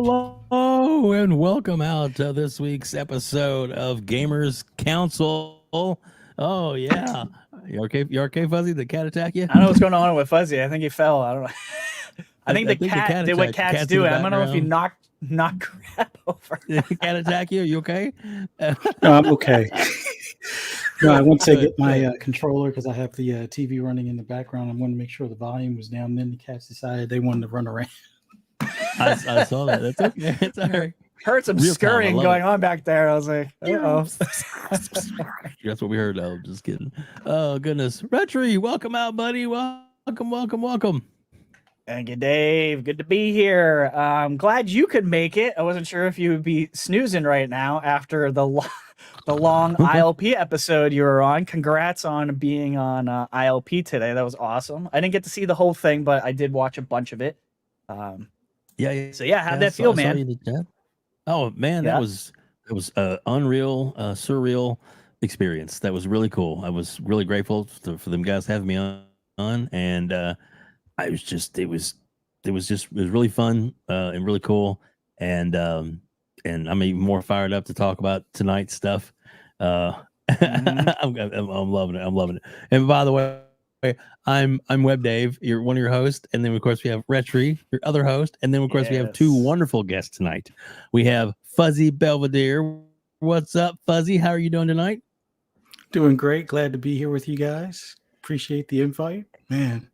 Hello and welcome out to this week's episode of Gamers Council. Oh yeah, you okay? You okay, Fuzzy? The cat attack you? I don't know what's going on with Fuzzy. I think he fell. I don't know. I think the cat did what cats do. I don't know if he knocked crap over. Did the cat attack you? You okay? No, I'm okay. No, I went to get my controller because I have the TV running in the background. I wanted to make sure the volume was down. Then the cats decided they wanted to run around. I saw that. That's okay. It's all right. Heard some scurrying going on back there. I was like, uh-oh. That's what we heard. Oh, just kidding. Oh, goodness. RHETRI, welcome out, buddy. Welcome. Thank you, Dave. Good to be here. I'm glad you could make it. I wasn't sure if you would be snoozing right now after the long ILP episode you were on. Congrats on being on ILP today. That was awesome. I didn't get to see the whole thing, but I did watch a bunch of it. Yeah. So yeah, how'd that feel, man? Oh man, that was unreal, surreal experience. That was really cool. I was really grateful for them guys having me on, and it was really fun and really cool, and I'm even more fired up to talk about tonight's stuff. I'm loving it. I'm loving it. And by the way, I'm WEBDAVE, you're one of your hosts, and then of course we have RHETRI, your other host, and then of course we have two wonderful guests tonight. We have Fuzzy Belvedere. What's up, Fuzzy? How are you doing tonight? Doing great. Glad to be here with you guys. Appreciate the invite, man.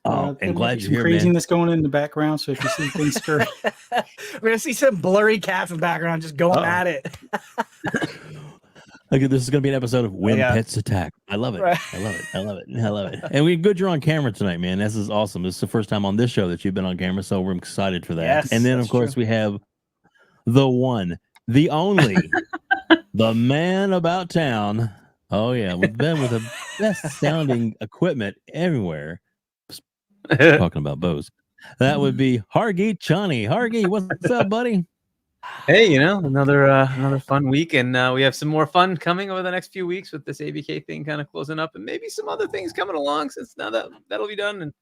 And glad you're here, craziness going in the background. So if you see things scurry, we're gonna see some blurry cats in the background just going at it. Okay, this is going to be an episode of When Pets Attack. I love it. Right. I love it. And we're good you're on camera tonight, man. This is awesome. This is the first time on this show that you've been on camera, so we're excited for that. Yes, and then, of course, we have the one, the only, the man about town. Oh, yeah. We've been with the best-sounding equipment everywhere. Talking about Bose. That would be Hargeet Chani. Hargeet, what's up, buddy? Hey, another fun week, and we have some more fun coming over the next few weeks with this ABK thing kind of closing up, and maybe some other things coming along since now that'll be done, and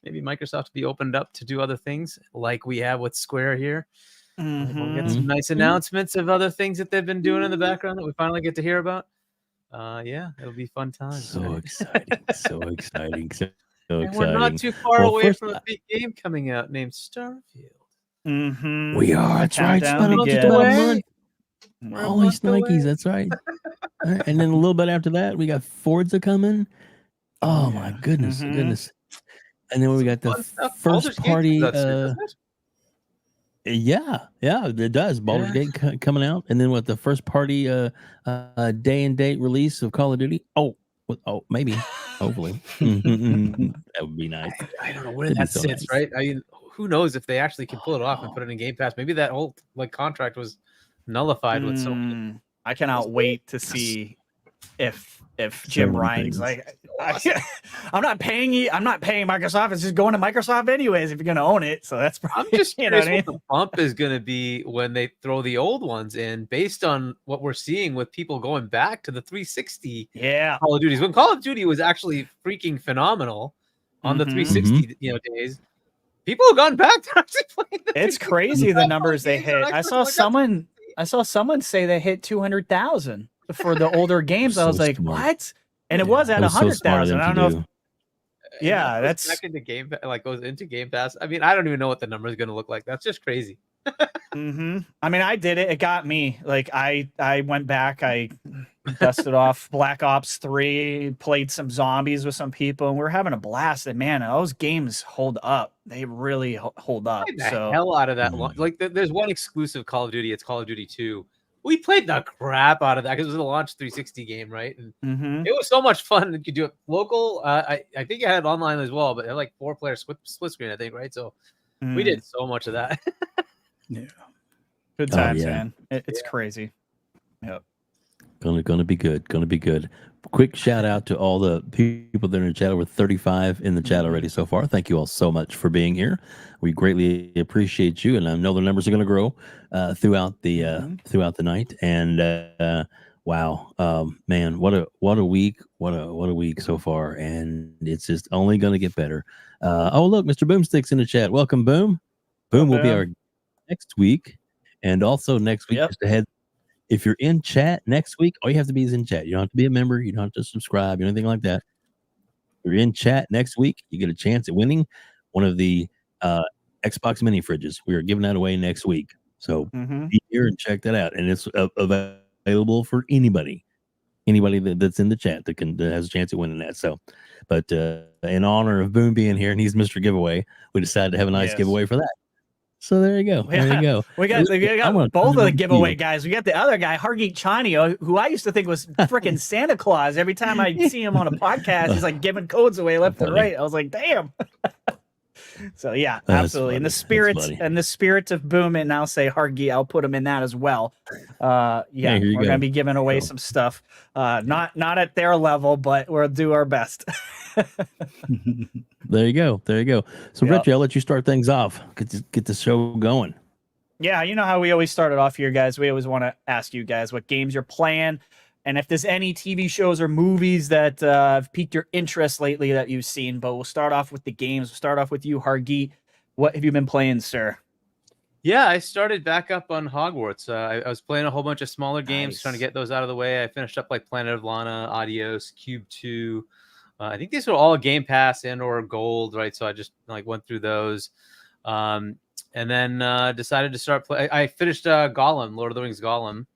maybe Microsoft will be opened up to do other things like we have with Square here. We'll get some nice announcements of other things that they've been doing in the background that we finally get to hear about. It'll be fun times. So exciting. So exciting. And we're not too far away from a big game coming out named Starfield. We are. That's right. It's about a month. Holy Snikes. That's right. And then a little bit after that, we got Forza coming. Oh my goodness. And then we got the first party. Yeah, it does. Baldur's Gate coming out, and then what? The first party day and date release of Call of Duty. Oh, maybe. Hopefully, that would be nice. I don't know where that sits. Right. I mean, who knows if they actually can pull it off and put it in Game Pass? Maybe that whole contract was nullified with so many. I cannot wait to see if Jim Ryan's like, I'm not paying Microsoft. It's just going to Microsoft anyways if you're going to own it. So that's probably, I'm just curious what the bump is going to be when they throw the old ones in, based on what we're seeing with people going back to the 360 Call of Duties. When Call of Duty was actually freaking phenomenal on the 360 days. People have gone back to actually playing. It's crazy the numbers they hit. I saw someone say they hit 200,000 for the older games. I was like, what? And it was at 100,000. I don't know. That's back into Game, goes into Game Pass. I mean, I don't even know what the number is going to look like. That's just crazy. I mean, I did it. It got me. Like I went back. I dusted off Black Ops 3, played some zombies with some people, and we're having a blast. And man, those games hold up. They really hold up. The hell out of that. Like, there's one exclusive Call of Duty. It's Call of Duty 2. We played the crap out of that because it was a launch 360 game, right? And it was so much fun. You could do it local. I think it had online as well, but it had like 4-player split screen, I think, right? So we did so much of that. Yeah, good times, man. It's crazy. Yep. Gonna be good. Quick shout out to all the people that are in the chat. Over 35 in the chat already so far. Thank you all so much for being here. We greatly appreciate you, and I know the numbers are going to grow throughout the night. And wow, man, what a week! What a week so far, and it's just only going to get better. Oh, look, Mr. Boomstick's in the chat. Welcome, Boom. Boom will be our next week, and also next week, just ahead. If you're in chat next week, all you have to be is in chat. You don't have to be a member. You don't have to subscribe or anything like that. If you're in chat next week, you get a chance at winning one of the Xbox mini fridges. We are giving that away next week. So be here and check that out. And it's available for anybody that's in the chat that has a chance at winning that. So, but in honor of Boom being here and he's Mr. Giveaway, we decided to have a nice giveaway for that. So there you go. There you go. We got both of the giveaway guys. We got the other guy, Hargeet Chani, who I used to think was freaking Santa Claus. Every time I see him on a podcast, he's like giving codes away left and right. I was like, damn. So yeah, absolutely. And the spirits of Boom, and I'll say Hargeet, I'll put him in that as well. We're gonna be giving away some stuff. Not at their level, but we'll do our best. There you go. So Rich, I'll let you start things off. Get the show going. Yeah, you know how we always started off here, guys. We always want to ask you guys what games you're playing, and if there's any TV shows or movies that have piqued your interest lately that you've seen. But we'll start off with the games. We'll start off with you, Hargeet. What have you been playing, sir? Yeah, I started back up on Hogwarts. I was playing a whole bunch of smaller games, trying to get those out of the way. I finished up like Planet of Lana, Adios, Cube 2. I think these were all Game Pass and or Gold, right? So I just like went through those, and then decided to start play. I finished Gollum, Lord of the Rings Gollum.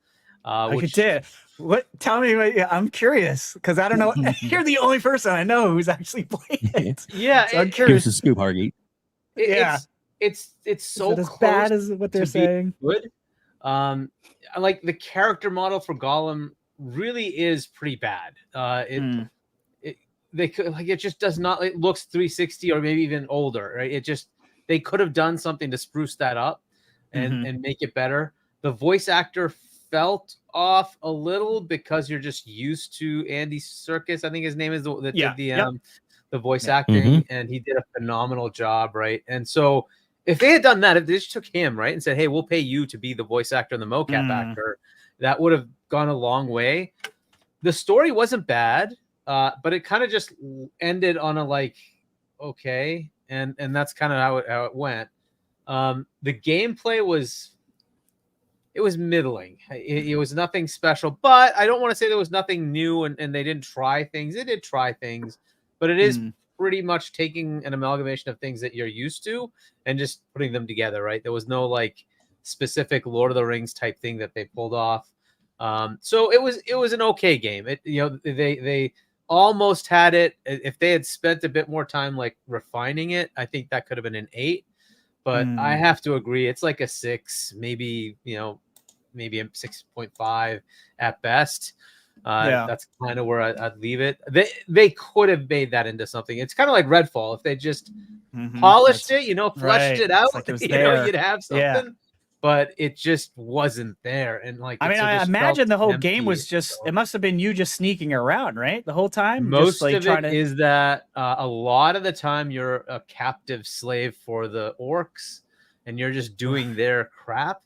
Which did. What? Tell me. I'm curious because I don't know. You're the only person I know who's actually played it. Yeah, so I'm curious. Here's the scoop, Hargeet. It's so as bad as what they're saying. Good. Like the character model for Gollum really is pretty bad. They could it just does not. It looks 360 or maybe even older, right? They could have done something to spruce that up and make it better. The voice actor felt off a little because you're just used to Andy Serkis. I think his name is the voice acting, and he did a phenomenal job, right? And so if they had done that, if they just took him, right, and said, "Hey, we'll pay you to be the voice actor and the mocap actor," that would have gone a long way. The story wasn't bad. But it kind of just ended on a like, okay, and that's kind of how it went. The gameplay was middling. It was nothing special, but I don't want to say there was nothing new and they didn't try things. They did try things, but it is pretty much taking an amalgamation of things that you're used to and just putting them together, right? There was no like specific Lord of the Rings type thing that they pulled off. So it was an okay game. They almost had it. If they had spent a bit more time like refining it, I think that could have been an 8. But I have to agree, it's like a 6, maybe maybe a 6.5 at best. That's kind of where I'd leave it. They could have made that into something. It's kind of like Redfall. If they just polished it, fleshed it out, like it was you'd have something. Yeah. But it just wasn't there. And like, I imagine the whole game was just, it must have been you just sneaking around, right? The whole time? Most of it is that a lot of the time you're a captive slave for the orcs and you're just doing their crap.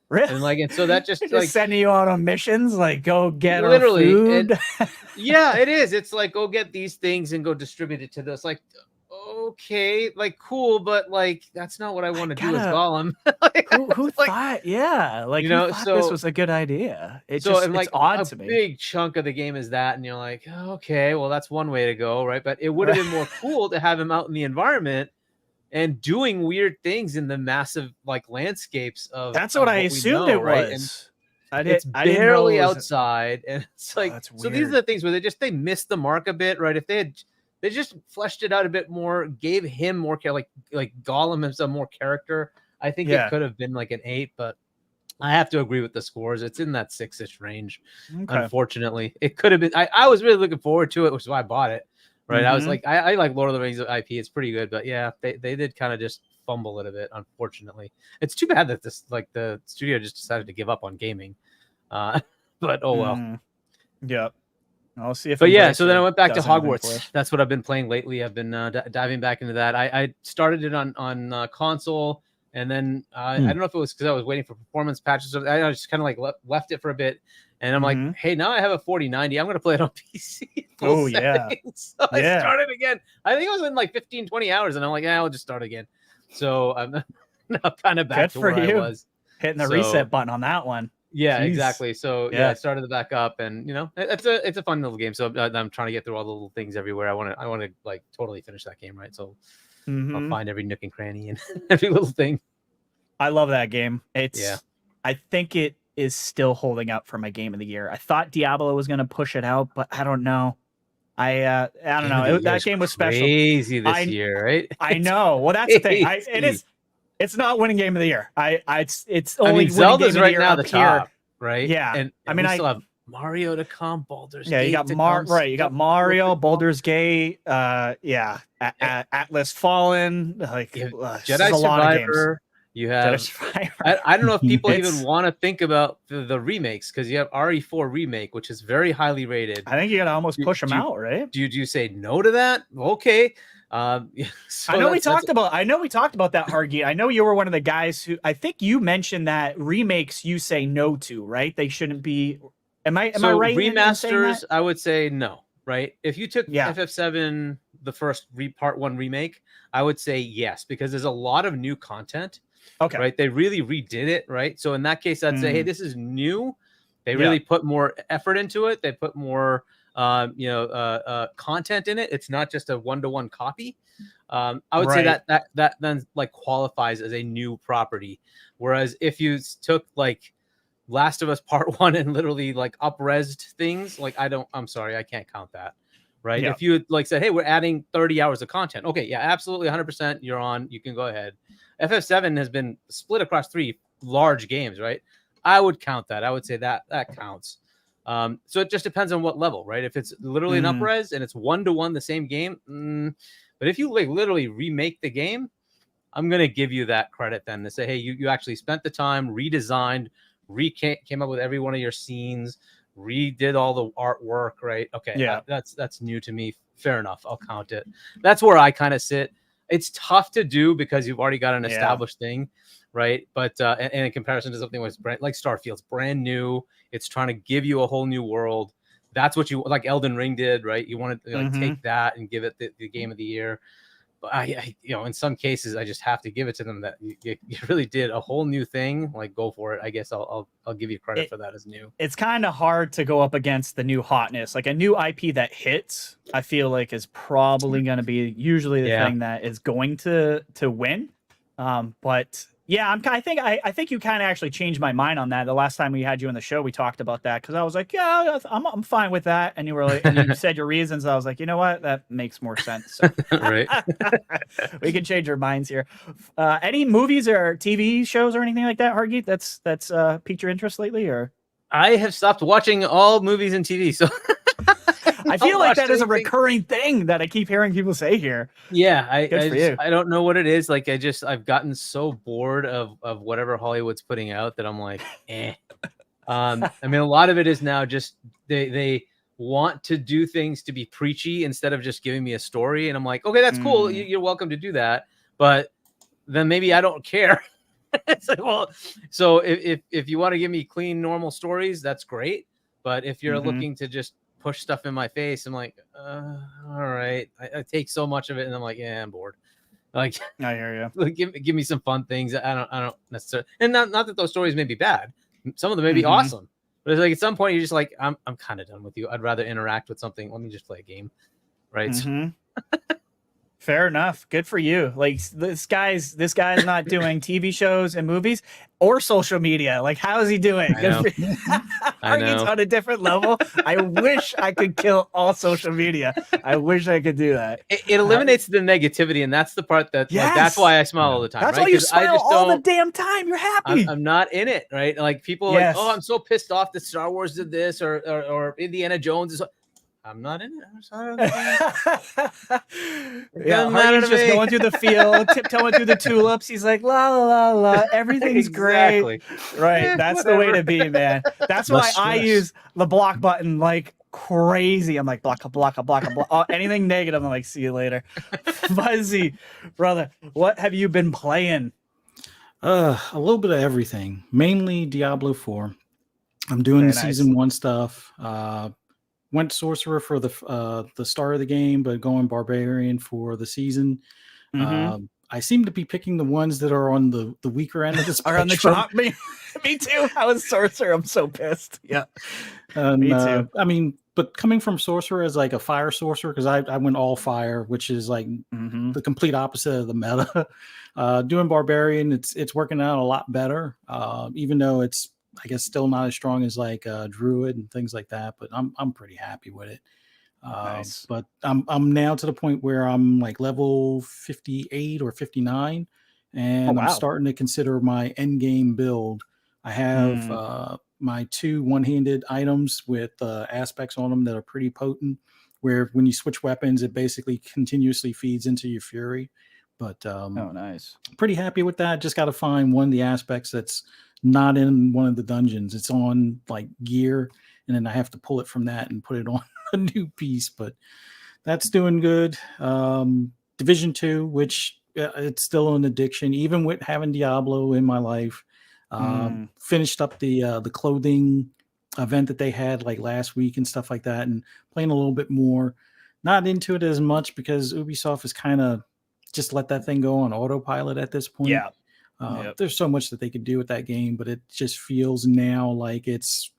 Really? And so that just like sending you out on missions, like go get literally food. Yeah, it is. It's like, go get these things and go distribute it to this. Like, okay, like cool, but like that's not what I want to do as Gollum. who thought? Yeah, like who thought this was a good idea? It's odd to me. A big chunk of the game is that, and you're like, okay, well that's one way to go, right? But it would have been more cool to have him out in the environment and doing weird things in the massive like landscapes of. That's what I assumed it was. Right? It's barely outside, and it's like so. These are the things where they missed the mark a bit, right? If they just fleshed it out a bit more, gave him more care, like Gollum has some more character. I think it could have been like an 8, but I have to agree with the scores. It's in that 6-ish range. Okay. Unfortunately, it could have been. I was really looking forward to it, which is why I bought it. Right, I was like, I like Lord of the Rings IP. It's pretty good, but yeah, they did kind of just fumble it a bit. Unfortunately, it's too bad that the studio just decided to give up on gaming. But oh well. Yeah. I'll see if. But yeah, so then I went back to Hogwarts. That's what I've been playing lately. I've been diving back into that. I started it on console, and then I don't know if it was because I was waiting for performance patches. I just kind of like left it for a bit, and I'm like, hey, now I have a 4090. I'm going to play it on PC. Oh yeah. So I started again. I think it was in like 15, 20 hours, and I'm like, I'll just start again. So kind of back Good to for where you. I was. Hitting the So- reset button on that one. Yeah, Jeez. exactly. So Yeah. I started to back up, and it's a fun little game. So I'm trying to get through all the little things everywhere. I want to like totally finish that game, right? So I'll find every nook and cranny and every little thing. I love that game. Yeah. I think it is still holding up for my game of the year. I thought Diablo was going to push it out, but I don't know. I don't know. That game was special. Crazy this year, right? I know. Well, that's the thing. It's not winning game of the year. It's only Zelda's winning game right of now the the year top, right? Yeah. And I mean, we still have Mario to come, Baldur's Gate. You got You got Mario, Baldur's Gate. Atlas Fallen. Like Jedi a lot of games. Survivor. You have. I don't know if people even want to think about the remakes, because you have RE4 remake, which is very highly rated. I think you gotta almost push them out, right? Do you say no to that? Okay. So I know we talked about that, Hargeet. I know you were one of the guys who, I think you mentioned that remakes you say no to, right? They shouldn't be. Am I right? Remasters, I would say no, right? If you took FF7, the first part 1 remake, I would say yes, because there's a lot of new content. Okay. Right. They really redid it. Right. So in that case, I'd say, hey, this is new. They really put more effort into it. They put more, content in it. It's not just a 1-to-1 copy. I would say that then like qualifies as a new property. Whereas if you took like Last of Us Part 1 and literally like up-resed things, like I'm sorry, I can't count that. Right. If you like said, hey, we're adding 30 hours of content. Okay. Yeah, absolutely. 100%. You're on. You can go ahead. FF7 has been split across 3 large games, right? I would count that. I would say that counts. So it just depends on what level, right? If it's literally an up-res and it's 1-to-1 the same game, but if you like literally remake the game, I'm gonna give you that credit then to say, hey, you actually spent the time, redesigned, came up with every one of your scenes, redid all the artwork, right? Okay, that's new to me. Fair enough. I'll count it. That's where I kind of sit. It's tough to do because you've already got an established thing, right? But and in comparison to something like Starfield's brand new, it's trying to give you a whole new world. That's what you like Elden Ring did, right? You want to like take that and give it the game of the year. But I in some cases, I just have to give it to them that you really did a whole new thing. Like, go for it. I guess I'll give you credit for that as new. It's kind of hard to go up against the new hotness. Like a new IP that hits, I feel like is probably going to be usually the thing that is going to win. But yeah, I think you kind of actually changed my mind on that. The last time we had you on the show, we talked about that because I was like, yeah, I'm fine with that, and you were like, and you said your reasons. I was like, you know what, that makes more sense. So. Right. We can change our minds here. Any movies or TV shows or anything like that, Hargeet? That's piqued your interest lately, or? I have stopped watching all movies and TV, so. I feel like that is a recurring thing that I keep hearing people say here. Yeah, I don't know what it is. Like I've gotten so bored of whatever Hollywood's putting out that I'm like, eh. I mean, a lot of it is now just they want to do things to be preachy instead of just giving me a story, and I'm like, okay, that's cool. You're welcome to do that, but then maybe I don't care. It's like, well, so if you want to give me clean, normal stories, that's great. But if you're looking to just push stuff in my face, I'm like, all right. I take so much of it, and I'm like, yeah, I'm bored. Like, I hear you. Like, give me some fun things. I don't necessarily, and not that those stories may be bad. Some of them may be awesome, but it's like at some point you're just like, I'm kind of done with you. I'd rather interact with something. Let me just play a game, right? Fair enough. Good for you. Like this guy's not doing TV shows and movies or social media. Like, how is he doing? Hargeet's on a different level. I wish I could kill all social media. I wish I could do that. It eliminates the negativity, and that's the part that like, that's why I smile all the time. That's right? why you smile all the damn time. You're happy. I'm not in it, right? Like people are like, oh, I'm so pissed off that Star Wars did this or Indiana Jones is. I'm not in it. I'm sorry. Hargeet's just going through the field, tiptoeing through the tulips. He's like, la la la la, everything's great. Right. That's the way to be, man. That's why I use the block button like crazy. I'm like, block. Oh, anything negative, I'm like, see you later. Fuzzy, brother, what have you been playing? A little bit of everything. Mainly Diablo 4. I'm doing the season 1 stuff. Went sorcerer for the start of the game, but going barbarian for the season. I seem to be picking the ones that are on the weaker end of the spectrum. Are on the chop. Me too. I was sorcerer. I'm so pissed. Yeah. Me too. I mean, but coming from sorcerer as like a fire sorcerer, because I went all fire, which is like the complete opposite of the meta. Doing barbarian, it's working out a lot better. Even though it's, I guess, still not as strong as like druid and things like that, but I'm pretty happy with it. Nice. But I'm now to the point where I'm like level 58 or 59, and I'm starting to consider my end game build. I have my 2 one-handed items with aspects on them that are pretty potent, where when you switch weapons, it basically continuously feeds into your fury. But nice. Pretty happy with that. Just got to find one of the aspects that's not in one of the dungeons. It's on like gear, and then I have to pull it from that and put it on a new piece. But that's doing good. Division 2, which it's still an addiction, even with having Diablo in my life. Finished up the clothing event that they had like last week and stuff like that, and playing a little bit more. Not into it as much because Ubisoft is kind of just let that thing go on autopilot at this point. Yeah. There's so much that they could do with that game, but it just feels now like it's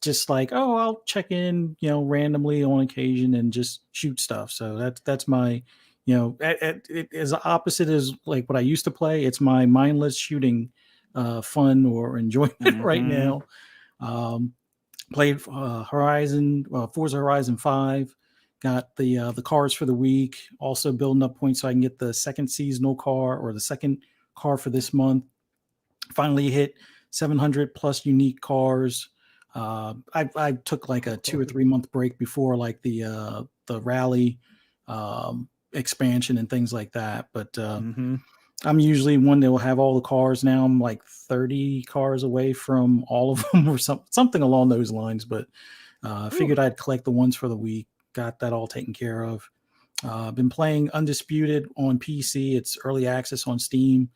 just like, oh, I'll check in, randomly on occasion and just shoot stuff. So that's my, it is opposite as like what I used to play. It's my mindless shooting fun or enjoyment right now. Played Forza Horizon 5. Got the cars for the week. Also building up points so I can get the second seasonal car or the second car for this month. Finally hit 700 plus unique cars. I took like a 2 or 3 month break before like the rally expansion and things like that. But I'm usually one that will have all the cars now. I'm like 30 cars away from all of them or something along those lines. But figured I'd collect the ones for the week. Got that all taken care of. Been playing Undisputed on PC. It's early access on Steam.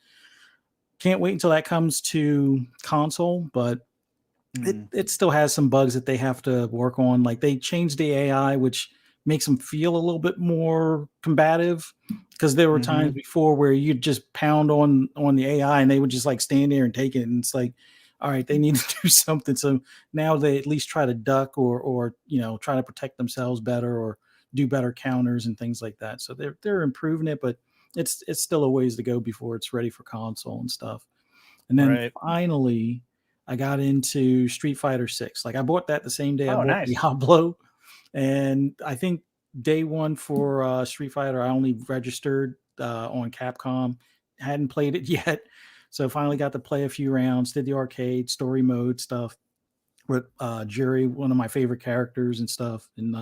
Can't wait until that comes to console, but it still has some bugs that they have to work on. Like they changed the AI, which makes them feel a little bit more combative, because there were times before where you'd just pound on the AI and they would just like stand there and take it. And it's like, all right, they need to do something. So now they at least try to duck or try to protect themselves better or do better counters and things like that. So they're improving it, but it's still a ways to go before it's ready for console and stuff. And then finally I got into Street Fighter 6. Like I bought that the same day I bought Diablo. And I think day one for Street Fighter, I only registered on Capcom. Hadn't played it yet. So finally got to play a few rounds, did the arcade story mode stuff with Jury, one of my favorite characters and stuff. And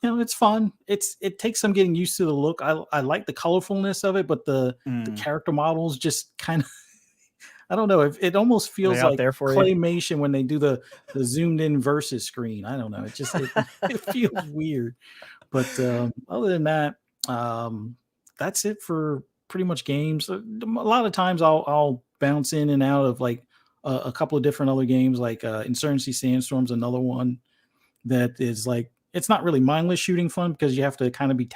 it's fun. It takes some getting used to the look. I like the colorfulness of it, but the character models just kind of, I don't know. It almost feels like claymation when they do the zoomed in versus screen. I don't know. It just it feels weird. But other than that, that's it for pretty much games. A lot of times I'll bounce in and out of like a couple of different other games, like Insurgency Sandstorm's another one that is like, it's not really mindless shooting fun because you have to kind of be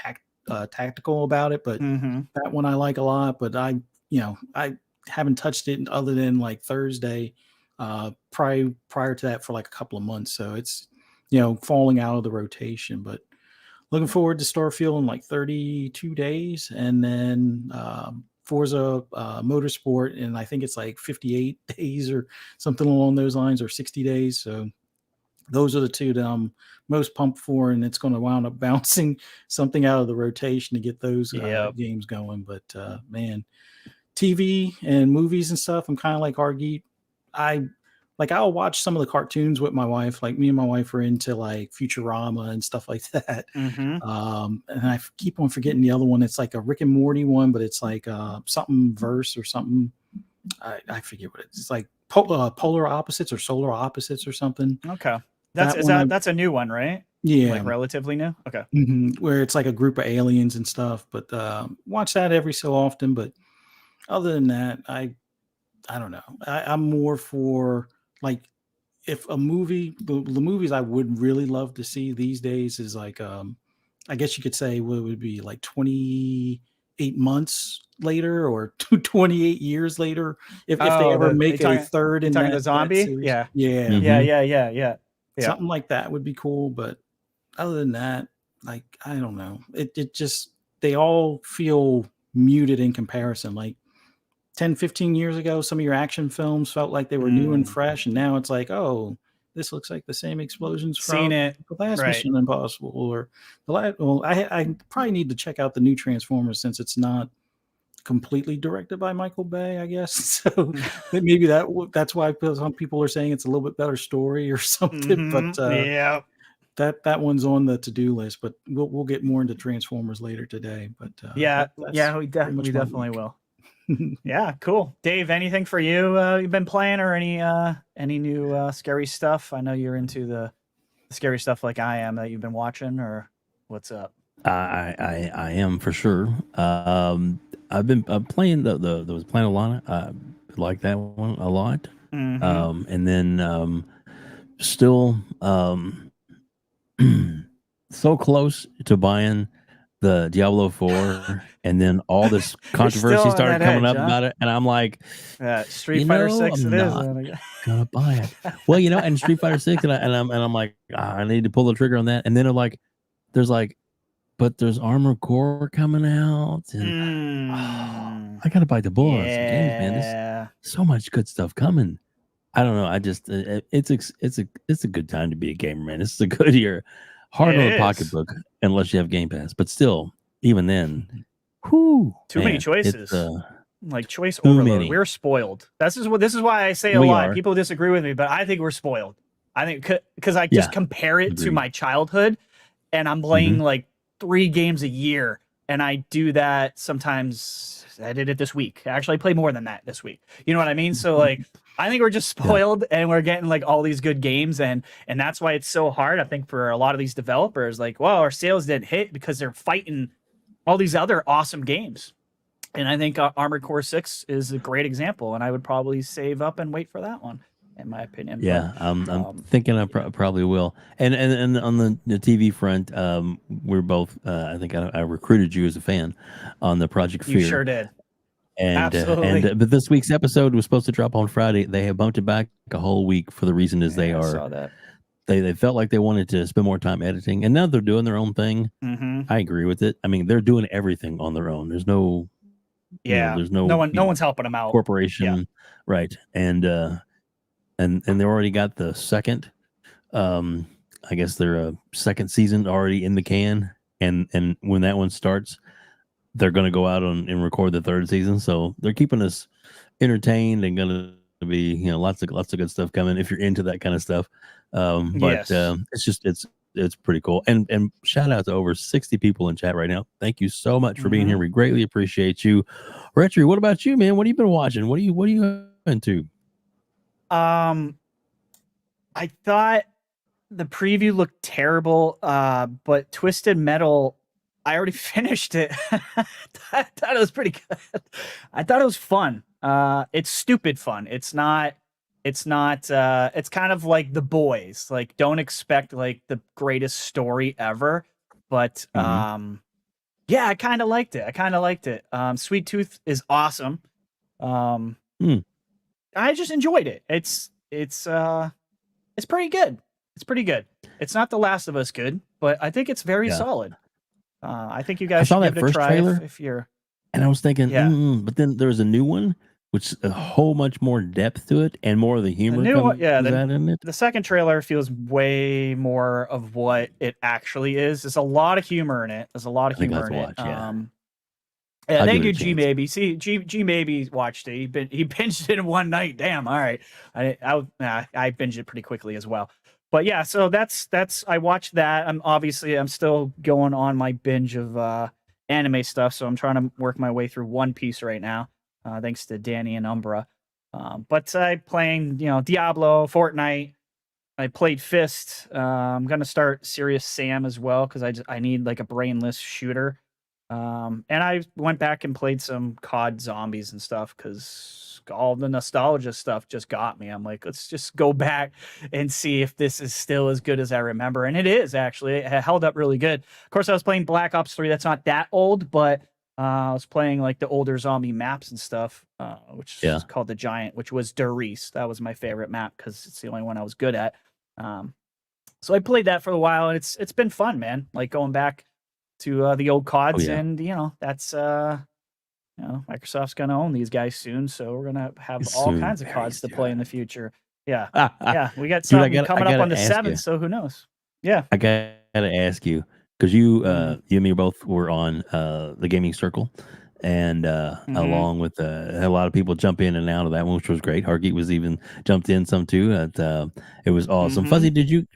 tactical about it. But that one I like a lot. But I haven't touched it other than like Thursday prior to that for like a couple of months. So it's, falling out of the rotation. But looking forward to Starfield in like 32 days. And then Forza Motorsport, and I think it's like 58 days or something along those lines, or 60 days. So those are the two that I'm most pumped for, and it's going to wound up bouncing something out of the rotation to get those games going. But man, TV and movies and stuff, I'm kind of like Hargeet. I'll watch some of the cartoons with my wife. Like me and my wife are into like Futurama and stuff like that. And I keep on forgetting the other one. It's like a Rick and Morty one, but it's like something verse or something. I forget what it is. It's like polar opposites or solar opposites or something. Okay. That's a new one, right? Yeah. Like relatively new. Okay. Where it's like a group of aliens and stuff, but watch that every so often. But other than that, I don't know. I'm more for like, if a movie, the movies I would really love to see these days is like, I guess you could say what it would be like 20 8 months later or 28 years later if they ever make a third in the zombie. that series. Yeah. Yeah. Yeah. Something like that would be cool, but other than that, like, I don't know. It just, they all feel muted in comparison. Like 10, 15 years ago, some of your action films felt like they were new and fresh, and now it's like, oh, this looks like the same explosions from the last Mission Impossible, or the last. Well, I probably need to check out the new Transformers since it's not completely directed by Michael Bay, I guess. So maybe that's why some people are saying it's a little bit better story or something. But that one's on the to-do list. But we'll get more into Transformers later today. But we definitely will. Yeah, cool. Dave, anything for you you've been playing, or any new scary stuff? I know you're into the scary stuff like I am that you've been watching, or what's up? I am for sure. I've been playing the was playing Alana. I like that one a lot. And then still so close to buying the Diablo 4, and then all this controversy started coming up about it, and I'm like, Street Fighter 6 I'm not gonna buy it. Well, and Street Fighter 6, and I'm like, I need to pull the trigger on that. And then there's Armored Core coming out, and I gotta bite the bullet. Games, man. There's so much good stuff coming. I don't know. I just it's a good time to be a gamer, man. It's a good year. Hard on the pocketbook unless you have Game Pass, but still, even then, too many choices. Like choice overload. We're spoiled. This is why I say a lot. People disagree with me, but I think we're spoiled. I think because I just compare it to my childhood, and I'm playing like 3 games a year, and I do that sometimes. I did it this week. Actually, I played more than that this week. You know what I mean? So like, I think we're just spoiled, and we're getting like all these good games, and that's why it's so hard, I think, for a lot of these developers. Like, well, our sales didn't hit because they're fighting all these other awesome games. And I think Armored Core 6 is a great example, and I would probably save up and wait for that one, in my opinion. Yeah, I'm thinking I probably will. And on the TV front, we're both. I think I recruited you as a fan on the Project Fear. You sure did. And but this week's episode was supposed to drop on Friday. They have bumped it back a whole week for the reason is I saw that. They felt like they wanted to spend more time editing, and now they're doing their own thing. I agree with it. I mean, they're doing everything on their own. There's no, there's no one's helping them out. Corporation, right? And they already got the second. I guess their second season already in the can, and when that one starts, they're going to go out and record the third season. So they're keeping us entertained and going to be, lots of good stuff coming if you're into that kind of stuff. It's pretty cool. And shout out to over 60 people in chat right now. Thank you so much for being here. We greatly appreciate you. RHETRI, what about you, man? What have you been watching? What are you into? I thought the preview looked terrible, but Twisted Metal, I already finished it. I thought it was pretty good. I thought it was fun. It's stupid fun. It's kind of like The Boys. Like, don't expect like the greatest story ever, but yeah, I kind of liked it. Sweet Tooth is awesome. I just enjoyed it. It's pretty good. It's pretty good. It's not The Last of Us good, but I think it's very solid. I think you guys should give it a try if you're. And I was thinking, but then there was a new one, which is a whole much more depth to it and more of the humor. The second trailer feels way more of what it actually is. There's a lot of humor in it. I thank you, G Maybe. See, G Maybe watched it. He binged it in one night. Damn. All right. I binged it pretty quickly as well. But yeah, so that's I watched that. I'm still going on my binge of anime stuff, so I'm trying to work my way through One Piece right now. Thanks to Danny and Umbra. But I'm playing, Diablo, Fortnite. I played Fist. I'm gonna start Serious Sam as well because I need like a brainless shooter. And I went back and played some COD Zombies and stuff because all the nostalgia stuff just got me. I'm like, let's just go back and see if this is still as good as I remember. And it is, actually. It held up really good. Of course, I was playing Black Ops 3. That's not that old, but I was playing like the older zombie maps and stuff, which is called the Giant, which was Der Riese. That was my favorite map because it's the only one I was good at. So I played that for a while, and it's been fun, man. Like going back to the old CODs, and that's Microsoft's gonna own these guys soon, so we're gonna have all kinds of CODs to play in the future. Yeah, yeah, we got something coming up on the 7th, so who knows? Yeah, I gotta ask you because you and me both were on the gaming circle, and along with a lot of people jump in and out of that one, which was great. Hargeet was even jumped in some too. It was awesome. Fuzzy, did you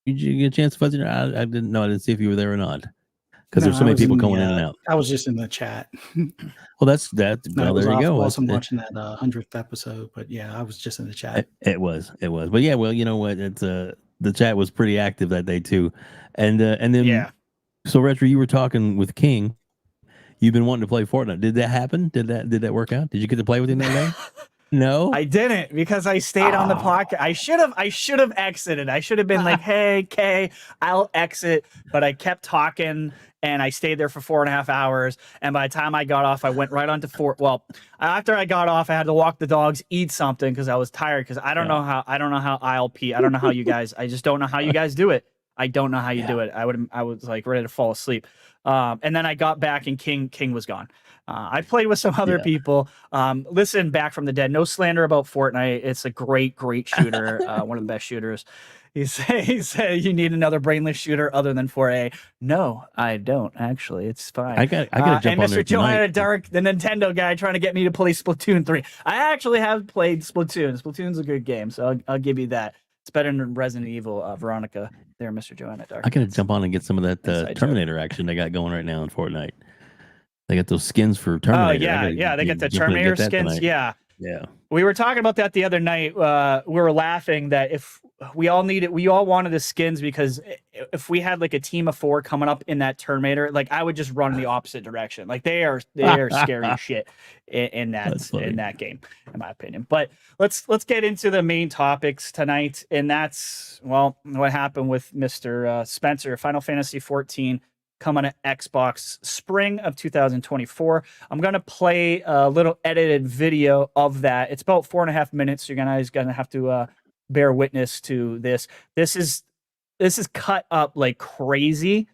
get a chance, Fuzzy? I didn't know. I didn't see if you were there or not because there's so many people going in and out. I was just in the chat. Well, that's that. Well, there you go. I wasn't watching that 100th episode, but yeah, I was just in the chat. It was. But yeah, well, you know what? It's the chat was pretty active that day too, and then So RHETRI, you were talking with King. You've been wanting to play Fortnite. Did that happen? Did that work out? Did you get to play with him that day? No, I didn't because I stayed on the podcast. I should have exited. I should have been like, "Hey, Kay, I'll exit," but I kept talking and I stayed there for 4.5 hours. And by the time I got off, I went right onto Well, after I got off, I had to walk the dogs, eat something because I was tired. Because I don't know how ILP. I don't know how you guys. I just don't know how you guys do it. I don't know how you do it. I was like ready to fall asleep. And then I got back and King was gone. I played with some other people. Listen, Back from the Dead. No slander about Fortnite. It's a great shooter. One of the best shooters. He said you need another brainless shooter other than 4A. No, I don't actually. It's fine. I got to jump on there Mr. Joanna Dark, the Nintendo guy, trying to get me to play Splatoon 3. I actually have played Splatoon. Splatoon's a good game, so I'll give you that. It's better than Resident Evil. Veronica, there, Mr. Joanna Dark. I got to jump on and get some of that Terminator action they got going right now in Fortnite. They got those skins for Terminator. Oh yeah, they got the Terminator skins. Yeah. We were talking about that the other night. We were laughing that if we all wanted the skins because if we had like a team of 4 coming up in that Terminator, like I would just run in the opposite direction. Like they are scary as shit in that game, in my opinion. But let's get into the main topics tonight, and that's what happened with Mr. Spencer. Final Fantasy XIV coming to Xbox spring of 2024. I'm gonna play a little edited video of that. It's about 4.5 minutes. So you guys gonna have to bear witness to this. This is cut up like crazy.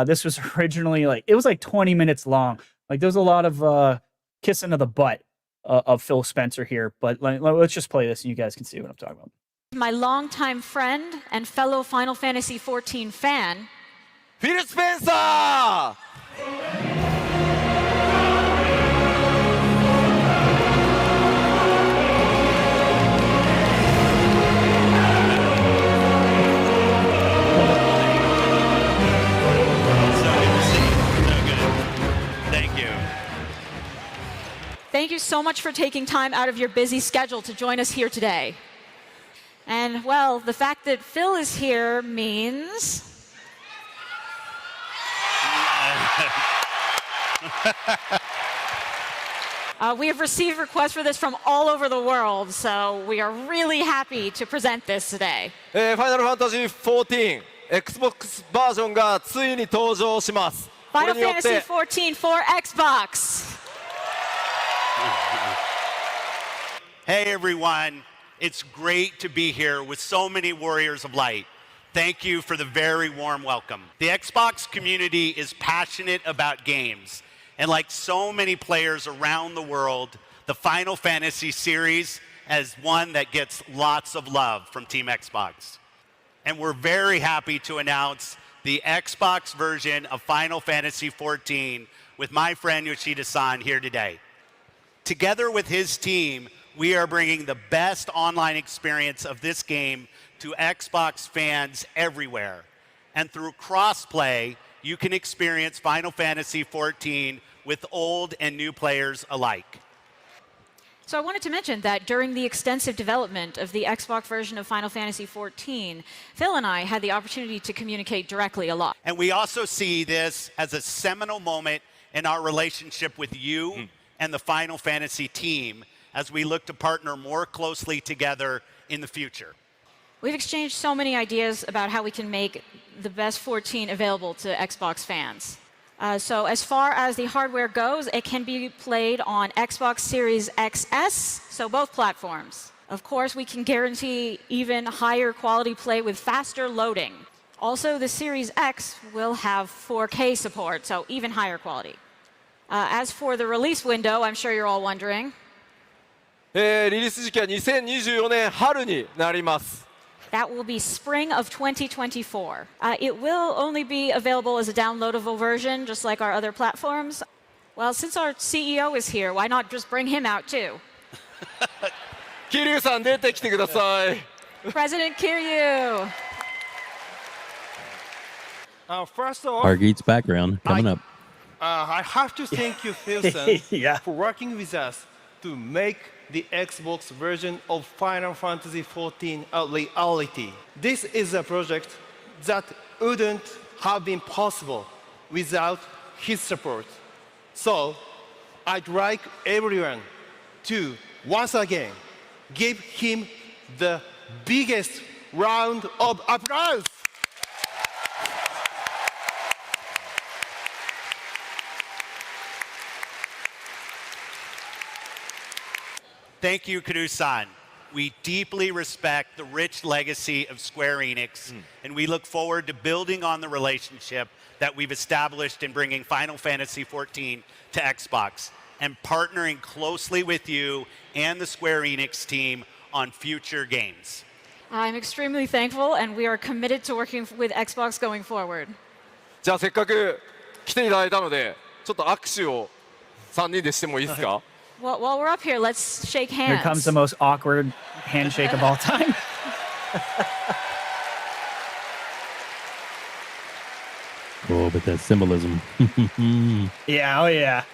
This was originally it was like 20 minutes long. Like there's a lot of kissing of the butt of Phil Spencer here. But let's just play this and you guys can see what I'm talking about. My longtime friend and fellow Final Fantasy XIV fan, Phil Spencer! thank you so much for taking time out of your busy schedule to join us here today. And well, the fact that Phil is here means... we have received requests for this from all over the world, so we are really happy to present this today. Final Fantasy XIV Xbox バージョンがついに登場します。 Final Fantasy XIV for Xbox. Hey everyone, it's great to be here with so many Warriors of Light. Thank you for the very warm welcome. The Xbox community is passionate about games, and like so many players around the world, the Final Fantasy series is one that gets lots of love from Team Xbox. And we're very happy to announce the Xbox version of Final Fantasy XIV with my friend Yoshida-san here today. Together with his team, we are bringing the best online experience of this game to Xbox fans everywhere. And through crossplay, you can experience Final Fantasy XIV with old and new players alike. So I wanted to mention that during the extensive development of the Xbox version of Final Fantasy XIV, Phil and I had the opportunity to communicate directly a lot. And we also see this as a seminal moment in our relationship with you and the Final Fantasy team as we look to partner more closely together in the future. We've exchanged so many ideas about how we can make the best 14 available to Xbox fans. So as far as the hardware goes, it can be played on Xbox Series XS, so both platforms. Of course, we can guarantee even higher quality play with faster loading. Also, the Series X will have 4K support, so even higher quality. As for the release window, I'm sure you're all wondering. リリース時期は2024年春になります。 That will be spring of 2024. It will only be available as a downloadable version, just like our other platforms. Well, since our CEO is here, why not just bring him out too? 桐生さん出てきてください。President Kiryu. First of all, Hargeet's background coming up. I have to thank you, Philson, Yeah. for working with us to make the Xbox version of Final Fantasy XIV a reality. This is a project that wouldn't have been possible without his support. So, I'd like everyone to once again give him the biggest round of applause. Thank you, Kuru-san. We deeply respect the rich legacy of Square Enix, and we look forward to building on the relationship that we've established in bringing Final Fantasy XIV to Xbox and partnering closely with you and the Square Enix team on future games. I'm extremely thankful, and we are committed to working with Xbox going forward. じゃあせっかく来ていただいたので、ちょっと握手を3人でしてもいいですか？ Well, while we're up here, let's shake hands. Here comes the most awkward handshake of all time. Oh, but that symbolism. Yeah, oh yeah.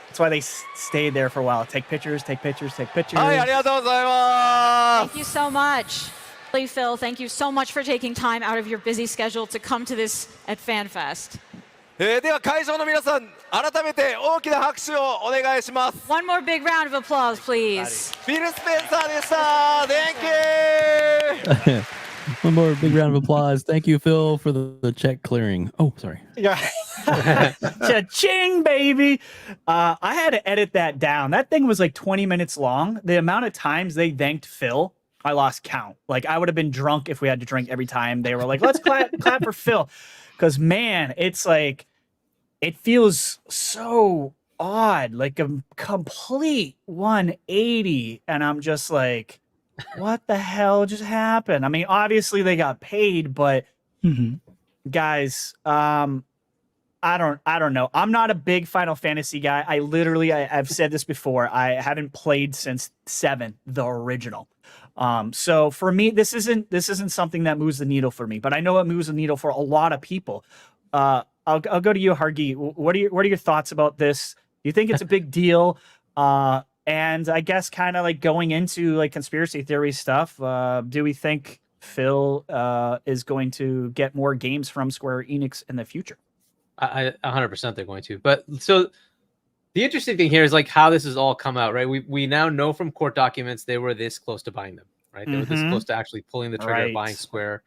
That's why they stayed there for a while. Take pictures, take pictures, take pictures. はい、ありがとうございま Thank you so much. Phil, thank you so much for taking time out of your busy schedule to come to this at FanFest. す。では会場の皆さん、改めて大きな拍手をお願いします。 One more big round of applause, please. フィル・スペンサーでした。Thank you! One more big round of applause. Thank you, Phil, for the check clearing. Oh, sorry. Yeah. Cha-ching, baby. I had to edit that down. That thing was like 20 minutes long. The amount of times they thanked Phil, I lost count. Like, I would have been drunk if we had to drink every time they were like, let's clap for Phil. Because, man, it's like, it feels so odd, like a complete 180. And I'm just like, what the hell just happened? I mean, obviously they got paid, but guys, I don't know. I'm not a big Final Fantasy guy. I've said this before. I haven't played since 7, the original. So for me, this isn't something that moves the needle for me, but I know it moves the needle for a lot of people. I'll go to you, Hargeet. What are your thoughts about this? Do you think it's a big deal? And I guess kind of like going into like conspiracy theory stuff, do we think Phil is going to get more games from Square Enix in the future? I 100% they're going to. But so the interesting thing here is like how this has all come out, right? We now know from court documents they were this close to buying them, right? They were this close to actually pulling the trigger, buying Square.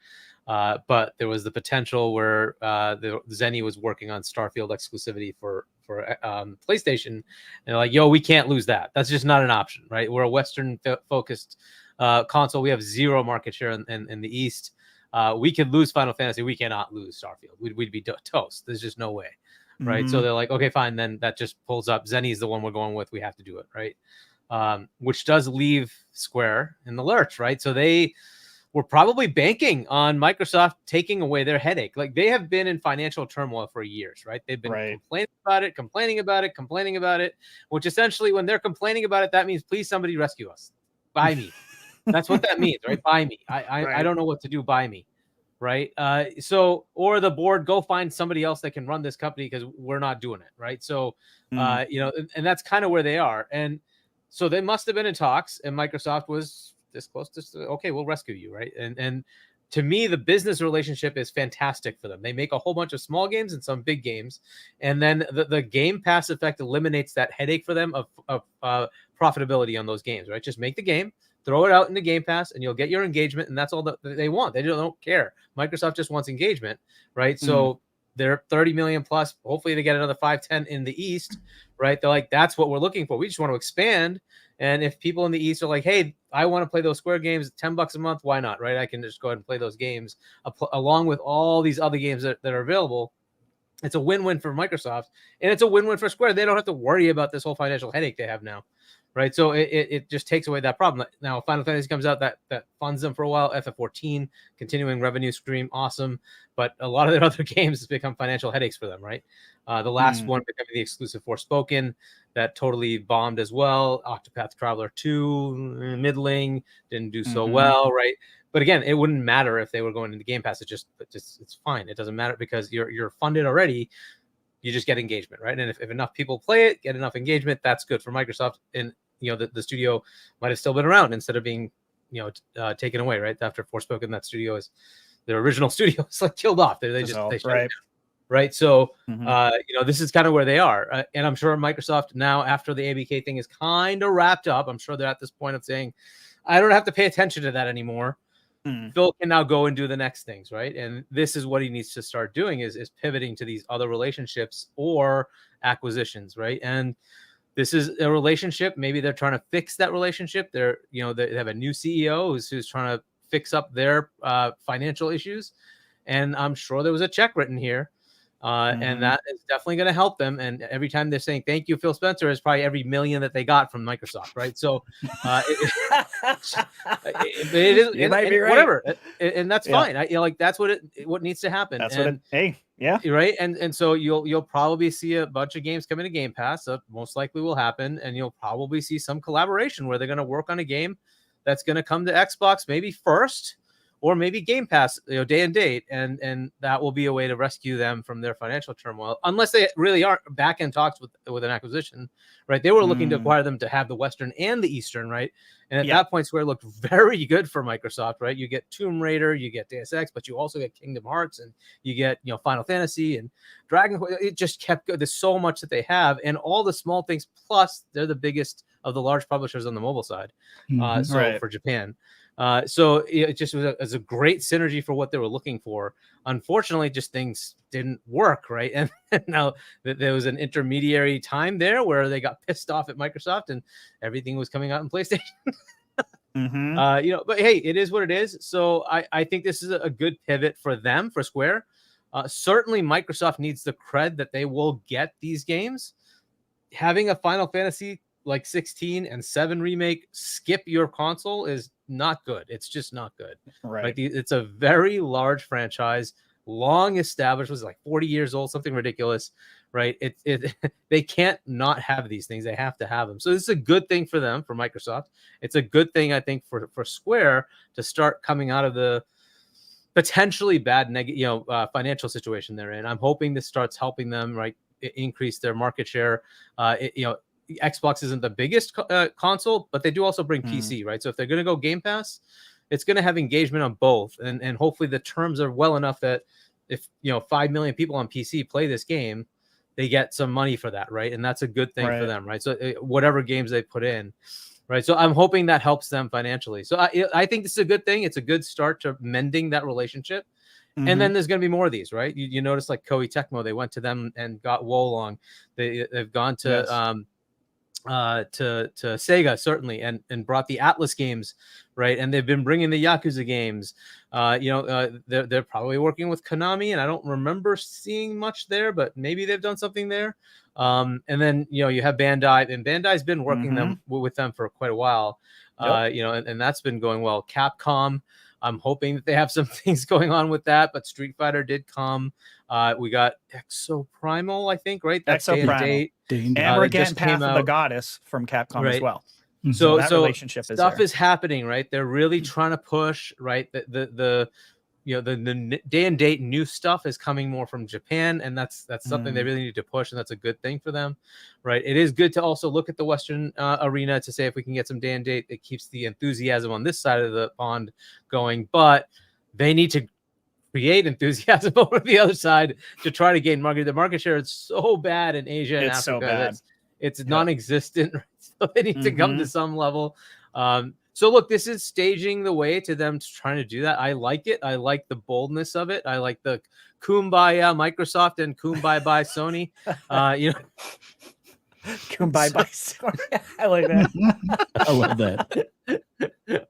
But there was the potential where the Zenny was working on Starfield exclusivity for PlayStation, and they're like, "Yo, we can't lose that. That's just not an option, right? We're a Western focused console. We have 0 market share in the East. We could lose Final Fantasy. We cannot lose Starfield. We'd be toast. There's just no way, right? So they're like, okay, fine. Then that just pulls up. Zenny is the one we're going with. We have to do it, right? Which does leave Square in the lurch, right? So they were probably banking on Microsoft taking away their headache. Like they have been in financial turmoil for years, right? They've been complaining about it, which essentially when they're complaining about it, that means please somebody rescue us. Buy me. That's what that means, right? Buy me. I don't know what to do. Buy me. Right. So, or the board, go find somebody else that can run this company because we're not doing it. Right. So, and that's kind of where they are. And so they must have been in talks and Microsoft was this close to, okay, we'll rescue you. Right. And to me, the business relationship is fantastic for them. They make a whole bunch of small games and some big games. And then the Game Pass effect eliminates that headache for them of profitability on those games. Right. Just make the game. Throw it out in the Game Pass and you'll get your engagement. And that's all that they want. They don't care. Microsoft just wants engagement, right? So they're 30 million plus. Hopefully they get another 5-10 in the East, right? They're like, that's what we're looking for. We just want to expand. And if people in the East are like, hey, I want to play those Square games, $10 a month, why not, right? I can just go ahead and play those games along with all these other games that are available. It's a win-win for Microsoft, and it's a win-win for Square. They don't have to worry about this whole financial headache they have now, right? So it just takes away that problem. Now, Final Fantasy comes out that funds them for a while. FF14, continuing revenue stream, awesome. But a lot of their other games has become financial headaches for them, right? The last one becoming the exclusive Forspoken, that totally bombed as well. Octopath Traveler 2, middling, didn't do so well, right? But again, it wouldn't matter if they were going into Game Pass. It's fine. It doesn't matter because you're funded already. You just get engagement, right? And if enough people play it, get enough engagement, that's good for Microsoft. And the studio might have still been around instead of being taken away, right? After Forspoken, that studio is their original studio is like killed off. They shut it down, right? So this is kind of where they are, and I'm sure Microsoft now, after the ABK thing is kind of wrapped up, I'm sure they're at this point of saying, I don't have to pay attention to that anymore. Phil can now go and do the next things, right? And this is what he needs to start doing is pivoting to these other relationships or acquisitions, right? And this is a relationship. Maybe they're trying to fix that relationship. They have a new CEO who's trying to fix up their financial issues. And I'm sure there was a check written here. And that is definitely going to help them. And every time they're saying thank you, Phil Spencer, is probably every million that they got from Microsoft, right? So it is. You might be right. Whatever, and that's fine. That's what needs to happen. That's right. And so you'll probably see a bunch of games come into Game Pass. That most likely will happen, and you'll probably see some collaboration where they're going to work on a game that's going to come to Xbox maybe first. Or maybe Game Pass, day and date, and that will be a way to rescue them from their financial turmoil, unless they really aren't back in talks with an acquisition, right? They were looking to acquire them to have the Western and the Eastern, right? And at that point, Square looked very good for Microsoft, right? You get Tomb Raider, you get Deus Ex, but you also get Kingdom Hearts, and you get Final Fantasy and Dragon. It just kept good. There's so much that they have, and all the small things. Plus, they're the biggest of the large publishers on the mobile side, for Japan. So it just was a great synergy for what they were looking for. Unfortunately, just things didn't work, right? And now there was an intermediary time there where they got pissed off at Microsoft and everything was coming out in PlayStation. But hey, it is what it is. So I think this is a good pivot for them, for Square. Certainly Microsoft needs the cred that they will get these games. Having a Final Fantasy like 16 and 7 remake skip your console is not good. It's just not good. Right. It's a very large franchise, long established, was like 40 years old, something ridiculous, right? They can't not have these things. They have to have them. So this is a good thing for them, for Microsoft. It's a good thing, I think, for Square to start coming out of the potentially bad financial situation they're in. I'm hoping this starts helping them, right, increase their market share. Xbox isn't the biggest console, but they do also bring PC, right? So if they're going to go Game Pass, it's going to have engagement on both, and hopefully the terms are well enough that if 5 million people on PC play this game, they get some money for that, right? And that's a good thing for them, right? So whatever games they put in, right? So I'm hoping that helps them financially. So I think this is a good thing. It's a good start to mending that relationship. And then there's going to be more of these, right? You notice like Koei Tecmo, they went to them and got Wolong. They've gone to Sega, certainly, and brought the Atlas games, right? And they've been bringing the Yakuza games. They're probably working with Konami, and I don't remember seeing much there, but maybe they've done something there. And then you have Bandai, and Bandai's been working with them for quite a while. And that's been going well. Capcom, I'm hoping that they have some things going on with that, but Street Fighter did come. We got Exoprimal, I think, right? That's Exoprimal. And we're getting Path of the Goddess from Capcom as well. So that relationship stuff is happening, right? They're really trying to push, right? The day and date new stuff is coming more from Japan, and that's something they really need to push, and that's a good thing for them, right? It is good to also look at the Western arena to say if we can get some day and date, it keeps the enthusiasm on this side of the pond going, but they need to create enthusiasm over the other side to try to gain market. The market share is so bad in Asia and Africa. So bad. It's non-existent, right? So they need to come to some level. So look, this is staging the way to them trying to do that. I like it. I like the boldness of it. I like the kumbaya Microsoft and kumbaya by Sony. You know, Kumbaya. Sorry, I like that. I love that.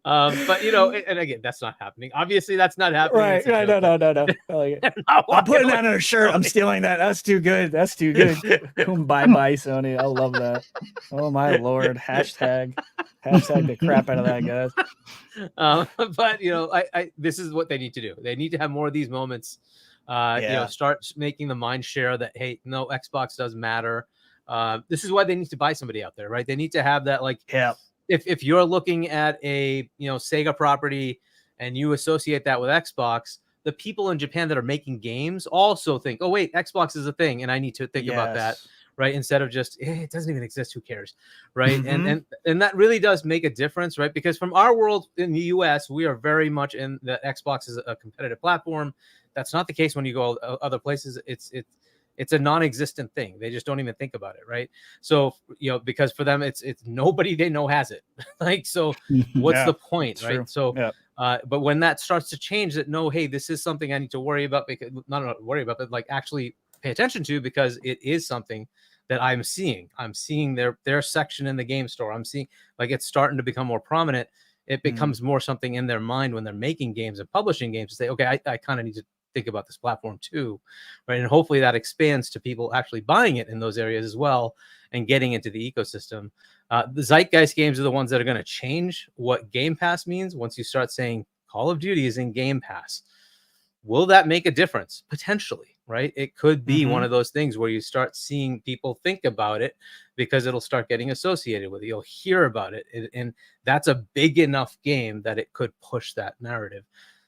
but you know, and again, that's not happening. Obviously, that's not happening. Right. No. I like it. I'm putting that on a shirt. I'm stealing that. That's too good. That's too good. Kumbaya, Sony. I love that. Oh my lord. Hashtag the crap out of that, guys. But you know, I this is what they need to do. They need to have more of these moments. You know, start making the mind share that hey, no, Xbox does matter. This is why they need to buy somebody out there, right? They need to have that, like, if you're looking at a, you know, Sega property and you associate that with Xbox, the people in Japan that are making games also think, oh wait, Xbox is a thing, and I need to think about that, right? Instead of just it doesn't even exist, who cares, right? And that really does make a difference, right? Because from our world in the US, we are very much in the Xbox is a competitive platform. That's not the case when you go other places. It's a non-existent thing. They just don't even think about it, right? So, you know, because for them, it's nobody they know has it. Like, so what's the point, right? True. So, but when that starts to change, that no, hey, this is something I need to worry about, because not worry about, but like actually pay attention to, because it is something that I'm seeing. I'm seeing their section in the game store. I'm seeing, like, it's starting to become more prominent. It becomes more something in their mind when they're making games and publishing games to say, okay, I kind of need to think about this platform too, right? And hopefully that expands to people actually buying it in those areas as well and getting into the ecosystem. The Zeitgeist games are the ones that are going to change what Game Pass means. Once you start saying Call of Duty is in Game Pass, will that make a difference? Potentially, right? It could be one of those things where you start seeing people think about it, because it'll start getting associated with it. You'll hear about it, and that's a big enough game that it could push that narrative.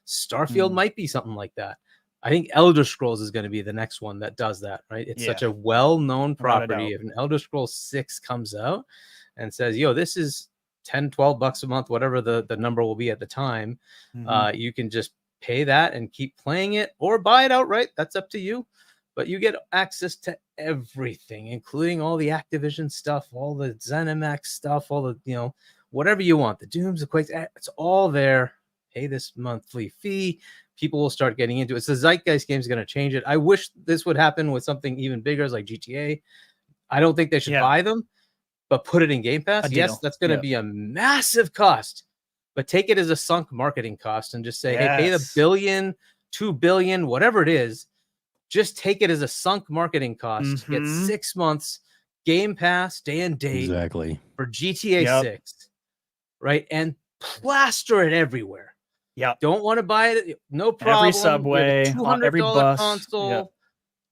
Starfield might be something like that. I think Elder Scrolls is going to be the next one that does that, right? It's such a well-known property. If an Elder Scrolls 6 comes out and says, yo, this is $10-12 a month, whatever the number will be at the time, you can just pay that and keep playing it, or buy it outright. That's up to you. But you get access to everything, including all the Activision stuff, all the ZeniMax stuff, all the, you know, whatever you want, the Dooms, the Quakes, it's all there. Pay this monthly fee. People will start getting into it. So the Zeitgeist game is going to change it. I wish this would happen with something even bigger like GTA. I don't think they should buy them, but put it in Game Pass. Yes, that's going to be a massive cost, but take it as a sunk marketing cost and just say, hey, pay the $1 billion, $2 billion, whatever it is. Just take it as a sunk marketing cost. Get 6 months Game Pass day and date for GTA 6, right? And plaster it everywhere. Don't want to buy it? No problem. Every Subway, every bus, console,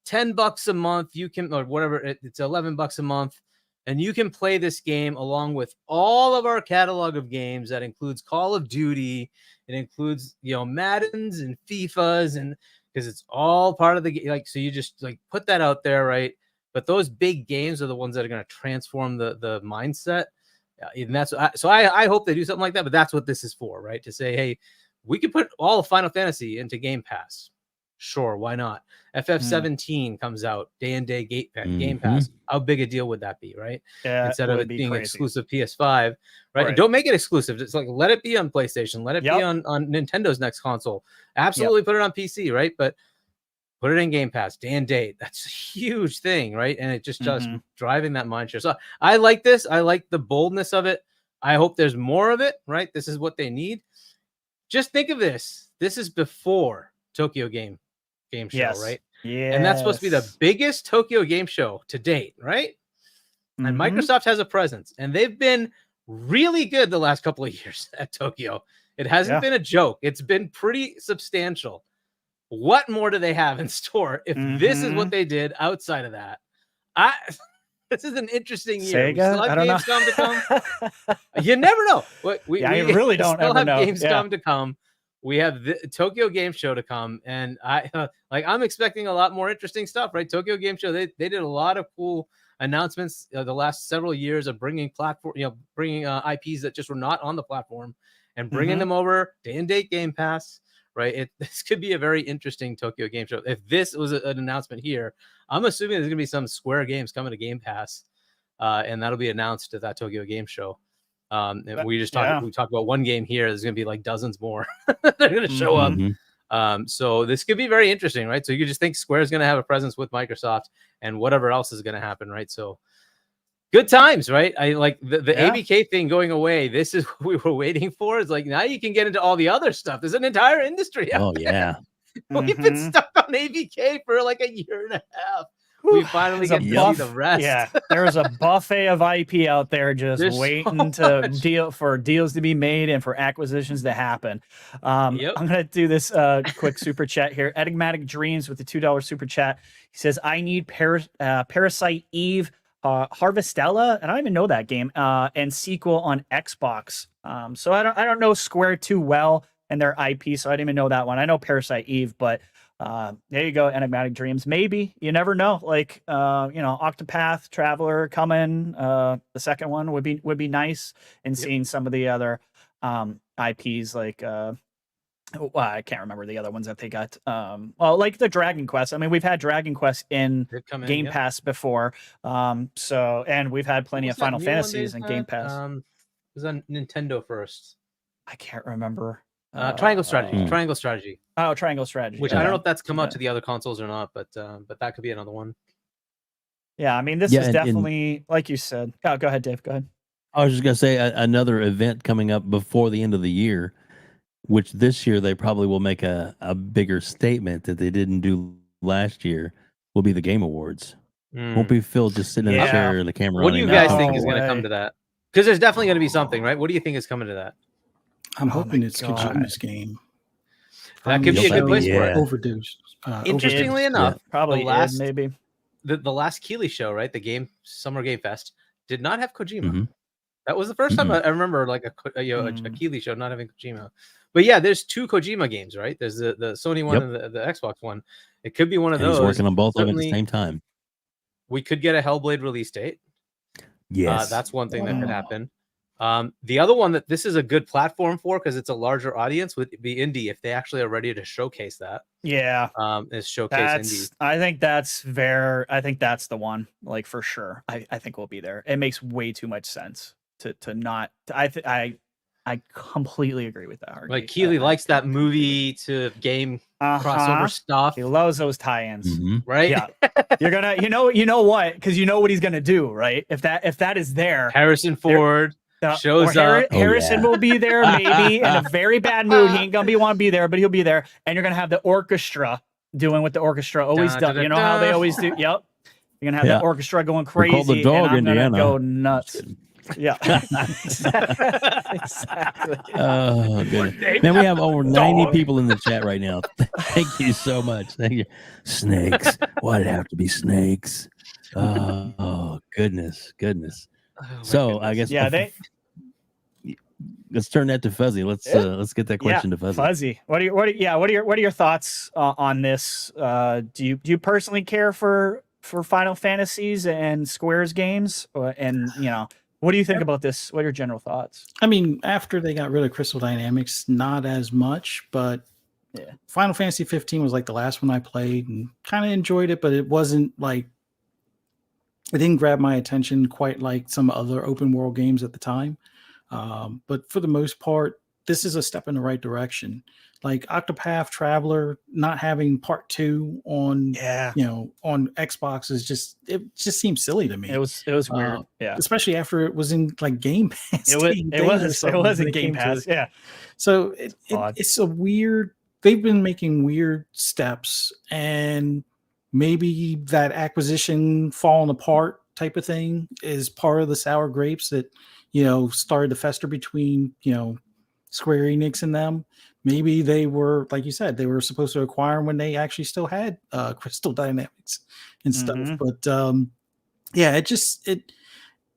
$10 a month. You can, or whatever, it's $11 a month, and you can play this game along with all of our catalog of games. That includes Call of Duty. It includes, you know, Maddens and FIFAs, and because it's all part of the game. Like, so you just like put that out there, right? But those big games are the ones that are going to transform the mindset. And that's so I hope they do something like that. But that's what this is for, right? To say, hey, we could put all of Final Fantasy into Game Pass. Sure, why not? FF17 comes out day and day Game Pass. How big a deal would that be, right? Instead of it being exclusive PS5, right? And don't make it exclusive. It's like, let it be on PlayStation, let it be on Nintendo's next console. Absolutely put it on PC, right? But put it in Game Pass day and date. That's a huge thing, right? And it just driving that mind share. So I like this. I like the boldness of it. I hope there's more of it, right? This is what they need. Just think of this. This is before Tokyo Game Show, right? Yeah. And that's supposed to be the biggest Tokyo Game Show to date, right? And Microsoft has a presence, and they've been really good the last couple of years at Tokyo. It hasn't been a joke. It's been pretty substantial. What more do they have in store if this is what they did outside of that? This is an interesting year. Sega? I don't know. To come. You never know. We really don't still ever have know. Gamescom to come. We have the Tokyo Game Show to come, and I'm expecting a lot more interesting stuff, right? Tokyo Game Show, they did a lot of cool announcements the last several years of bringing bringing IPs that just were not on the platform and bringing them over day and date Game Pass. Right, this could be a very interesting Tokyo Game Show. If this was an announcement here, I'm assuming there's going to be some Square games coming to Game Pass, and that'll be announced at that Tokyo Game Show. And we just talked. We talked about one game here. There's going to be like dozens more that are going to show up. So this could be very interesting, right? So you just think Square's going to have a presence with Microsoft and whatever else is going to happen, right? So good times, right? I like the ABK thing going away. This is what we were waiting for. It's like now you can get into all the other stuff. There's an entire industry out there. Yeah. We've been stuck on ABK for like a year and a half. We finally get to see the rest. Yeah, there's a buffet of IP out there just waiting to deals to be made and for acquisitions to happen. I'm gonna do this quick super chat here. Enigmatic Dreams with the $2 super chat. He says, "I need Parasite Eve, Harvestella," and I don't even know that game, and sequel on Xbox. So I don't know Square too well and their IP, so I didn't even know that one. I know Parasite Eve, but. There you go, Enigmatic Dreams. Maybe, you never know. Like Octopath Traveler coming. The second one would be nice, and seeing some of the other IPs like I can't remember the other ones that they got. Well, like the Dragon Quest. I mean, we've had Dragon Quest in Game Pass before. So and we've had plenty of Final Fantasies in Game Pass. It was on Nintendo first. I can't remember. Triangle Strategy. Triangle Strategy. Oh, Triangle Strategy. Which I don't know if that's come out to the other consoles or not, but that could be another one. Yeah, I mean, this is definitely like you said. Oh, go ahead, Dave. Go ahead. I was just gonna say another event coming up before the end of the year, which this year they probably will make a bigger statement that they didn't do last year. Will be the Game Awards. Won't be Phil just sitting in a chair and the camera. What do you guys think is going to come to that? Because there's definitely going to be something, right? What do you think is coming to that? I'm hoping it's Kojima's game. That could be a good place for it. Overdosed. Interestingly enough, probably maybe the last Keighley show, right? The Summer Game Fest did not have Kojima. That was the first time I remember like a Keighley show not having Kojima. But yeah, there's two Kojima games, right? There's the Sony one and the Xbox one. It could be one of those. He's working on both of them at the same time. We could get a Hellblade release date. Yes, that's one thing that could happen. The other one that this is a good platform for because it's a larger audience would be indie if they actually are ready to showcase that. Yeah. Is showcase indie. I think that's the one, like for sure. I think we'll be there. It makes way too much sense to not. I completely agree with that. Hargeet. Like Keighley likes that movie to game crossover stuff. He loves those tie-ins, right? Yeah, you're gonna, you know what? Because you know what he's gonna do, right? If that is there, Harrison Ford shows up. Harrison will be there, maybe in a very bad mood. He ain't gonna want to be there, but he'll be there. And you're gonna have the orchestra doing what the orchestra always does. You know how they always do. Yep. You're gonna have the orchestra going crazy, the dog and I'm gonna Indiana. go nuts. Yeah, exactly. Oh, good. Man, we have over 90 people in the chat right now. Thank you so much. Thank you. Snakes. Why'd it have to be snakes? Oh, goodness. So I guess let's turn that to Fuzzy. Let's get that question to Fuzzy. Fuzzy, what are your thoughts on this? Do you personally care for Final Fantasies and Square's games, and what do you think about this? What are your general thoughts? I mean, after they got rid of Crystal Dynamics, not as much, but Final Fantasy 15 was like the last one I played and kind of enjoyed it, but it wasn't like, it didn't grab my attention quite like some other open world games at the time. But for the most part, this is a step in the right direction. Like Octopath Traveler not having part 2 on on Xbox is just seems silly to me. It was weird. Especially after it was in like Game Pass. It was in Game Pass. Yeah. So it's a weird, they've been making weird steps, and maybe that acquisition falling apart type of thing is part of the sour grapes that started to fester between Square Enix and them. Maybe they were, like you said, they were supposed to acquire when they actually still had Crystal Dynamics and stuff. But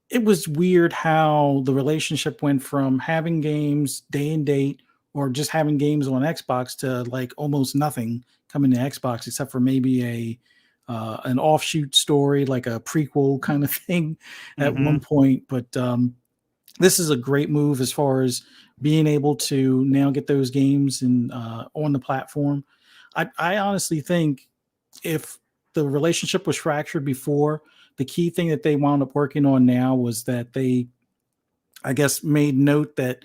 it was weird how the relationship went from having games day and date or just having games on Xbox to like almost nothing coming to Xbox except for maybe an offshoot story, like a prequel kind of thing at one point. But this is a great move as far as being able to now get those games on the platform. I honestly think if the relationship was fractured before, the key thing that they wound up working on now was that they I guess, made note that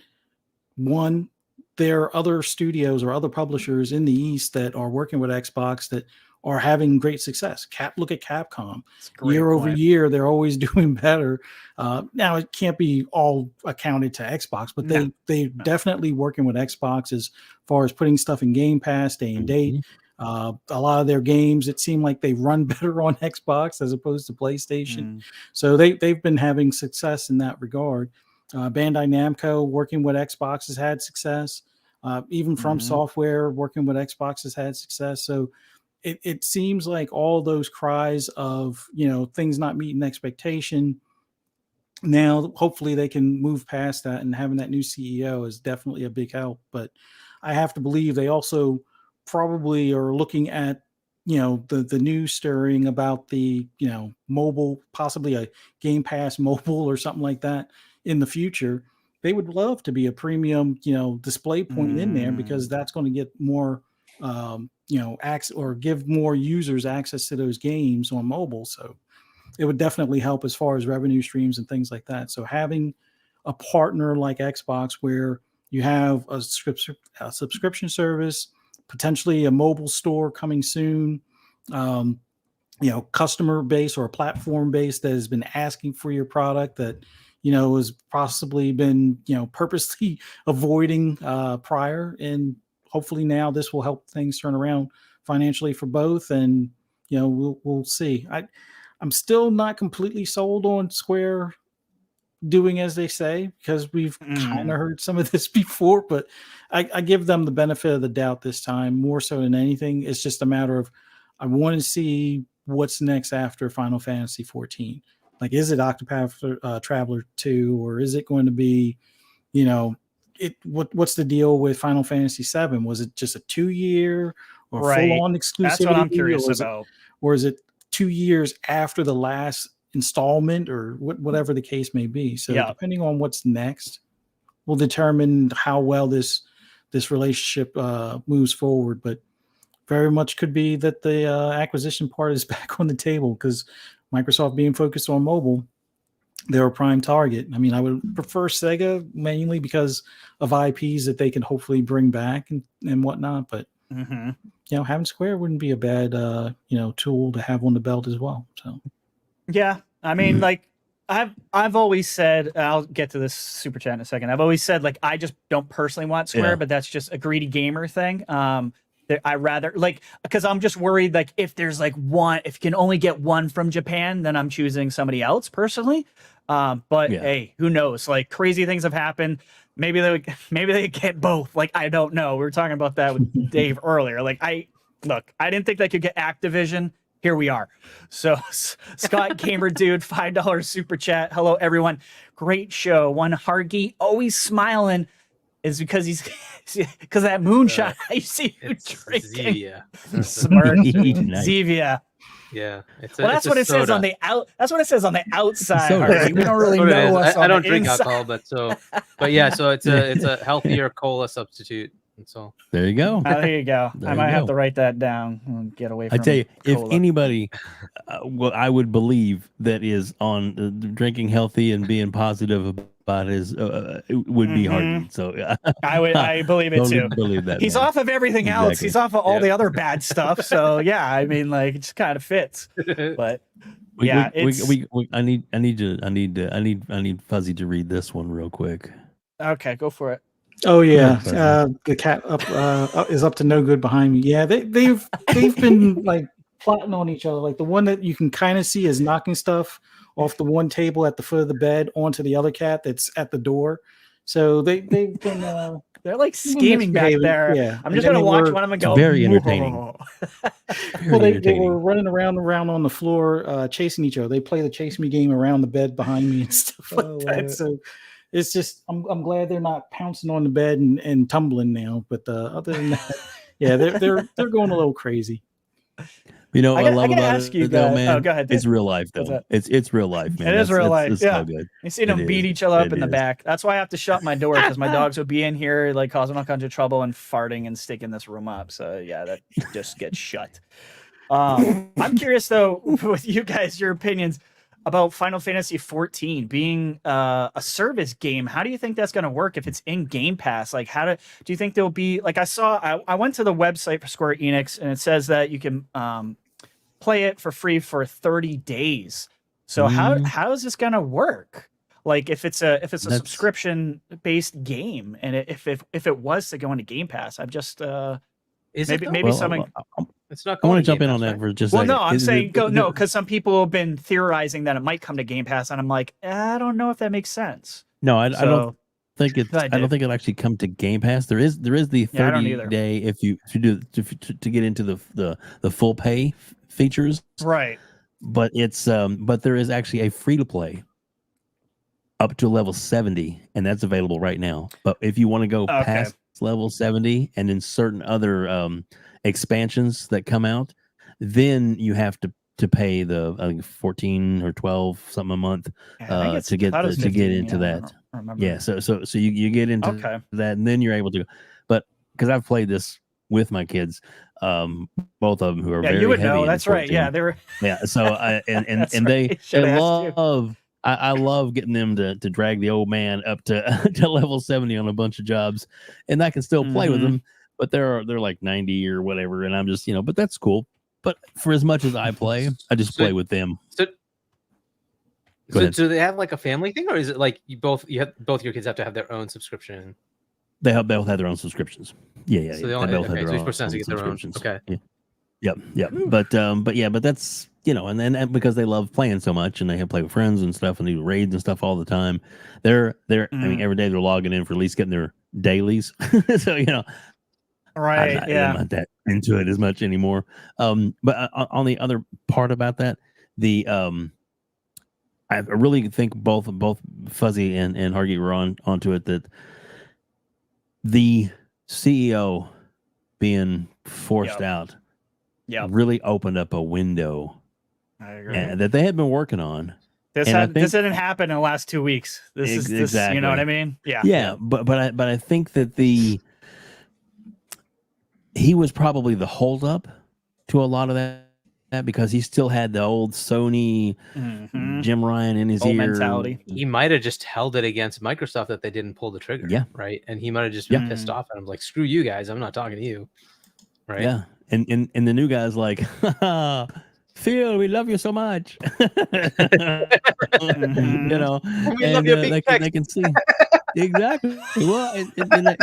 one, there are other studios or other publishers in the East that are working with Xbox that are having great success. Look at Capcom. Year over year, they're always doing better. Now it can't be all accounted to Xbox, but they definitely working with Xbox as far as putting stuff in Game Pass day and date. A lot of their games, it seemed like they run better on Xbox as opposed to PlayStation. So they've been having success in that regard. Bandai Namco working with Xbox has had success. Even From Software working with Xbox has had success. So it seems like all those cries of, things not meeting expectation, now hopefully they can move past that, and having that new CEO is definitely a big help. But I have to believe they also probably are looking at, the news stirring about the, mobile, possibly a Game Pass mobile or something like that in the future. They would love to be a premium, display point in there, because that's going to get more, access, or give more users access to those games on mobile. So it would definitely help as far as revenue streams and things like that. So having a partner like Xbox, where you have a subscription service, potentially a mobile store coming soon, customer base or a platform base that has been asking for your product, that has possibly been purposely avoiding prior, and hopefully now this will help things turn around financially for both. And we'll see. I'm still not completely sold on Square doing as they say, because we've kind of heard some of this before, but I give them the benefit of the doubt this time, more so than anything. It's just a matter of, I want to see what's next after Final Fantasy XIV. Like, is it Octopath Traveler 2, or is it going to be, what's the deal with Final Fantasy VII? Was it just a 2-year or full-on exclusivity? That's what I'm curious about. Or is it 2 years after the last installment, or whatever the case may be? So depending on what's next will determine how well this relationship moves forward. But very much could be that the acquisition part is back on the table, because Microsoft being focused on mobile, they're a prime target. I mean, I would prefer Sega mainly because of IPs that they can hopefully bring back and whatnot. But having Square wouldn't be a bad tool to have on the belt as well. So yeah, I mean, like I've always said, I'll get to this super chat in a second. I've always said, like, I just don't personally want Square, but that's just a greedy gamer thing. I rather, like, because I'm just worried, like, if there's like one, if you can only get one from Japan, then I'm choosing somebody else personally. But hey, who knows? Like, crazy things have happened. Maybe they get both. Like, I don't know. We were talking about that with Dave earlier. Like, I didn't think they could get Activision. Here we are. So Scott Gamer Dude, $5 super chat. Hello everyone. Great show. One Hargeet always smiling is because because that moonshot I see you drinking. Zevia. Smirk. Nice. Zevia. Yeah. That's what it says on the That's what it says on the outside. Soda. We don't really know what's I on don't the drink inside. alcohol, but yeah, so it's a healthier cola substitute. And so There you go. There you go. There I you might have go. to write that down and get away from I tell you, if cola. anybody, I would believe that is on drinking healthy and being positive about his, it would be Hargeet. So I believe it totally too. believe that. He's man. off of everything else. Exactly. He's off of all the other bad stuff. So yeah, I mean, like, it just kind of fits. But yeah, I need Fuzzy to read this one real quick. Okay, go for it. Oh yeah, the cat is up to no good behind me. Yeah, they've been like plotting on each other. Like, the one that you can kind of see is knocking stuff off the one table at the foot of the bed onto the other cat that's at the door. So they've been they're like scheming back there. Yeah, I'm just gonna watch one of them and go. Very entertaining. Well, they were running around on the floor, chasing each other. They play the chase me game around the bed behind me and stuff like that. So it's just, I'm glad they're not pouncing on the bed and tumbling now. But other than that, yeah, they're going a little crazy. You know, I love gotta about ask it, you though, guys. man. Oh, go ahead, Dave. It's real life, though. It's real life, man. It is real life. It's Yeah, so good. you see them It beat is. each other up It in the is. back. That's why I have to shut my door, because my dogs would be in here, like, causing all kinds of trouble and farting and sticking this room up. So yeah, that just gets shut. I'm curious though, with you guys, your opinions. about Final Fantasy XIV being a service game. How do you think that's going to work if it's in Game Pass? Like, do you think there'll be like I went to the website for Square Enix and it says that you can play it for free for 30 days. So how is this going to work? Like if it's a subscription based game, and if it was to go into Game Pass, I'm just maybe something. It's not. I want to going jump in Pass, on that right? for just. Well, a no, second. I'm Is saying it- go no, because some people have been theorizing that it might come to Game Pass, and I'm like, I don't know if that makes sense. No, I So, don't think it's. I I don't did. think it'll actually come to Game Pass. There is the Yeah, I don't 30 either. day if you do to get into the full pay features, Right. but it's but there is actually a free to play up to level 70, and that's available right now. But if you want to go Okay. past level 70 and in certain other expansions that come out, then you have to pay the I think 14 or 12 something a month Yeah, I think to get thought it was to get 15, into yeah, I that. don't remember. Yeah, so you get into Okay. that, and then you're able to. But because I've played this with my kids, both of them who are Yeah, very you would heavy know. into That's right. 14. Yeah, they were. Yeah, so I and That's and right. they Should've asked you. love. I love getting them to drag the old man up to to level 70 on a bunch of jobs, and I can still play with Mhm. them, but they're like 90 or whatever, and I'm just but that's cool. But for as much as I play, I just So- play with them. So, Go ahead. do they have like a family thing, or is it like both your kids have to have their own subscription? They both have their own subscriptions. Yeah. So they they only- both okay, have so their each own person has to get their own. subscriptions. Okay. Yeah. Yep. But that's and then because they love playing so much and they have play with friends and stuff and do raids and stuff all the time. They're I mean every day they're logging in for at least getting their dailies. So Right. I'm not that into it as much anymore. But on the other part about that, I really think both Fuzzy and Hargeet were onto it, that the CEO being forced out really opened up a window I agree. and that they had been working on. This and I think- this didn't happen in the last 2 weeks. This is Exactly. you know what I mean? Yeah. Yeah, but I think that he was probably the holdup to a lot of that because he still had the old Sony Mhm. Jim Ryan in his Old ear mentality. He might have just held it against Microsoft that they didn't pull the trigger. Yeah. Right. And he might have just been pissed off at him, like, screw you guys. I'm not talking to you. Right. Yeah, and the new guy's like, Phil, we love you so much. We love your big they can see exactly. Well, and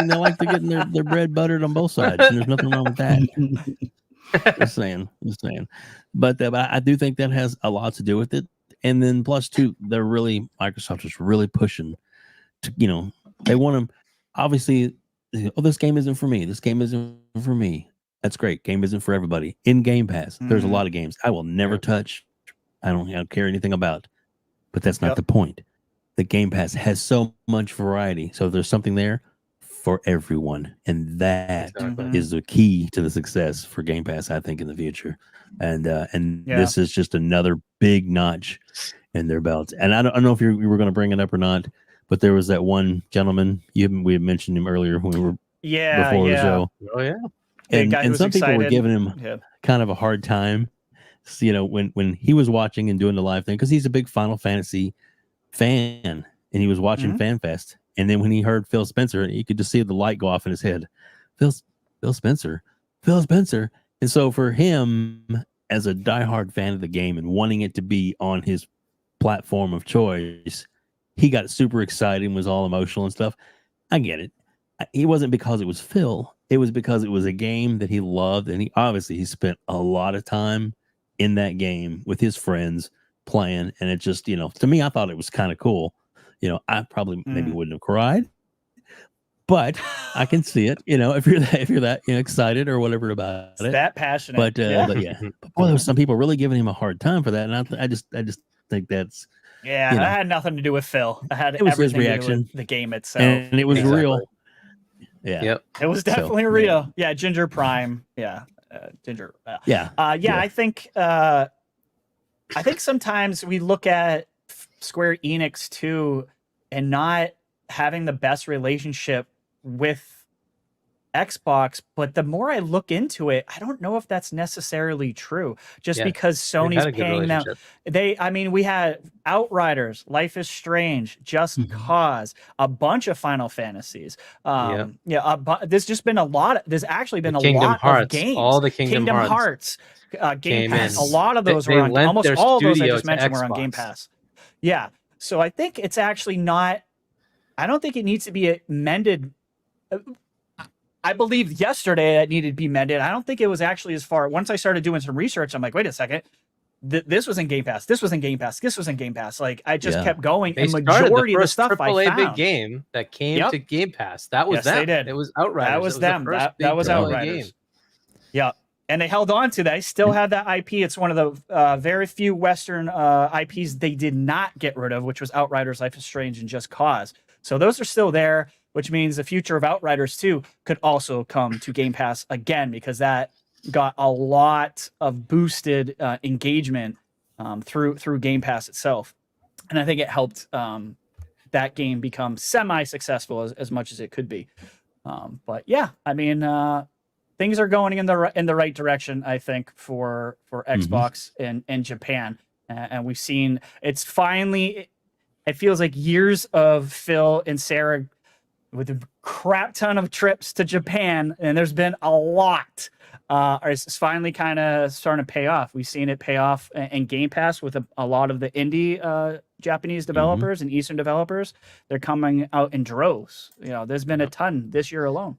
they like to get their bread buttered on both sides, and there's nothing wrong with that. Just saying. But I do think that has a lot to do with it. And then plus too, Microsoft is really pushing to, they want them, obviously, this game isn't for me. This game isn't for me. That's great. Game isn't for everybody. In Game Pass, there's a lot of games I will never touch. I don't care anything about. But that's not the point. The Game Pass has so much variety. So there's something there for everyone. And that is the key to the success for Game Pass, I think, in the future. And this is just another big notch in their belt. And I don't know if you were going to bring it up or not, but there was that one gentleman, we had mentioned him earlier when we were before the show. Oh, yeah. And some people were giving him kind of a hard time, when he was watching and doing the live thing, because he's a big Final Fantasy fan, and he was watching FanFest. And then when he heard Phil Spencer, you could just see the light go off in his head. Phil Spencer. And so for him, as a diehard fan of the game and wanting it to be on his platform of choice, he got super excited and was all emotional and stuff. I get it. It wasn't because it was Phil. It was because it was a game that he loved, and he spent a lot of time in that game with his friends playing, and it just, to me, I thought it was kind of cool. I probably maybe wouldn't have cried, but I can see it. If you're that excited or whatever about it, that passionate. But boy, there was some people really giving him a hard time for that, and I just think that's that had nothing to do with Phil. It was his everything to do reaction. with the game itself, and it was real. Yeah. Yep. It was definitely real. Yeah, Ginger Prime. Yeah, Ginger. I think sometimes we look at Square Enix too, and not having the best relationship with Xbox, but the more I look into it, I don't know if that's necessarily true. Just Yeah, because they've Sony's had a good paying them, relationship. we had Outriders, Life is Strange, Just Cause, a bunch of Final Fantasies. There's just been a lot. There's actually been a Kingdom lot of Hearts, games. all the Kingdom Hearts, Game came Pass. in. A lot of those They were on. lent Almost their all of those I studio just to mentioned were on Game Xbox. Pass. Yeah. So I think it's actually not. I don't think it needs to be mended. I believed yesterday it needed to be mended. I don't think it was actually as far. Once I started doing some research, I'm like, wait a second. This was in Game Pass. This was in Game Pass. This was in Game Pass. Like I just kept going. They And started majority the of the first stuff I AAA found. big game that came to Game Pass. That was Yes, them. they did. It was Outriders. That was them. The first That was big AAA Outriders. game. Yeah. And they held on to that. They still have that IP. It's one of the very few Western IPs they did not get rid of, which was Outriders, Life is Strange, and Just Cause. So those are still there, which means the future of Outriders 2 could also come to Game Pass again, because that got a lot of boosted engagement through Game Pass itself. And I think it helped that game become semi-successful as much as it could be. But yeah, I mean, things are going in the right direction, I think, for Xbox in Japan. And we've seen it's finally, it feels like years of Phil and Sarah with a crap ton of trips to Japan, and there's been a lot. It's finally kind of starting to pay off. We've seen it pay off in Game Pass with a lot of the indie Japanese developers and Eastern developers. They're coming out in droves. You know, there's been a ton this year alone.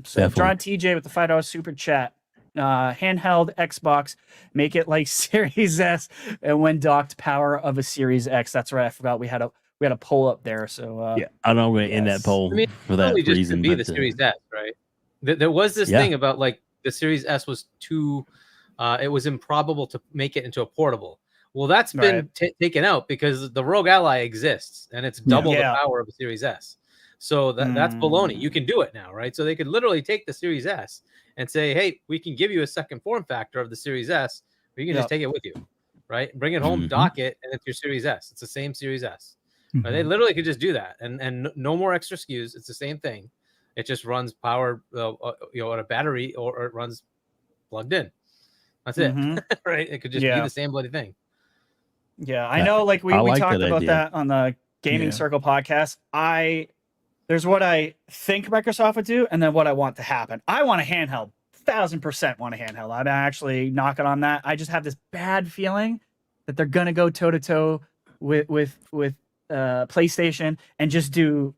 So John TJ with the $5 super chat. Handheld Xbox, make it like Series S, and when docked, power of a Series X. That's right. I forgot we had a poll up there. So yeah, I don't know where to end that poll for that just reason. To be but, the Series S, right? There was this thing about like the Series S was too. It was improbable to make it into a portable. Well, that's been taken out because the Rogue Ally exists, and it's double the power of a Series S. So that's baloney. You can do it now, right? So they could literally take the Series S and say, hey, we can give you a second form factor of the Series S, or you can just take it with you, right? Bring it home, dock it, and it's your Series S. It's the same Series S. Right? They literally could just do that, and no more extra SKUs. It's the same thing. It just runs power, on a battery, or it runs plugged in. That's it, right? It could just be the same bloody thing. Yeah, I know. Like we talked about that on the Gaming Circle podcast. There's what I think Microsoft would do, and then what I want to happen. I want a handheld. 1,000% want a handheld. I'm actually knocking on that. I just have this bad feeling that they're gonna go toe to toe with PlayStation and just do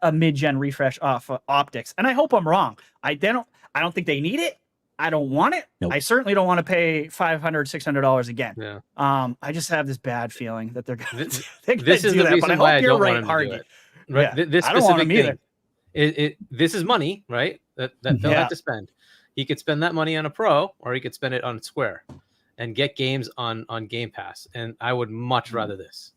a mid-gen refresh off optics. And I hope I'm wrong. I don't think they need it. I don't want it. Nope. I certainly don't want to pay $500, $600 again. Yeah. I just have this bad feeling that they're gonna do that. But I hope you're right, Hargeet. Right. Yeah. This I don't want them either. This is money, right? That Phil had to spend. He could spend that money on a Pro, or he could spend it on Square and get games on Game Pass. And I would much rather this.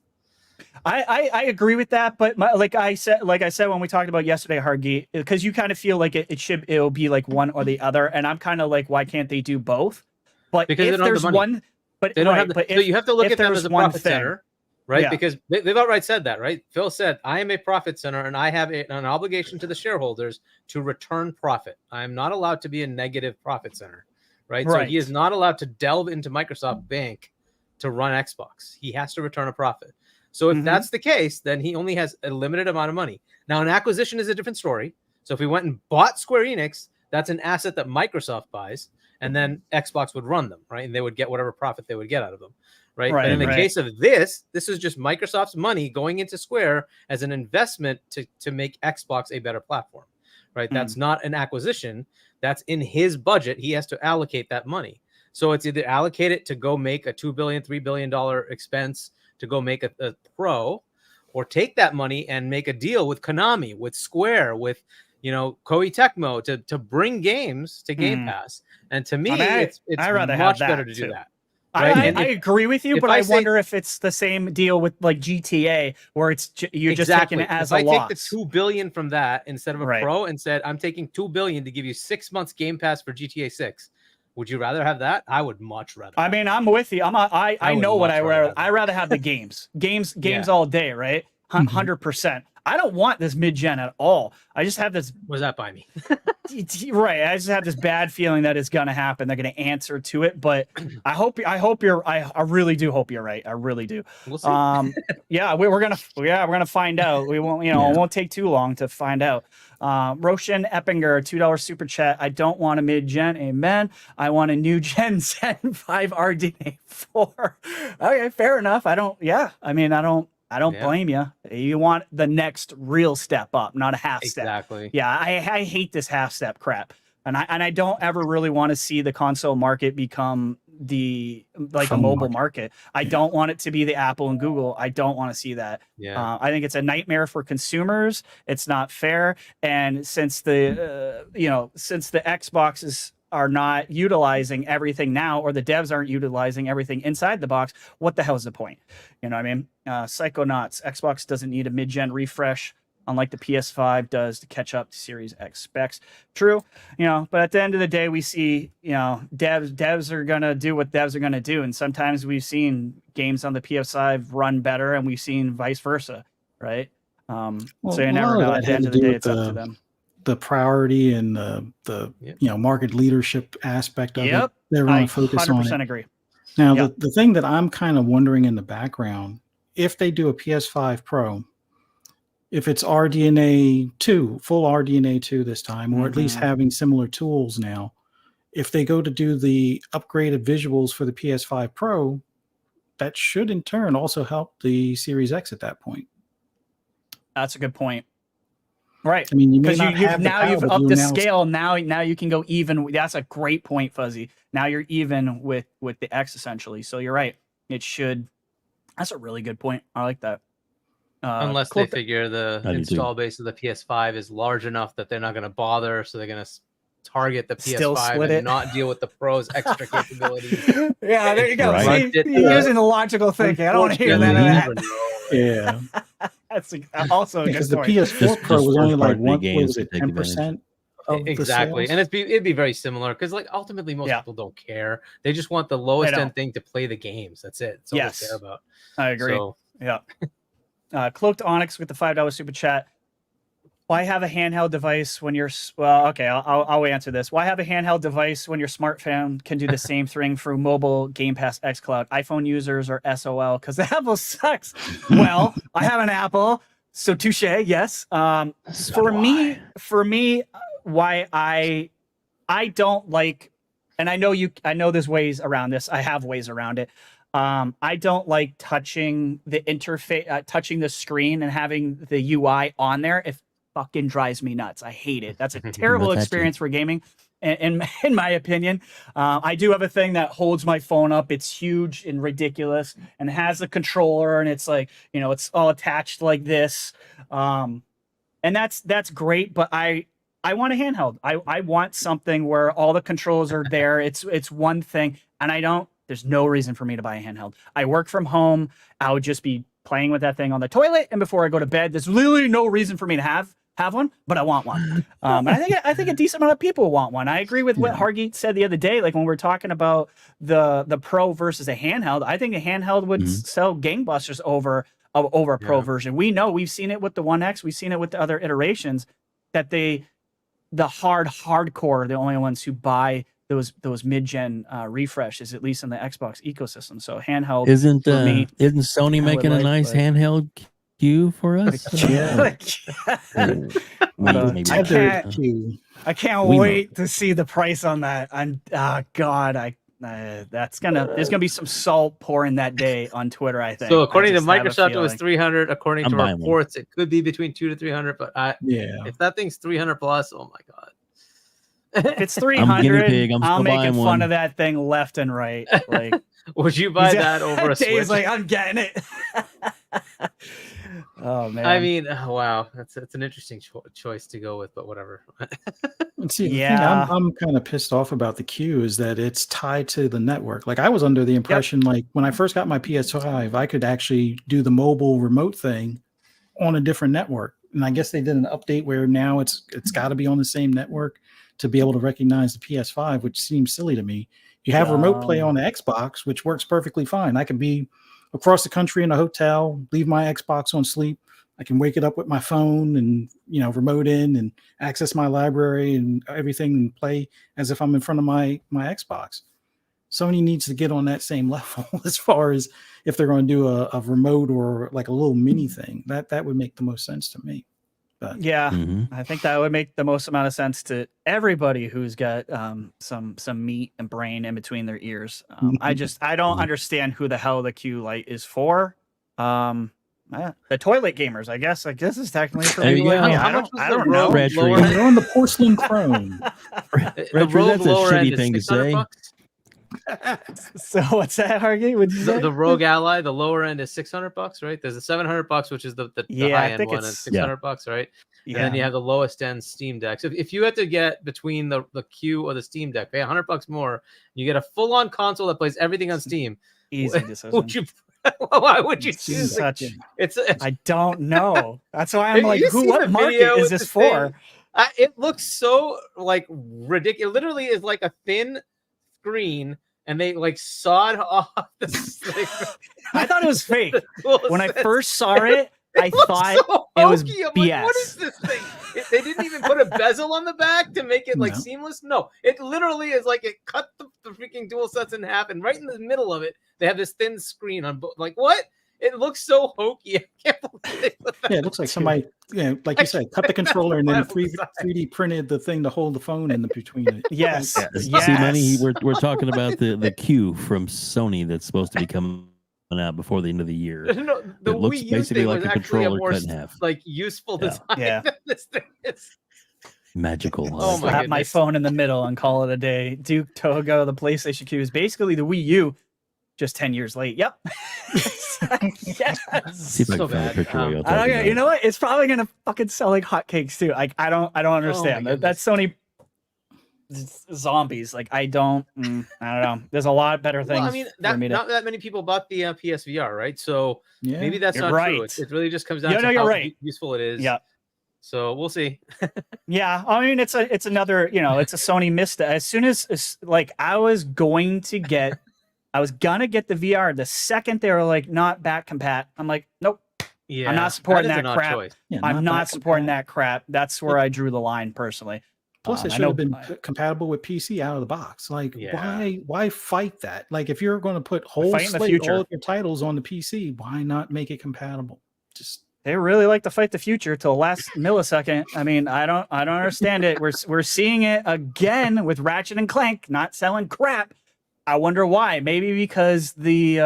I agree with that, but like I said when we talked about yesterday, Hargeet, because you kind of feel like it'll be like one or the other, and I'm kind of like, why can't they do both? But because if there's one, but they don't have so you have to look at them as a profit center, right? Yeah. Because they've outright said that, right? Phil said, I am a profit center, and I have an obligation to the shareholders to return profit. I am not allowed to be a negative profit center, right? So he is not allowed to delve into Microsoft Bank to run Xbox. He has to return a profit. So if that's the case, then he only has a limited amount of money. Now, an acquisition is a different story. So if we went and bought Square Enix, that's an asset that Microsoft buys, and then Xbox would run them, right? And they would get whatever profit they would get out of them, right? But in the case of this is just Microsoft's money going into Square as an investment to make Xbox a better platform, right? That's not an acquisition. That's in his budget. He has to allocate that money. So it's either allocate it to go make a $2 billion, $3 billion expense to go make a Pro, or take that money and make a deal with Konami, with Square, with Koei Tecmo to bring games to Game Pass. And to me, it's rather much better to do that. Right? I agree with you, but I wonder if it's the same deal with like GTA, where it's you're just taking it as a loss. If I take the $2 billion from that instead of a Pro and said, I'm taking $2 billion to give you 6 months Game Pass for GTA 6. Would you rather have that? I would much rather. I mean, I'm with you. I know what I rather. I rather have the games all day, right? 100%. I don't want this mid-gen at all. I just have this Was that by me? right. I just have this bad feeling that it's gonna happen. They're gonna answer to it, but I really do hope you're right. I really do. We'll see. Yeah, we're gonna find out. We won't, it won't take too long to find out. Roshan Eppinger, $2 super chat. I don't want a mid-gen. Amen. I want a new gen Zen 5 RDNA 4. Okay, fair enough. I don't blame you. You want the next real step up, not a half step. Exactly. Yeah, I hate this half step crap. And I don't ever really want to see the console market become the mobile market. I don't want it to be the Apple and Google. I don't want to see that. Yeah. I think it's a nightmare for consumers. It's not fair. And since the Xboxes are not utilizing everything now, or the devs aren't utilizing everything inside the box, what the hell is the point? You know what I mean? Psychonauts, Xbox doesn't need a mid-gen refresh, unlike the PS5 does, to catch up to Series X specs. True, but at the end of the day, we see, devs are gonna do what devs are gonna do, and sometimes we've seen games on the PS5 run better, and we've seen vice versa, right? So you never know. At the end of the day, it's up to them. The priority and the market leadership aspect of it. They're going to focus on it. 100% agree. Now, the thing that I'm kind of wondering in the background, if they do a PS5 Pro, if it's RDNA 2, full RDNA 2 this time, or at least having similar tools now, if they go to do the upgraded visuals for the PS5 Pro, that should in turn also help the Series X at that point. That's a good point. Right. I mean, because you've upped the scale. Now you can go even. That's a great point, Fuzzy. Now you're even with the X essentially. So you're right. It should. That's a really good point. I like that. Unless they figure the install base of the PS5 is large enough that they're not going to bother, so they're going to target the PS5 and not deal with the Pro's extra capabilities. Yeah, there you go. Right. See, you're using the logical thinking. I don't want to hear that. Yeah. That's also a good because the story. PS4 Pro was only like 10%. Exactly, and it'd be very similar because ultimately most people don't care. They just want the lowest end thing to play the games. That's it. That's all they care about. I agree. So. Yeah. Cloaked Onyx with the $5 super chat. Why have a handheld device when you're I'll answer this. Why have a handheld device when your smartphone can do the same thing through mobile Game Pass xCloud? iPhone users are SOL because Apple sucks. Well, I have an Apple, so touche. Yes. For me, why I don't like, and I know there's ways around this. I have ways around it. I don't like touching the interface, touching the screen and having the UI on there. It fucking drives me nuts. I hate it. That's a terrible experience for gaming, in my opinion. I do have a thing that holds my phone up. It's huge and ridiculous and has the controller, and it's like, it's all attached like this. And that's great, but I want a handheld. I want something where all the controls are there. It's one thing, and there's no reason for me to buy a handheld. I work from home. I would just be playing with that thing on the toilet and before I go to bed. There's literally no reason for me to have one, but I want one. And I think a decent amount of people want one. I agree with what Hargeet said the other day. Like when we're talking about the Pro versus a handheld, I think a handheld would sell gangbusters over a Pro version. We've seen it with the One X. We've seen it with the other iterations that the hardcore are the only ones who buy those mid-gen refreshes, at least in the Xbox ecosystem. So handheld isn't I Sony making a nice handheld queue for us? I can't wait to see the price on that. And God, there's gonna be some salt pouring that day on Twitter, I think. So according to Microsoft, it was 300. According to reports, it could be between 200 to 300. But if that thing's 300 plus, oh my God. If it's 300, I'm making fun of that thing left and right. Like, would you buy that over a Switch? Dave's like, I'm getting it. Oh man! I mean, wow, that's an interesting choice to go with, but whatever. See, the thing I'm kind of pissed off about the queue is that it's tied to the network. Like I was under the impression, like when I first got my PS5, I could actually do the mobile remote thing on a different network, and I guess they did an update where now it's got to be on the same network to be able to recognize the PS5, which seems silly to me. You have remote play on the Xbox, which works perfectly fine. I can be across the country in a hotel, leave my Xbox on sleep, I can wake it up with my phone and, remote in and access my library and everything and play as if I'm in front of my Xbox. Sony needs to get on that same level as far as if they're going to do a remote or like a little mini thing. That would make the most sense to me. But yeah, I think that would make the most amount of sense to everybody who's got some meat and brain in between their ears. I don't understand who the hell the Q Lite is for. The toilet gamers, I guess. Like this is technically for There you people like go. me. How I much don't was the know. Rogue Retri. lower they're on the porcelain throne. The Retri, Rogue that's a lower end shitty is thing to 600 say. bucks. So what's that, Hargeet? What'd you say? The Rogue Ally, the lower end is $600, right? There's a $700, which is the Yeah, I high end think one, and it's- $600, right? And then you have the lowest end Steam Deck. So if you had to get between the Q or the Steam Deck, pay $100 more, you get a full on console that plays everything on Steam. Easy decision. Would you? Why would you choose? Such. It's I don't know. That's why I'm Have like, you seen what the market video is with this the for? thing? It looks so like ridiculous. It literally is like a thin screen, and they like sawed off this. Like, I thought it was fake. When I DualSense. first saw it, I looks thought so it was hokey. I'm BS. like, what is this thing? They didn't even put a bezel on the back to make it like No. seamless. No, it literally is like it cut the freaking DualSense in half, and right in the middle of it, they have this thin screen on both. Like what? It looks so hokey. I can't believe they put that. Yeah, it looks like somebody, like you said, cut the controller and then Level 3D printed the thing to hold the phone in between it. Yes. Yeah, see, Money, we're talking about the Q from Sony that's supposed to be coming out before the end of the year. No, the It looks Wii U basically thing like was a actually a controller more cut in half. like useful Yeah. design Yeah. than this thing is. Magical. I Oh like my that. Slap my goodness. phone in the middle and call it a day. Duke Togo, the PlayStation Q is basically the Wii U, just 10 years late. Yep. Yes. See if I So can find a bad. picture while y'all I talking don't know. about You it. know what? It's probably gonna fucking sell like hotcakes too. Like I don't understand. goodness. That's Sony zombies. Like I don't know. There's a lot better things. Well, I mean, for me to... not that many people bought the PSVR, right? So Yeah. maybe that's You're not right. true. It really just comes down Yeah, to no, you're how right. useful it is. Yeah. So we'll see. Yeah, I mean it's another, it's a Sony missed. As soon as like I was gonna get the VR the second they were like not back compat. I'm like, nope, Yeah, I'm not supporting that is that an odd crap. choice. Yeah, I'm not back supporting compat. that crap. That's where I drew the line personally. Plus, it I should know- have been compatible with PC out of the box. Like, Yeah. why fight that? Like, if you're going to put whole fighting the slate future. all of your titles on the PC, why not make it compatible? Just They really like to fight the future till the last millisecond. I mean, I don't understand it. We're seeing it again with Ratchet and Clank not selling crap. I wonder why. Maybe because the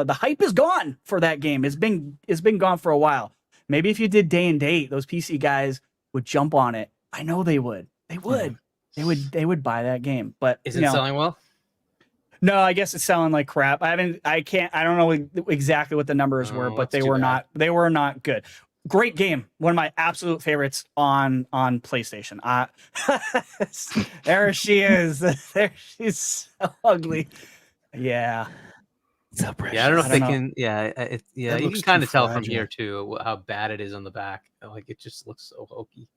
hype is gone for that game. It's been gone for a while. Maybe if you did day and date, those PC guys would jump on it. I know they would. They would. They would buy that game. But Is it selling well? no, I guess it's selling like crap. I don't know exactly what the numbers were, but that's too bad. they were not good. Great game. One of my absolute favorites on PlayStation. There she is. There she's so ugly. Yeah. So precious. Yeah, I don't know if I they don't know. can. Yeah, That you looks can too kind of tell from fragile. here too how bad it is on the back. Like it just looks so hokey.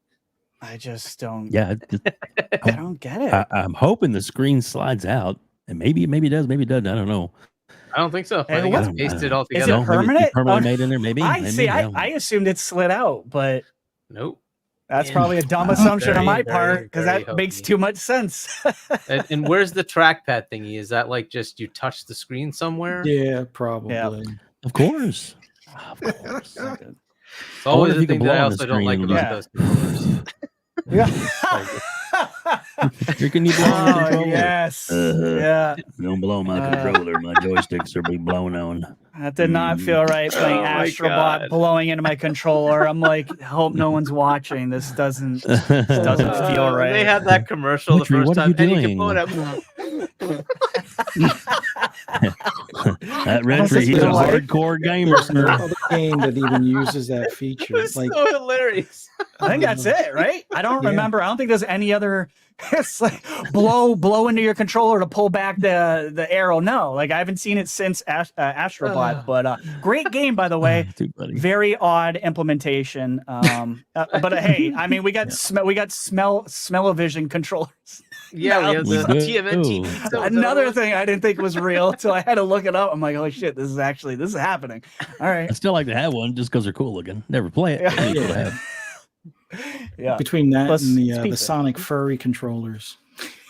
I just don't Yeah, I don't get it. I'm hoping the screen slides out, and maybe it does, maybe it doesn't. I don't know. I don't think so. Hey, I think what- it's pasted all Is together. it No, maybe it's permanent? permanently made in there. Maybe. I maybe, see. yeah. I assumed it slid out, but Nope. that's Yeah. probably a dumb assumption on my Very, part because very that makes hokey. too much sense. And where's the trackpad thingy? Is that like just you touch the screen somewhere? yeah, probably. Of course. Of course. It's wonder always if the you can thing blow that I on the also don't like screen about and- those controllers. Here, can you blow on the Oh, controller? yes. Uh, Yeah. Don't blow my controller. My joysticks are be blown on. That did not feel right playing Oh my Astrobot God. blowing into my controller. I'm like, hope no one's watching. This doesn't doesn't feel right. They had that commercial the Dimitri, first what are time, you and you can doing? blow it up. That Retri, he's a hardcore gamer, sir. Other game that even uses that feature. It was Like, so hilarious. I think that's it, right? I don't Yeah. remember. I don't think there's any other. It's like blow into your controller to pull back the arrow. No, like I haven't seen it since Astrobot. But great game, by the way. Too funny. Very odd implementation. But hey, I mean, we got smell-o-vision controllers. Yeah, No. we have the We do. TMNT pizza. Another thing I didn't think was real until I had to look it up. I'm like, holy shit, this is happening. All right. I still like to have one just because they're cool looking. Never play it. Yeah. But it'd be cool to have. Yeah. Between that Plus, and it's the pizza. Sonic furry controllers.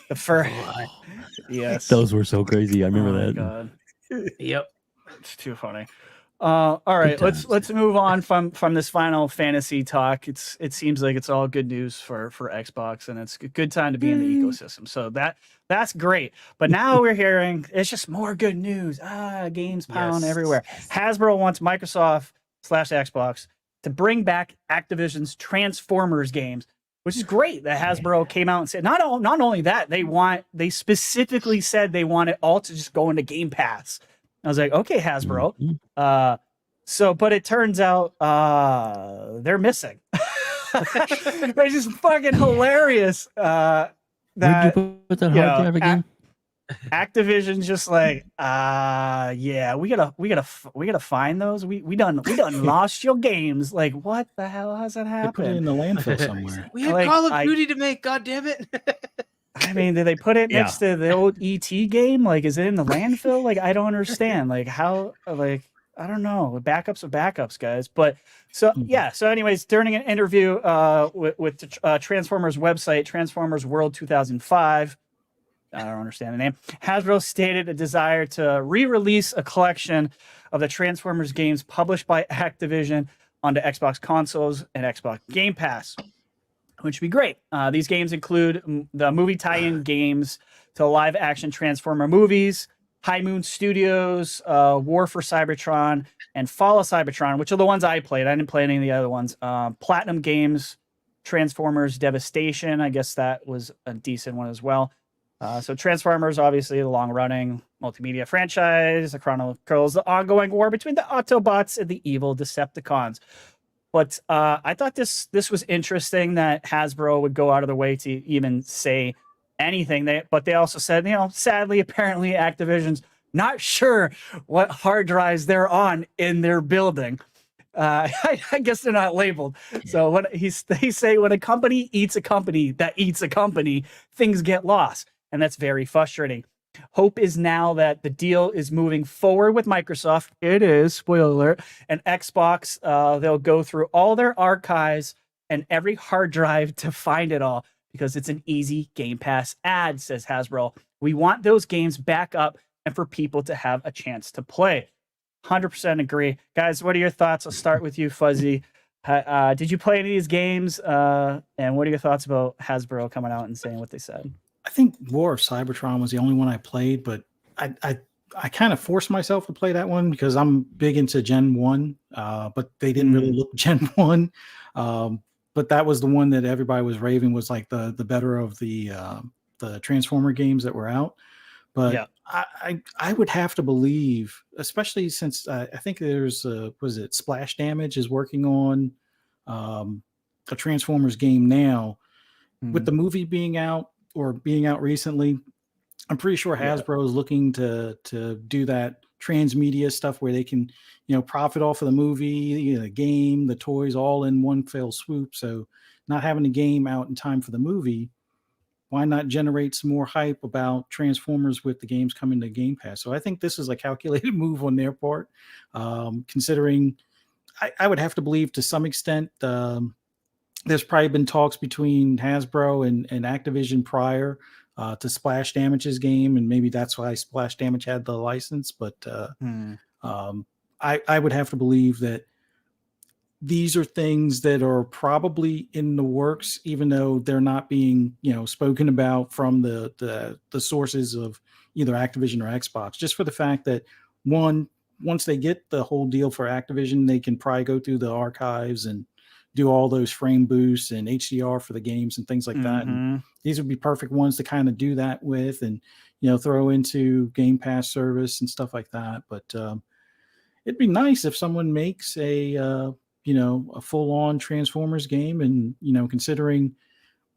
The fur. Yes. Those were so crazy. I remember Oh my that. God. Yep. It's too funny. All right, let's move on from this Final Fantasy talk. It seems like it's all good news for Xbox, and it's a good time to be in the ecosystem. So that's great. But now we're hearing it's just more good news. Games pound everywhere. Hasbro wants Microsoft / Xbox to bring back Activision's Transformers games, which is great that Hasbro came out and said not only that, they specifically said they want it all to just go into Game Pass. I was like, okay, Hasbro. But it turns out they're missing. It's just fucking hilarious. Where'd you put that hard drive again? Activision's just like, yeah, we gotta find those. We done lost your games. Like, what the hell has that They put it in happened? the landfill somewhere. We had Like, Call of Duty to make. God damn it! I mean, did they put it next to the old ET game? Like, is it in the landfill? Like, I don't understand. Like, how? Like, I don't know. Backups are backups, guys. But so yeah. So, anyways, during an interview with the Transformers website, Transformers World 2005. I don't understand the name. Hasbro stated a desire to re-release a collection of the Transformers games published by Activision onto Xbox consoles and Xbox Game Pass, which would be great. These games include the movie tie-in games to live-action Transformer movies, High Moon Studios, War for Cybertron, and Fall of Cybertron, which are the ones I played. I didn't play any of the other ones. Platinum Games, Transformers Devastation. I guess that was a decent one as well. So Transformers, obviously, the long-running multimedia franchise, the chronicles the ongoing war between the Autobots and the evil Decepticons. But I thought this was interesting that Hasbro would go out of their way to even say anything. But they also said, sadly, apparently Activision's not sure what hard drives they're on in their building. I guess they're not labeled. So when they say when a company eats a company that eats a company, things get lost. And that's very frustrating. Hope is now that the deal is moving forward with Microsoft. It is, spoiler alert, and Xbox. They'll go through all their archives and every hard drive to find it all because it's an easy Game Pass ad, says Hasbro. We want those games back up and for people to have a chance to play. 100% agree. Guys, what are your thoughts? I'll start with you, Fuzzy. Did you play any of these games? And what are your thoughts about Hasbro coming out and saying what they said? I think War of Cybertron was the only one I played, but I kind of forced myself to play that one because I'm big into Gen 1, but they didn't really look Gen 1. But that was the one that everybody was raving was like the better of the Transformer games that were out. But yeah. I would have to believe, especially since I think there's Splash Damage is working on a Transformers game now. With the movie being out or being out recently, I'm pretty sure Hasbro is looking to do that transmedia stuff where they can, profit off of the movie, the game, the toys, all in one fell swoop. So not having a game out in time for the movie, why not generate some more hype about Transformers with the games coming to Game Pass? So I think this is a calculated move on their part, considering I would have to believe to some extent there's probably been talks between Hasbro and Activision prior to Splash Damage's game, and maybe that's why Splash Damage had the license. But I would have to believe that these are things that are probably in the works, even though they're not being spoken about from the sources of either Activision or Xbox. Just for the fact that once they get the whole deal for Activision, they can probably go through the archives and do all those frame boosts and HDR for the games and things like that. And these would be perfect ones to kind of do that with and, throw into Game Pass service and stuff like that. But it'd be nice if someone makes a full on Transformers game and, considering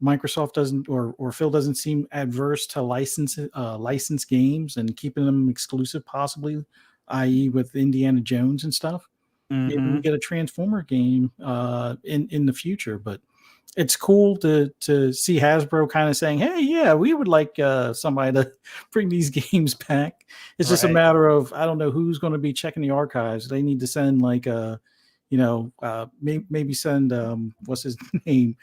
Microsoft doesn't, or Phil doesn't seem adverse to license games and keeping them exclusive, possibly, i.e. with Indiana Jones and stuff. Maybe we get a Transformer game in the future, but it's cool to see Hasbro kind of saying, hey, yeah, we would like somebody to bring these games back. It's just a matter of, I don't know who's going to be checking the archives. They need to send like maybe send what's his name,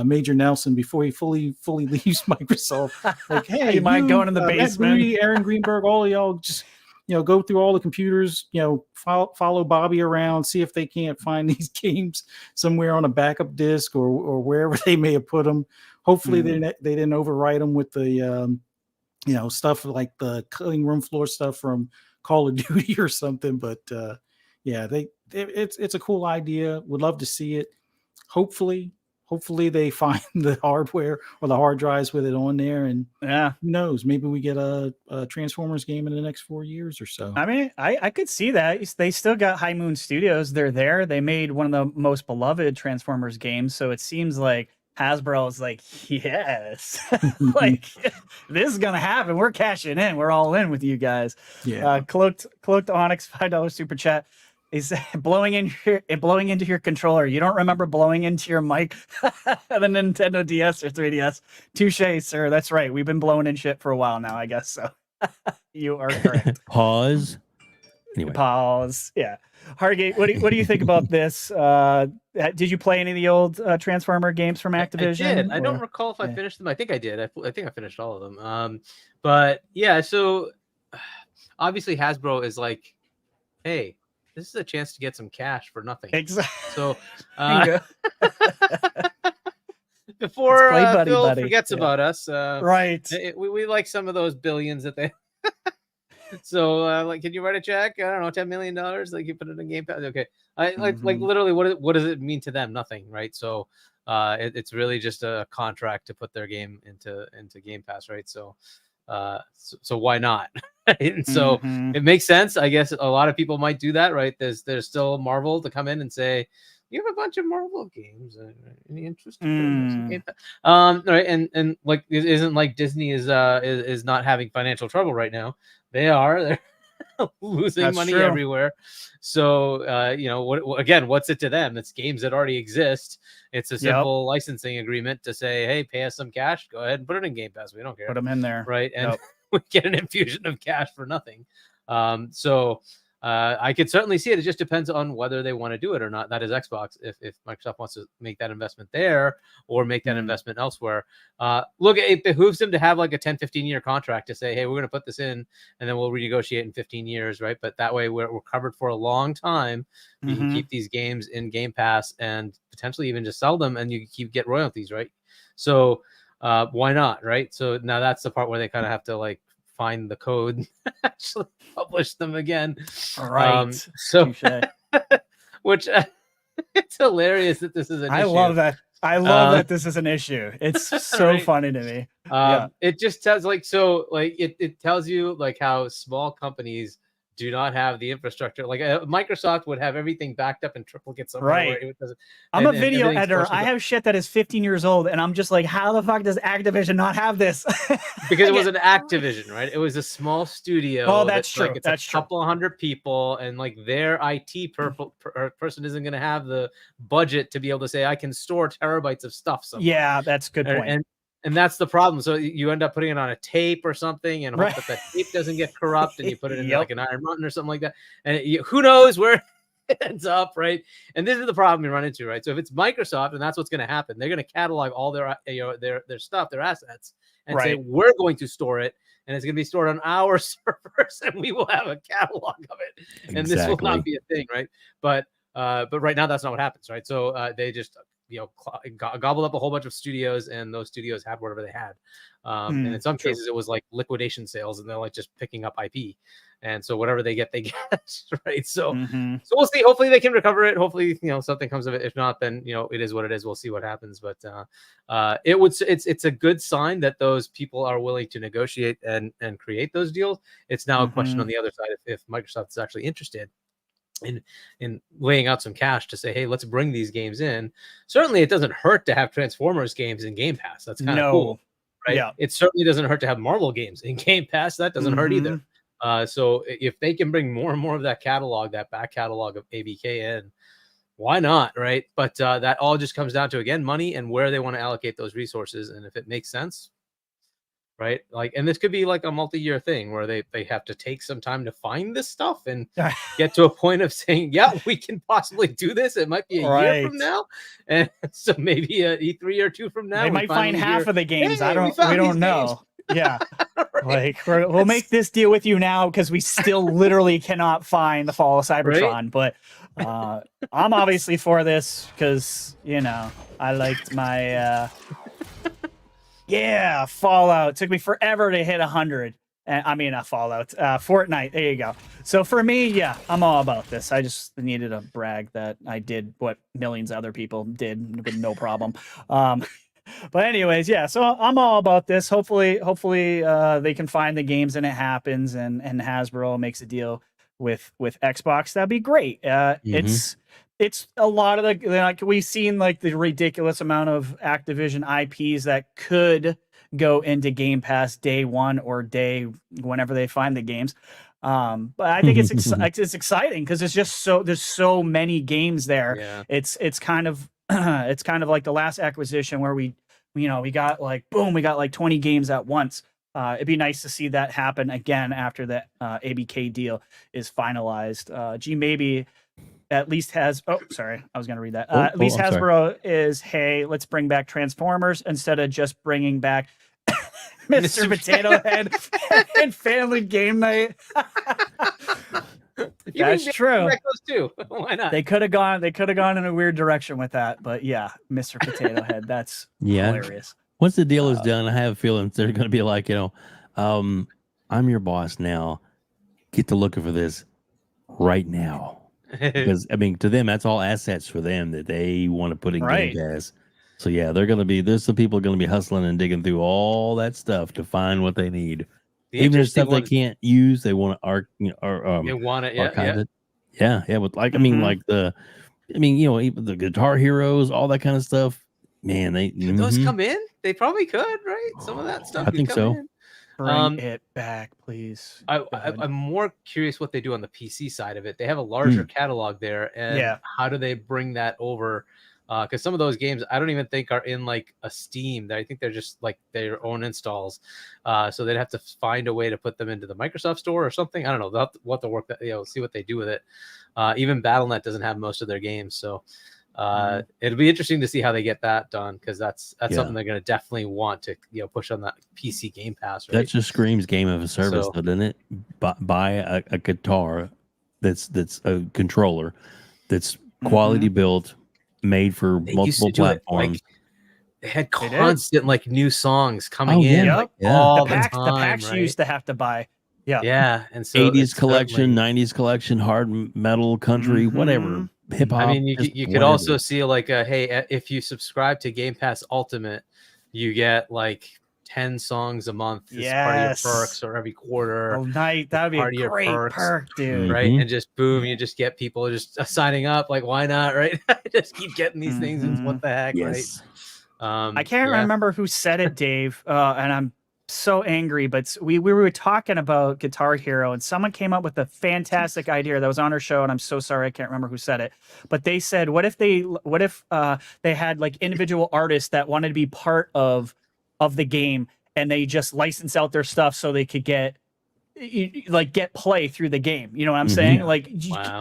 Major Nelson, before he fully leaves Microsoft. Like, hey, you mind going in the basement? Labrie, Aaron Greenberg, all of y'all just go through all the computers, follow Bobby around, see if they can't find these games somewhere on a backup disk or wherever they may have put them. Hopefully they didn't overwrite them with the stuff like the cutting room floor stuff from Call of Duty or something. But it's a cool idea. Would love to see it. Hopefully they find the hardware or the hard drives with it on there, and who knows, maybe we get a Transformers game in the next 4 years or so. I mean, I could see that. They still got High Moon Studios. They're there. They made one of the most beloved Transformers games, so it seems like Hasbro is like, yes, like this is gonna happen. We're cashing in. We're all in with you guys. Yeah. Cloaked Onyx $5 super chat. He's blowing into your controller. You don't remember blowing into your mic the Nintendo DS or 3DS. Touche, sir. That's right. We've been blowing in shit for a while now, I guess so. You are correct. Pause. Anyway. Pause. Yeah. Hargeet, what do you think about this? Did you play any of the old Transformer games from Activision? I did. I don't recall if I finished them. I think I did. I think I finished all of them. But yeah, so obviously Hasbro is like, hey, this is a chance to get some cash for nothing. Exactly. So before Phil forgets about us, right? We like some of those billions that they. So like, can you write a check? I don't know, $10 million. Like you put it in Game Pass. Okay, like literally, what does it mean to them? Nothing, right? So it's really just a contract to put their game into Game Pass, right? So why not? And so it makes sense. I guess a lot of people might do that, right? There's still Marvel to come in and say, you have a bunch of Marvel games. Any interest in Game Pass? Right, and like it isn't like Disney is not having financial trouble right now. They're losing money everywhere. So what's it to them? It's games that already exist. It's a simple licensing agreement to say, hey, pay us some cash. Go ahead and put it in Game Pass. We don't care. Put them in there, right? And we get an infusion of cash for nothing. I could certainly see it. It just depends on whether they want to do it or not. That is Xbox. If Microsoft wants to make that investment there or make that investment elsewhere. Look, it behooves them to have like a 10, 15-year contract to say, hey, we're going to put this in and then we'll renegotiate in 15 years, right? But that way we're covered for a long time. You can keep these games in Game Pass and potentially even just sell them and you get royalties, right? So why not, right? So now that's the part where they kind of have to like find the code and actually publish them again. All right. Which it's hilarious that this is an issue. I love that. I love that this is an issue. It's so funny to me. It just tells it tells you like how small companies do not have the infrastructure. Like Microsoft would have everything backed up in triplicate somewhere. Right. I'm a video editor. I have shit that is 15 years old, and I'm just like, how the fuck does Activision not have this? Because it was an Activision, right? It was a small studio. Oh, that's true. Like, it's a couple hundred people, and like their IT person isn't going to have the budget to be able to say, I can store terabytes of stuff somewhere. Yeah, that's a good point. And that's the problem. So you end up putting it on a tape or something and hope that tape doesn't get corrupt and you put it in like an Iron Mountain or something like that. And who knows where it ends up, right? And this is the problem you run into, right? So if it's Microsoft and that's what's going to happen, they're going to catalog all their stuff, their assets, and say, we're going to store it. And it's going to be stored on our servers and we will have a catalog of it. And this will not be a thing, right? But right now that's not what happens, right? So they just gobbled up a whole bunch of studios and those studios had whatever they had. And in some cases it was like liquidation sales and they're like just picking up IP. And so whatever they get, right? So we'll see. Hopefully they can recover it. Hopefully, something comes of it. If not, then, it is what it is. We'll see what happens. But it's a good sign that those people are willing to negotiate and create those deals. It's now a question on the other side if Microsoft is actually interested in laying out some cash to say, hey, let's bring these games in. Certainly it doesn't hurt to have Transformers games in Game Pass. That's kind of cool, right? Yeah. It certainly doesn't hurt to have Marvel games in Game Pass. That doesn't hurt either. So if they can bring more and more of that catalog, that back catalog of ABK in, why not, right? But that all just comes down to, again, money and where they want to allocate those resources. And if it makes sense, right? Like, and this could be like a multi-year thing where they have to take some time to find this stuff and get to a point of saying, yeah, we can possibly do this. It might be a year from now. And so maybe a E3 or 2 from now. They might find half of the games. Hey, we don't know. Yeah. Right. Like we'll make this deal with you now because we still literally cannot find the Fall of Cybertron. But I'm obviously for this because, you know, I liked my Fallout. It took me forever to hit 100. I mean, not Fallout, Fortnite. There you go. So for me, yeah, I'm all about this. I just needed to brag that I did what millions of other people did with no problem. But anyways, yeah, so I'm all about this. Hopefully they can find the games and it happens and Hasbro makes a deal with Xbox. That'd be great. It's a lot of the, like, we've seen like the ridiculous amount of Activision IPs that could go into Game Pass day one or day whenever they find the games. But I think it's it's exciting because it's just there's so many games there. Yeah. It's kind of it's kind of like the last acquisition where we got like, boom, we got like 20 games at once. It'd be nice to see that happen again after the ABK deal is finalized. Maybe at least has, sorry, I was going to read that. At least Hasbro is, hey, let's bring back Transformers instead of just bringing back Mr. Potato Head and Family Game Night. That's true. Too. Why not? They could have gone in a weird direction with that, but yeah, Mr. Potato Head, that's hilarious. Once the deal is done, I have a feeling they're going to be like, I'm your boss now. Get to looking for this right now. Because I mean, to them, that's all assets for them that they want to put in Game Pass. So yeah, there's some people going to be hustling and digging through all that stuff to find what they need. Even if stuff they can't use, they want to they want it, archive it. Yeah. With like, I mean, like even the Guitar Heroes, all that kind of stuff. Man, could those come in? They probably could, right? Some of that stuff. I think so. In. Bring it back, please. I'm more curious what they do on the PC side of it. They have a larger catalog there, and how do they bring that over? Because some of those games I don't even think are in like a Steam. I think they're just like their own installs. So they'd have to find a way to put them into the Microsoft Store or something. I don't know. They'll have to work that. See what they do with it. Even BattleNet doesn't have most of their games, so. It'll be interesting to see how they get that done because that's something they're going to definitely want to push on that PC Game Pass. Right? That just screams game of a service, though, doesn't it? Buy a guitar that's a controller that's quality built, made for multiple platforms. They had constant like new songs coming in all the time. The packs you used to have to buy. Yeah, and so 80s collection, 90s collection, hard metal, country, whatever. Hip hop. I mean, you could also see like hey, if you subscribe to Game Pass Ultimate, you get like 10 songs a month as part of your perks, or every quarter. Oh, night, that'd be a great perk, dude. Right, and just boom, you just get people just signing up. Like, why not? Right, just keep getting these things. And what the heck, right? I can't remember who said it, Dave, and I'm so angry, but we were talking about Guitar Hero and someone came up with a fantastic idea that was on our show, and I'm so sorry I can't remember who said it, but they said, what if they had like individual artists that wanted to be part of the game and they just license out their stuff so they could get play through the game, you know what I'm saying? Like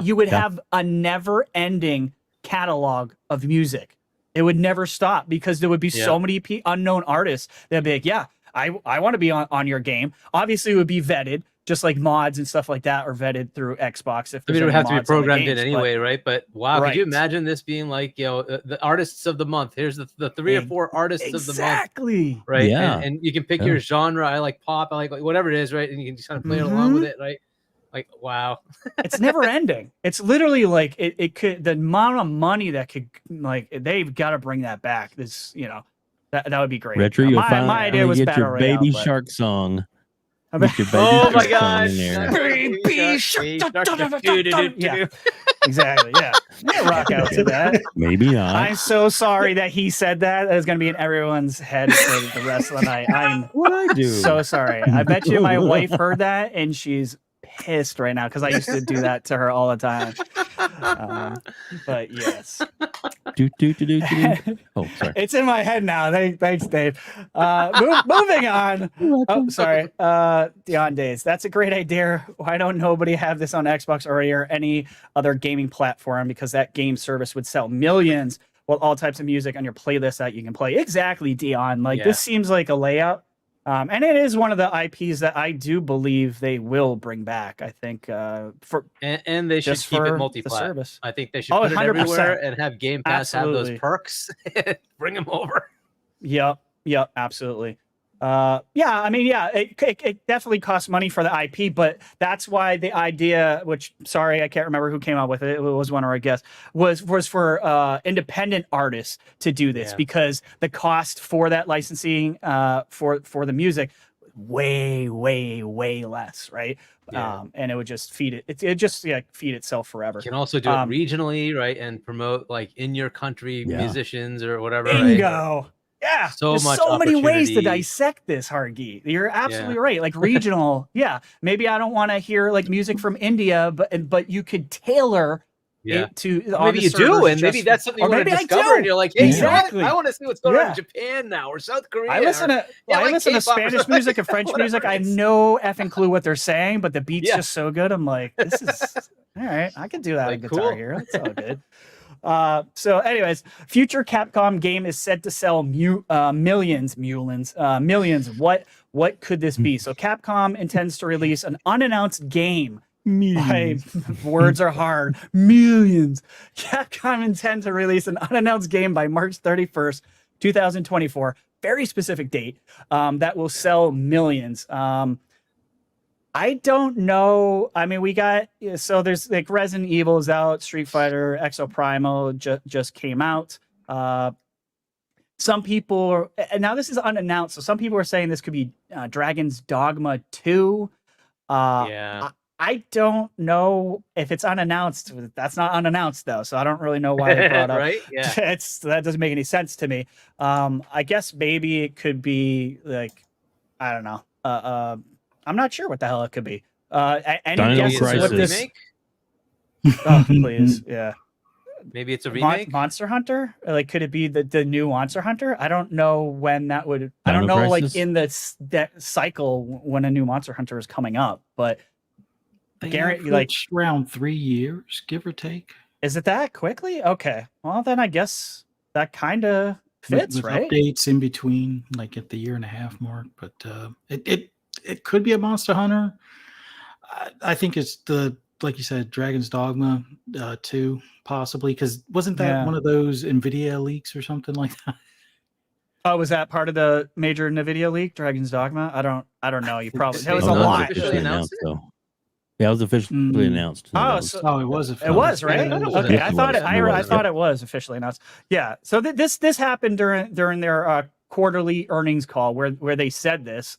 you would have a never ending catalog of music. It would never stop because there would be so many unknown artists that'd be like, I want to be on your game. Obviously, it would be vetted, just like mods and stuff like that are vetted through Xbox. If it would have to be programmed in anyway, right? But wow, could you imagine this being like, the artists of the month? Here's the 3 or 4 artists of the month. Exactly. Right. Yeah. And you can pick your genre. I like pop. I like whatever it is, right? And you can just kind of play along with it, right? Like, wow. It's never ending. It's literally like it could, the amount of money that could, like, they've got to bring that back. This, that would be great. RHETRI, you'll my idea was get your Baby Royale, Shark song. Oh my God! Baby Shark. Yeah, exactly. Yeah, rock out to that. Maybe not. I'm so sorry that he said that. That is going to be in everyone's head for the rest of the night. I'm so sorry. I bet you my wife heard that and she's pissed right now because I used to do that to her all the time. But yes. Oh, sorry. It's in my head now. Thanks, Dave. Moving on. Oh, sorry. Beyond Days. That's a great idea. Why don't nobody have this on Xbox already or any other gaming platform? Because that game service would sell millions with all types of music on your playlist that you can play. Exactly, Dion. Like this seems like a layup. And it is one of the IPs that I do believe they will bring back. I think for and they should keep it multi-plat. I think they should put it 100%. everywhere and have Game Pass have those perks. Bring them over. Yep, absolutely. It definitely costs money for the IP, but that's why the idea, which sorry, I can't remember who came up with it. It was one of our guests, was for independent artists to do this because the cost for that licensing for the music way less, right? And it would just feed it. It just feed itself forever. You can also do it regionally, right, and promote like in your country musicians or whatever. Bingo. Right? Yeah, there's so many ways to dissect this, Hargeet. You're absolutely right. Like regional, maybe I don't want to hear like music from India, but you could tailor it to. Maybe you do, and maybe that's something you want to discover, and you're like, hey, exactly. I want to see what's going on in Japan now or South Korea. I listen to Spanish music and French music. I have no effing clue what they're saying, but the beat's just so good. I'm like, this is all right. I can do that on Guitar Hero. That's all good. So anyways, future Capcom game is said to sell millions. What could this be? So Capcom intends to release an unannounced game. Words are hard. Millions. Capcom intends to release an unannounced game by March 31st, 2024. Very specific date. That will sell millions. I don't know. I mean, we got, so there's like Resident Evil is out, Street Fighter, Exo Primal just came out. Some people, and now this is unannounced, so some people are saying this could be Dragon's Dogma 2. I don't know if it's unannounced. That's not unannounced though, so I don't really know why they brought up. Right? Yeah. That doesn't make any sense to me. I guess maybe it could be like, I don't know. I'm not sure what the hell it could be. Any guesses what this? Remake? Oh, please, yeah. Maybe it's a remake. Monster Hunter? Like, could it be the new Monster Hunter? I don't know when that would. I don't know, like in that cycle when a new Monster Hunter is coming up, but guarantee like around 3 years, give or take. Is it that quickly? Okay, well then I guess that kind of fits, with right? Updates in between, like at the 1.5 year mark, but it could be a Monster Hunter. I think it's like you said, Dragon's Dogma 2, possibly, because wasn't that one of those NVIDIA leaks or something like that? Oh, was that part of the major NVIDIA leak, Dragon's Dogma? I don't know. You probably that was a lot. Officially announced, though. Yeah, it was officially announced. It was. It was, right? Okay, I thought I thought it was officially announced. Yeah. So this happened during their quarterly earnings call where they said this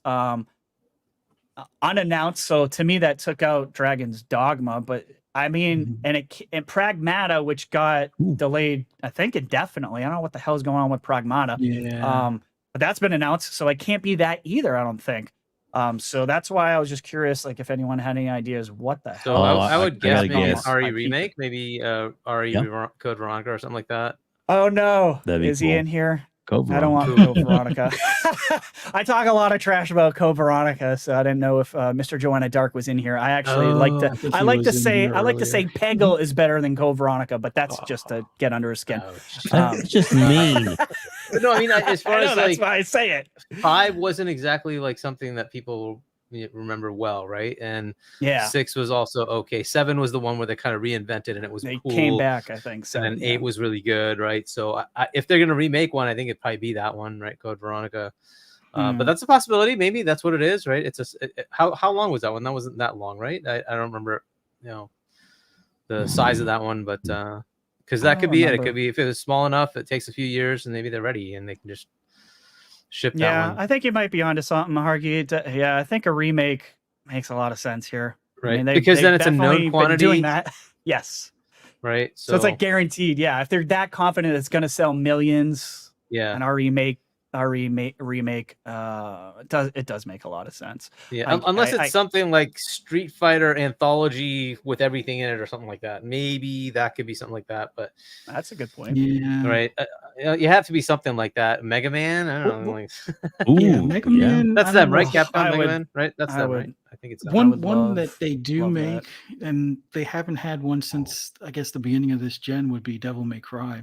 unannounced. So to me, that took out Dragon's Dogma, but I mean, and Pragmata, which got delayed, I think indefinitely. I don't know what the hell is going on with Pragmata. Yeah. But that's been announced, so it can't be that either. I don't think. So that's why I was just curious, like if anyone had any ideas what the hell. So I would guess maybe an RE remake, maybe RE Code Veronica or something like that. Oh no, is he in here? I don't want Code Veronica. I talk a lot of trash about Code Veronica, so I didn't know if Mr. Joanna Dark was in here. I actually like to say Peggle is better than Code Veronica, but that's just to get under his skin. It's just mean. No, I mean as far as that's why I say it. 5 wasn't exactly like something that people remember well, right? And 6 was also okay. 7 was the one where they kind of reinvented and it was they cool. Came back, I think. And then 8 was really good, right? So if they're gonna remake one, I think it'd probably be that one, right? Code Veronica. But that's a possibility. Maybe that's what it is, right? It's how long was that one? That wasn't that long, right? I don't remember, the size of that one, but because that could be it. It could be if it was small enough, it takes a few years, and maybe they're ready and they can just ship that one. I think you might be onto something, Hargeet. I think a remake makes a lot of sense here, right? I mean, because then it's a known quantity. Doing that, yes, right. So it's like guaranteed. Yeah, if they're that confident it's going to sell millions, an remake remake, it does make a lot of sense. Yeah, unless it's something like Street Fighter Anthology with everything in it or something like that. Maybe that could be something like that. But that's a good point. Yeah. Right. You have to be something like that. Mega Man. I don't know. Like, yeah, Mega Man. That's them, right? Capcom Mega would- Man, right? That's I them, would- right? I think it's them. One that they do love make, and they haven't had one since I guess the beginning of this gen, would be Devil May Cry.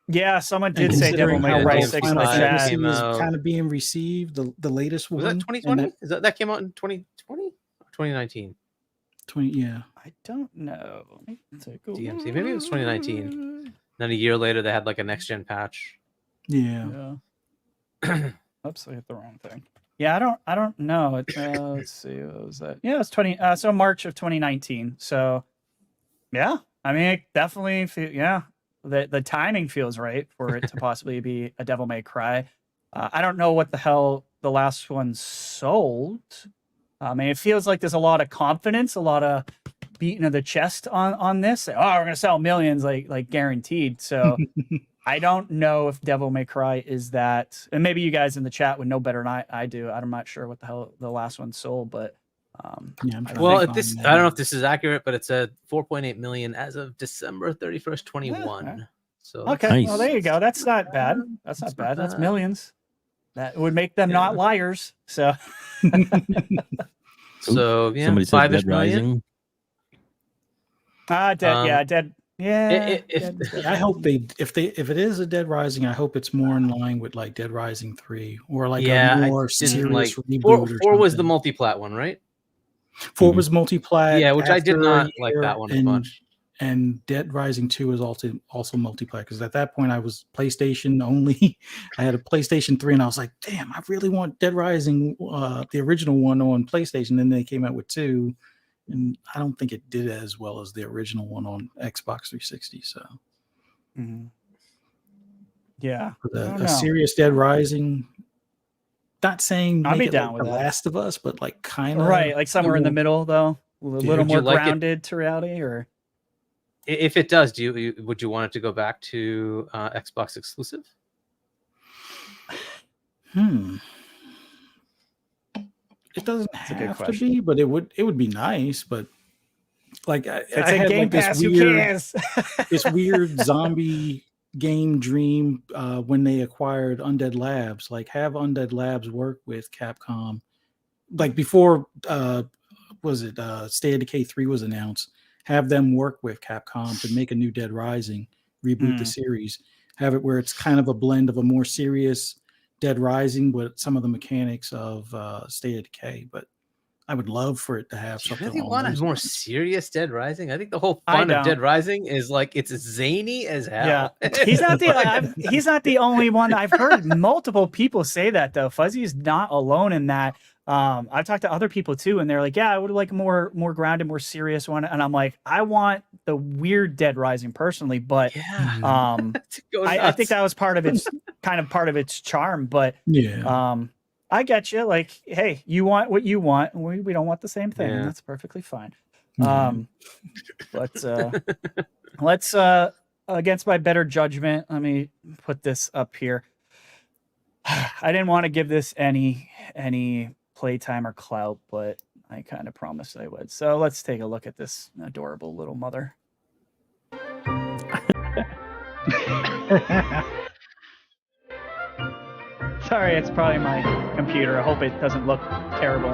Yeah, someone And did say Devil considering May how Cry well 6 in Final the Fantasy chat. was out. kind of being received, the latest Was one. that 2020? Is that came out in 2020 or 2019? 20, yeah. I don't know. DMC. Maybe it was 2019. Then a year later, they had like a next gen patch. Yeah. Oops, I hit the wrong thing. Yeah, I don't know. Let's see, what was that? Yeah, it's 20. So March of 2019. So, yeah, I mean, it definitely, the timing feels right for it to possibly be a Devil May Cry. I don't know what the hell the last one sold. I mean, it feels like there's a lot of confidence, a lot of beating of the chest on this. Oh, we're gonna sell millions, like guaranteed. So. I don't know if Devil May Cry is that, and maybe you guys in the chat would know better than I do. I'm not sure what the hell the last one sold, but well, I don't know if this is accurate, but it said 4.8 million as of December 31st, 21. Yeah. So Okay, well there you go. That's not bad. That's not bad. That's millions. That would make them not liars. So, so yeah, somebody said 5-ish Dead million. Rising. Dead. Yeah. I hope if it is a Dead Rising, I hope it's more in line with like Dead Rising 3 or like a more serious reboot. 4 was the multi-plat one, right? 4 was multi-plat. Yeah, which I did not like that one as much. And Dead Rising 2 is also multi-plat because at that point I was PlayStation only. I had a PlayStation 3 and I was like, damn, I really want Dead Rising, the original one on PlayStation. Then they came out with 2. And I don't think it did as well as the original one on Xbox 360. So, yeah, a serious Dead Rising. Not saying I'll be make it down like with The that. Last of Us, but like kind of right, like somewhere in the middle, though, a little more grounded to reality. Or if it does, would you want it to go back to Xbox exclusive? It doesn't have to be, but it would be nice. But like it's I a had Game like this Pass. weird, Who cares? this weird zombie game dream when they acquired Undead Labs. Like have Undead Labs work with Capcom, like before. State of Decay 3 was announced. Have them work with Capcom to make a new Dead Rising, reboot the series. Have it where it's kind of a blend of a more serious Dead Rising with some of the mechanics of State of Decay, but I would love for it to have something. You really want a more serious Dead Rising? I think the whole fun of Dead Rising is like it's zany as hell. Yeah, he's not the only one. I've heard multiple people say that though. Fuzzy's not alone in that. I've talked to other people too, and they're like, "Yeah, I would like a more grounded, more serious one." And I'm like, I want the weird Dead Rising personally, but I think that was part of its part of its charm. But I get you. Like, hey, you want what you want. We don't want the same thing. And that's perfectly fine. But let's against my better judgment, let me put this up here. I didn't want to give this any playtime or clout, but I kind of promised I would. So let's take a look at this adorable little mother. Sorry, it's probably my computer. I hope it doesn't look terrible.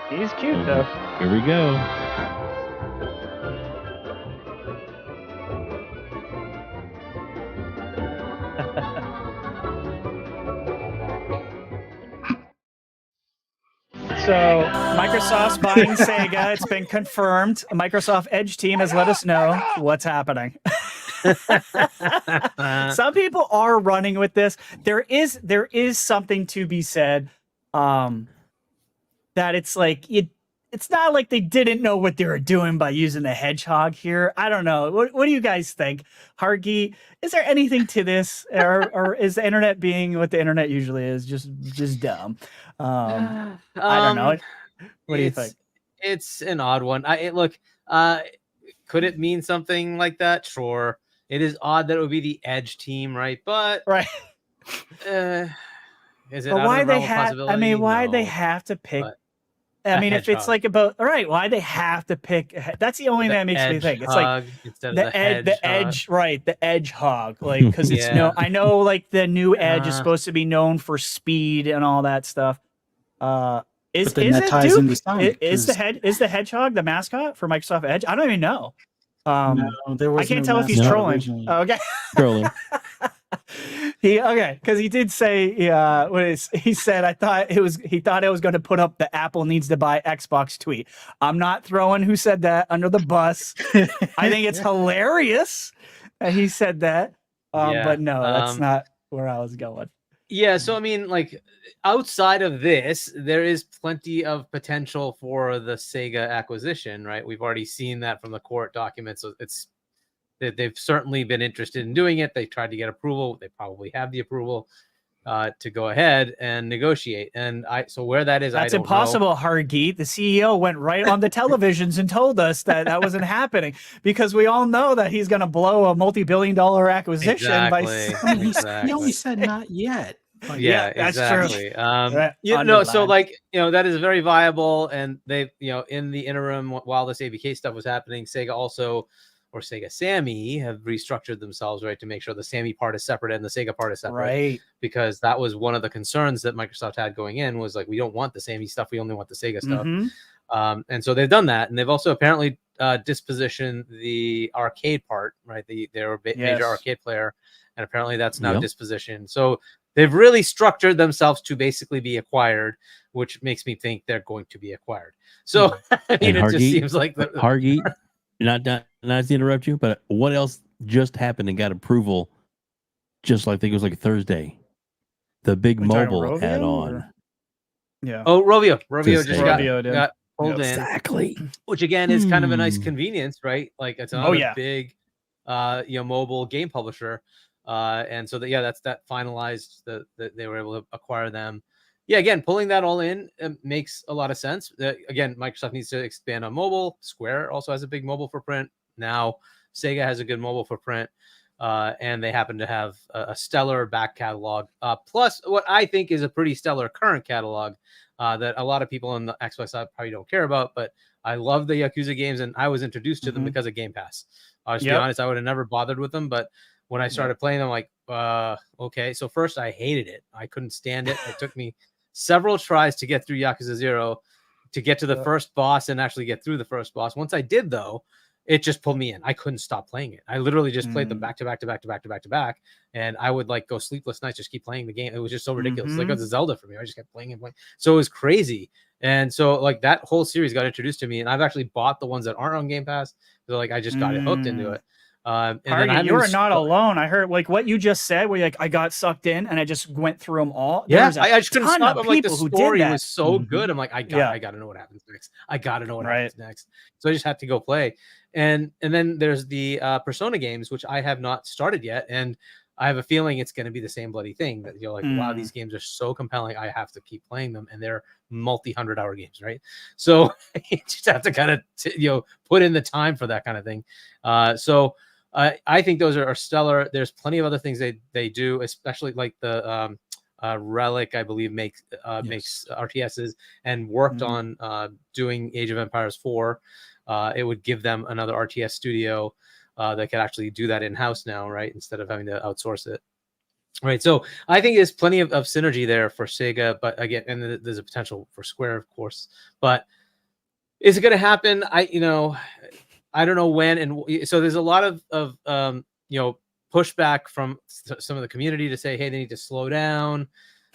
He's cute though. Here we go. So Microsoft's buying Sega. It's been confirmed. Microsoft Edge team has let us know what's happening. Some people are running with this. There is something to be said that it's like it's not like they didn't know what they were doing by using the hedgehog here. I don't know. What do you guys think? Hargeet, is there anything to this? Or is the internet being what the internet usually is, just dumb? I don't know. What do you think? It's an odd one. Look, Could it mean something like that? Sure. It is odd that it would be the Edge team, right? But right. Is it But out why of the they realm of have? I possibility? mean, why they No, have to pick? but I a mean, if it's hedgehog. like about right, why they have to pick? That's the only thing that makes me think. It's like hug instead of the the hedgehog. edge, right? The edge hog, like because it's Yeah. I know like the new edge is Uh, supposed to be known for speed and all that stuff. Is But then that it ties Duke? into Sonic, Is the 'cause- hedgehog the mascot for Microsoft Edge? I don't even know. No, there was I can't no tell if he's mascot trolling. originally. Oh, okay. Trolling. Because he did say he said he thought it was going to put up the Apple needs to buy Xbox tweet. I'm not throwing who said that under the bus. I think it's hilarious that he said that. But no, that's not where I was going. Yeah, so I mean, like outside of this, there is plenty of potential for the Sega acquisition, right? We've already seen that from the court documents. So they've certainly been interested in doing it. They tried to get approval. They probably have the approval to go ahead and negotiate. And so where that is, that's I don't impossible. know. Hargeet, the CEO, went right on the televisions and told us that wasn't happening because we all know that he's going to blow a multi-billion-dollar acquisition Exactly. He only said not yet. Like, yeah, that's exactly. true. So like, that is very viable. And they, in the interim, while this ABK stuff was happening, Sega Sammy have restructured themselves, right, to make sure the Sammy part is separate and the Sega part is separate. Right. Because that was one of the concerns that Microsoft had going in was like, we don't want the Sammy stuff. We only want the Sega stuff. Mm-hmm. And so they've done that. And they've also apparently dispositioned the arcade part, right? They're a major arcade player. And apparently that's now dispositioned. So they've really structured themselves to basically be acquired, which makes me think they're going to be acquired. So I mean, it just seems like Hargeet, not to interrupt you, but what else just happened and got approval? Just like I think it was like Thursday, the big mobile add-on. Yeah. Oh, Rovio just Rovio got pulled in. Exactly. Which again is kind of a nice convenience, right? Like it's another big, mobile game publisher. And so that finalized that they were able to acquire them. Yeah, again, pulling that all in makes a lot of sense. Again, Microsoft needs to expand on mobile. Square also has a big mobile footprint. Now Sega has a good mobile footprint. And they happen to have a stellar back catalog. Plus what I think is a pretty stellar current catalog that a lot of people on the Xbox side probably don't care about. But I love the Yakuza games, and I was introduced to them because of Game Pass. I'll just be honest, I would have never bothered with them, but when I started playing them, like, okay. So first I hated it. I couldn't stand it. It took me several tries to get through Yakuza 0 to get to the first boss and actually get through the first boss. Once I did, though, it just pulled me in. I couldn't stop playing it. I literally just played them back to back. And I would like go sleepless nights, just keep playing the game. It was just so ridiculous. It's like it was a Zelda for me. I just kept playing and playing. So it was crazy. And so like that whole series got introduced to me, and I've actually bought the ones that aren't on Game Pass. So like I just got hooked into it. And Hargeet, you are not alone. I heard like what you just said, where like I got sucked in and I just went through them all. Yeah, I just couldn't stop. I'm like, the who story did that. was so good. I'm like, I gotta know what happens next. I gotta know what happens next. So I just had to go play. And then there's the Persona games, which I have not started yet, and I have a feeling it's going to be the same bloody thing. That like, wow, these games are so compelling. I have to keep playing them, and they're multi-100-hour games, right? So you just have to kind of put in the time for that kind of thing. So I think those are stellar. There's plenty of other things they do, especially like the Relic, I believe, makes RTSs and worked on doing Age of Empires 4. It would give them another RTS studio that could actually do that in-house now, right? Instead of having to outsource it. Right. So I think there's plenty of synergy there for Sega, but again, and there's a potential for Square, of course. But is it going to happen? I don't know when. And so there's a lot of pushback from some of the community to say, hey, they need to slow down.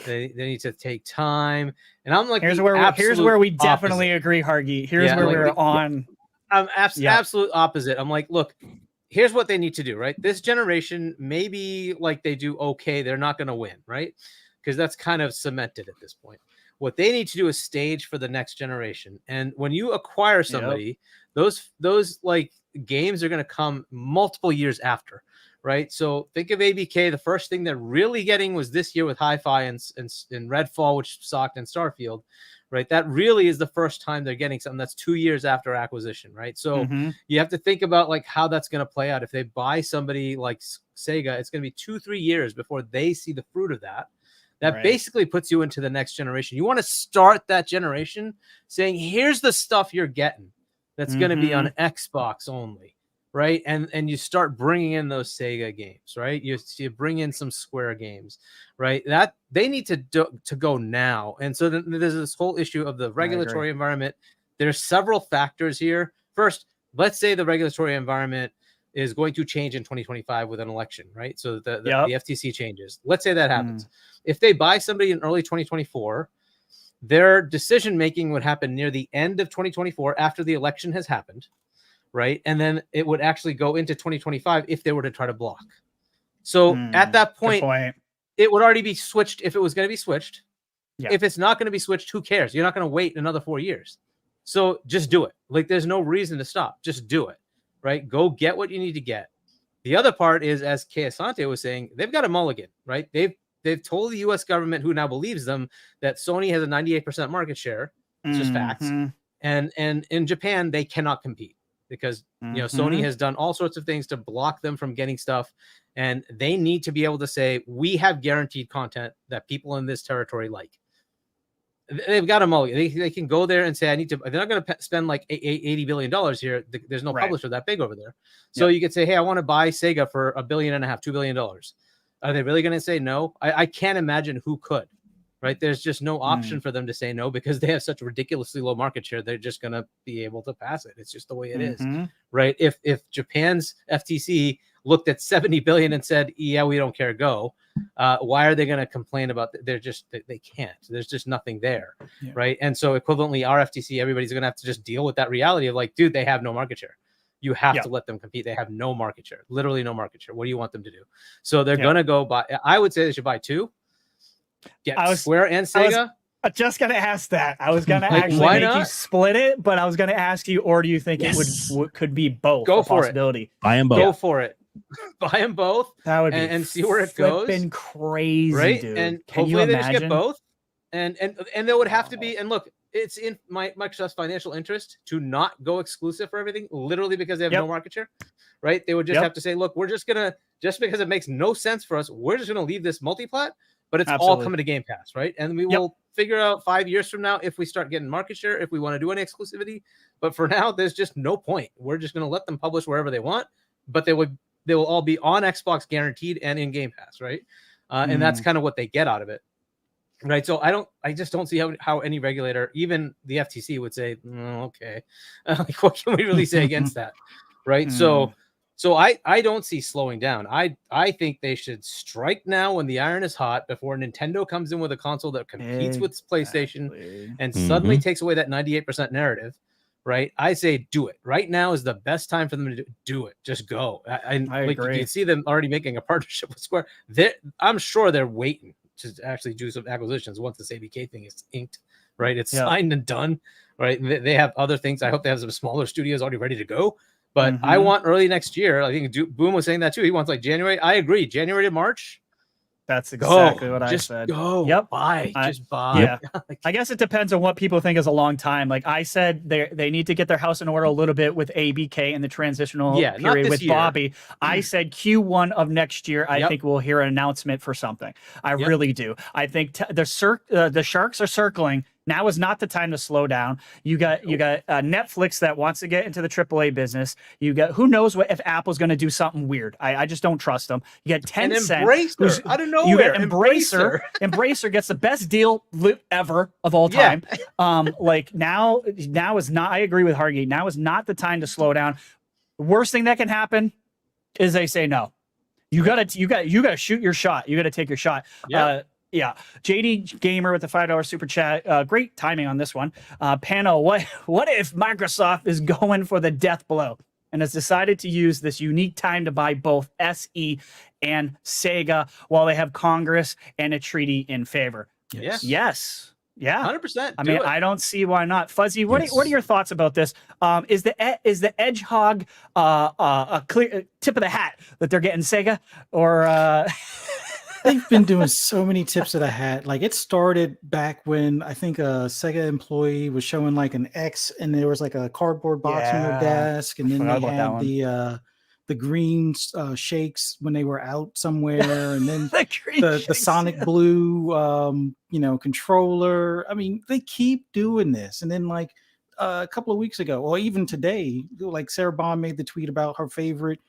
They need to take time. And I'm like, here's where we definitely agree, Hargeet. Here's where we're on. I'm absolute opposite. I'm like, look, here's what they need to do, right? This generation, maybe like they do okay. They're not going to win, right? Because that's kind of cemented at this point. What they need to do is stage for the next generation. And when you acquire somebody, those like games are going to come multiple years after, right? So think of ABK. The first thing they're really getting was this year with Hi-Fi and Redfall, which sucked, and Starfield, right? That really is the first time they're getting something that's 2 years after acquisition, right? So you have to think about like how that's going to play out. If they buy somebody like Sega, it's going to be 2-3 years before they see the fruit of that. That basically puts you into the next generation. You want to start that generation saying, here's the stuff you're getting that's going to be on Xbox only, right? And you start bringing in those Sega games, right? You bring in some Square games, right? That they need to go now. And so there's this whole issue of the regulatory environment. There's several factors here. First, let's say the regulatory environment is going to change in 2025 with an election, right? So the FTC changes. Let's say that happens. If they buy somebody in early 2024, their decision making would happen near the end of 2024 after the election has happened, right? And then it would actually go into 2025 if they were to try to block. So at that point, it would already be switched if it was going to be switched. If it's not going to be switched, who cares? You're not going to wait another 4 years. So just do it. Like there's no reason to stop. Just do it, right? Go get what you need to get. The other part is, as Kay Asante was saying, they've got a mulligan, right? They've told the U.S. government, who now believes them, that Sony has a 98% market share. It's just facts. And in Japan, they cannot compete because Sony has done all sorts of things to block them from getting stuff, and they need to be able to say, we have guaranteed content that people in this territory like. They've got a mulligan. They can go there and say, I need to. They're not going to spend like $80 billion here. There's no publisher that big over there. So you could say, hey, I want to buy Sega for $1.5 billion, $2 billion. Are they really going to say no? I can't imagine who could, right? There's just no option for them to say no because they have such ridiculously low market share. They're just going to be able to pass it. It's just the way it is, right? If Japan's FTC looked at 70 billion and said, yeah, we don't care, go. Why are they going to complain about they can't. There's just nothing there, right? And so equivalently, our FTC, everybody's going to have to just deal with that reality of like, dude, they have no market share. You have to let them compete. They have no market share, literally no market share. What do you want them to do? So they're going to go buy. I would say they should buy two. Square and Sega. I was just going to ask that. I was going to actually make you split it, but I was going to ask you, or do you think it could be both? Go for possibility? It. Buy them both. Go for it. Buy them both. That would be and see where it goes. Been crazy, right? Dude. And can hopefully you they imagine? just get both. And there would have to be. And look, it's in Microsoft's financial interest to not go exclusive for everything, literally because they have no market share, right? They would just have to say, look, we're just because it makes no sense for us, we're just gonna leave this multi-plat, but it's all coming to Game Pass, right? And we will figure out 5 years from now if we start getting market share, if we want to do any exclusivity. But for now, there's just no point. We're just gonna let them publish wherever they want, but they will all be on Xbox guaranteed and in Game Pass, right? And that's kind of what they get out of it. Right. So I just don't see how any regulator, even the FTC, would say, okay, like, what can we really say against that? Right. So I don't see slowing down. I think they should strike now when the iron is hot before Nintendo comes in with a console that competes with PlayStation and suddenly takes away that 98% narrative. Right. I say do it. Right now is the best time for them to do it. Just go. I agree. You can see them already making a partnership with Square. I'm sure they're waiting to actually do some acquisitions once this ABK thing is inked, right? It's signed and done, right? They have other things. I hope they have some smaller studios already ready to go. But I want early next year. I think Boom was saying that too. He wants like January. I agree. January to March. That's exactly what I said. Go. Yep. Buy. Just buy. Yeah. I guess it depends on what people think is a long time. Like I said, they need to get their house in order a little bit with ABK and the transitional period with Bobby. I said Q1 of next year. I think we'll hear an announcement for something. I really do. I think the Sharks are circling. Now is not the time to slow down. You got Netflix that wants to get into the AAA business. You got who knows if Apple's going to do something weird. I just don't trust them. You got Tencent. Embracer. I don't know. You got Embracer. Embracer gets the best deal ever of all time. Like now is not. I agree with Hargeet. Now is not the time to slow down. The worst thing that can happen is they say no. You gotta shoot your shot. You gotta take your shot. Yeah. JD Gamer with the $5 super chat. Great timing on this one. Pano, what if Microsoft is going for the death blow and has decided to use this unique time to buy both SE and Sega while they have Congress and a treaty in favor? Yes. Yeah. 100%. I mean, I don't see why not. Fuzzy, what are your thoughts about this? Is the Edgehog a clear tip of the hat that they're getting Sega, or they've been doing so many tips of the hat. Like it started back when I think a Sega employee was showing like an X, and there was like a cardboard box on their desk, and then Forgot they about that had the green shakes when they were out somewhere, and then the Sonic Blue controller. I mean, they keep doing this, and then like a couple of weeks ago, or even today, like Sarah Bond made the tweet about her favorite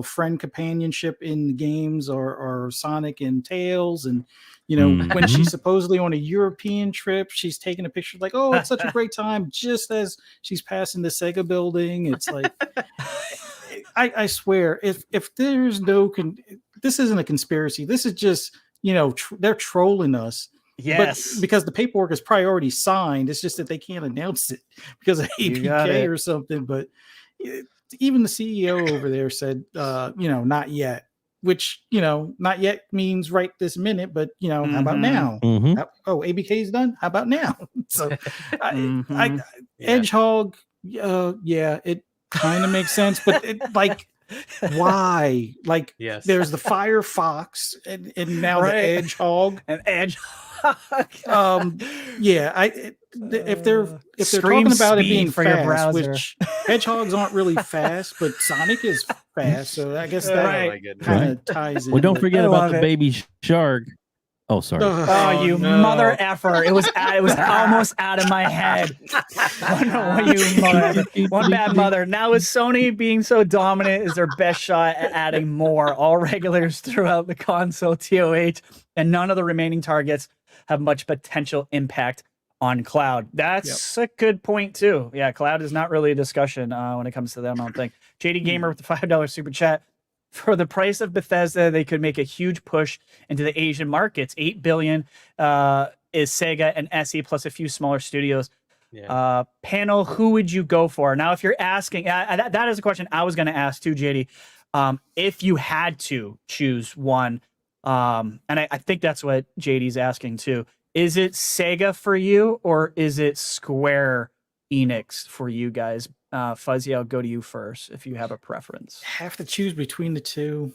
friend companionship in the games or Sonic and Tails. And, when she's supposedly on a European trip, she's taking a picture like, oh, it's such a great time. Just as she's passing the Sega building. It's like, I swear, if there's this isn't a conspiracy. This is just, they're trolling us. Yes. But because the paperwork is probably already signed. It's just that they can't announce it because of APK or something. But even the CEO over there said, not yet, which, not yet means right this minute, but, how about now? ABK is done. How about now? So Hedgehog, it kind of makes sense, but why? Like, there's the Firefox and now the Hedgehog. An Hedgehog. If they're talking about it being for fast, your browser, which hedgehogs aren't really fast, but Sonic is fast, so I guess that kind of ties in. Well, don't forget about the baby shark. Oh, sorry. Oh, you mother effer! It was almost out of my head. One bad mother. Now with Sony being so dominant, is their best shot at adding more all regulars throughout the console TOH, and none of the remaining targets have much potential impact on cloud. That's a good point too. Yeah, cloud is not really a discussion when it comes to them, I don't think. JD Gamer with the $5 super chat. For the price of Bethesda, they could make a huge push into the Asian markets. $8 billion is Sega and SE plus a few smaller studios. Panel, who would you go for? Now, if you're asking, that is a question I was going to ask too, JD. If you had to choose one, and I think that's what JD's asking too. Is it Sega for you, or is it Square Enix for you guys? Fuzzy, I'll go to you first if you have a preference. Have to choose between the two.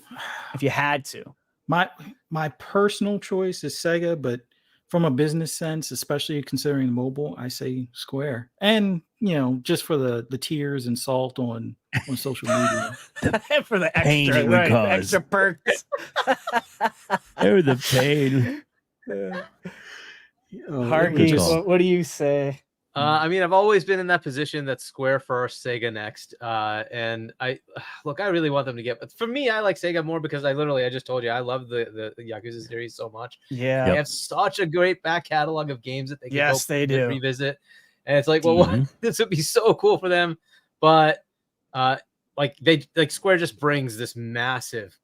If you had to. My personal choice is Sega, but from a business sense, especially considering mobile, I say Square. And, just for the tears and salt on social media. For the extra, extra perks. Oh, the pain. Hargeet, what do you say? I mean, I've always been in that position that Square first, Sega next. And I really want them to get, but for me, I like Sega more because I just told you, I love the Yakuza series so much. Yeah. They have such a great back catalog of games that they can they do revisit. And it's like, well, this would be so cool for them. But Square just brings this massive,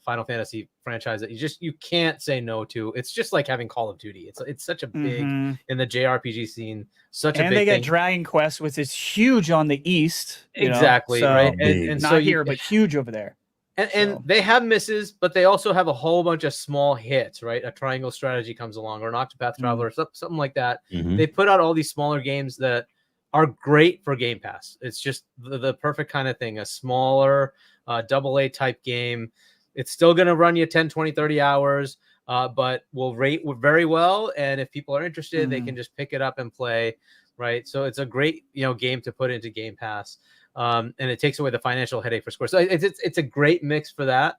Final Fantasy franchise that you can't say no to. It's just like having Call of Duty. It's such a big in the JRPG scene. And they get Dragon Quest, which is huge on the East. Exactly, right? And not here, but huge over there. And they have misses, but they also have a whole bunch of small hits, right? A Triangle Strategy comes along, or an Octopath Traveler, something like that. They put out all these smaller games that are great for Game Pass. It's just the perfect kind of thing. A smaller AA type game. It's still going to run you 10, 20, 30 hours, but will rate very well. And if people are interested, they can just pick it up and play, right? So it's a great, game to put into Game Pass. And it takes away the financial headache for Square. So it's a great mix for that.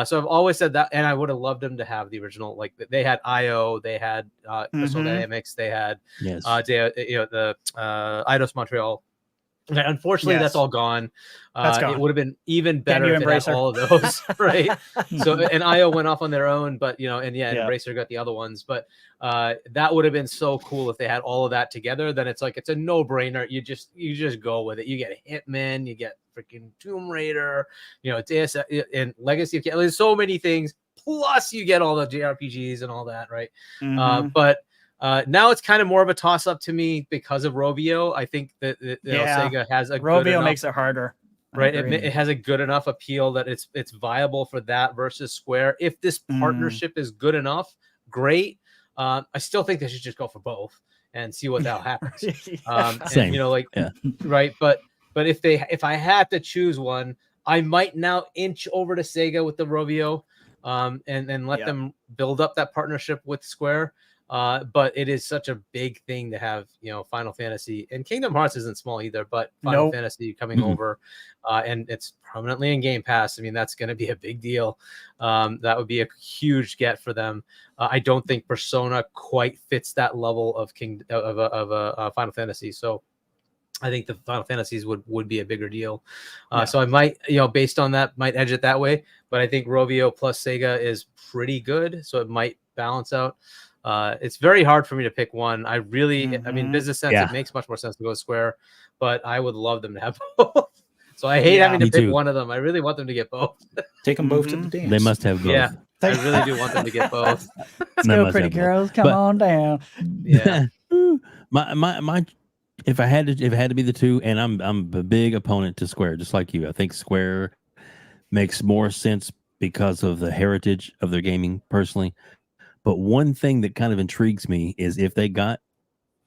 So I've always said that, and I would have loved them to have the original. Like they had IO, they had Crystal Dynamics, they had the Eidos Montreal. And unfortunately, that's all gone. It would have been even better if it had all of those, right? So and IO went off on their own, but Embracer got the other ones. But that would have been so cool if they had all of that together. Then it's a no-brainer. You just go with it. You get Hitman, you get freaking Tomb Raider, it's and Legacy of there's so many things. Plus, you get all the JRPGs and all that, right? But now it's kind of more of a toss-up to me because of Rovio. I think that Sega has a Rovio makes it harder, right? It has a good enough appeal that it's viable for that versus Square. If this partnership is good enough, great. I still think they should just go for both and see what the hell happens. Same. And, right? But if I had to choose one, I might now inch over to Sega with the Rovio. and let Yeah. them build up that partnership with Square. But it is such a big thing to have, Final Fantasy, and Kingdom Hearts isn't small either, but Final Fantasy coming over, and it's permanently in Game Pass. I mean, that's going to be a big deal. That would be a huge get for them. I don't think Persona quite fits that level of Final Fantasy. So I think the Final Fantasies would be a bigger deal. So I might, based on that, might edge it that way. But I think Rovio plus Sega is pretty good, so it might balance out. It's very hard for me to pick one. I mean, business sense, it makes much more sense to go Square, but I would love them to have both. So I hate having to pick one of them. I really want them to get both. Take them both to the dance. They must have both. Yeah, I really do want them to get both. Let's go, pretty girls. Come on down. Yeah. my if it had to be the two, and I'm a big opponent to Square, just like you. I think Square makes more sense because of the heritage of their gaming, personally. But one thing that kind of intrigues me is if they got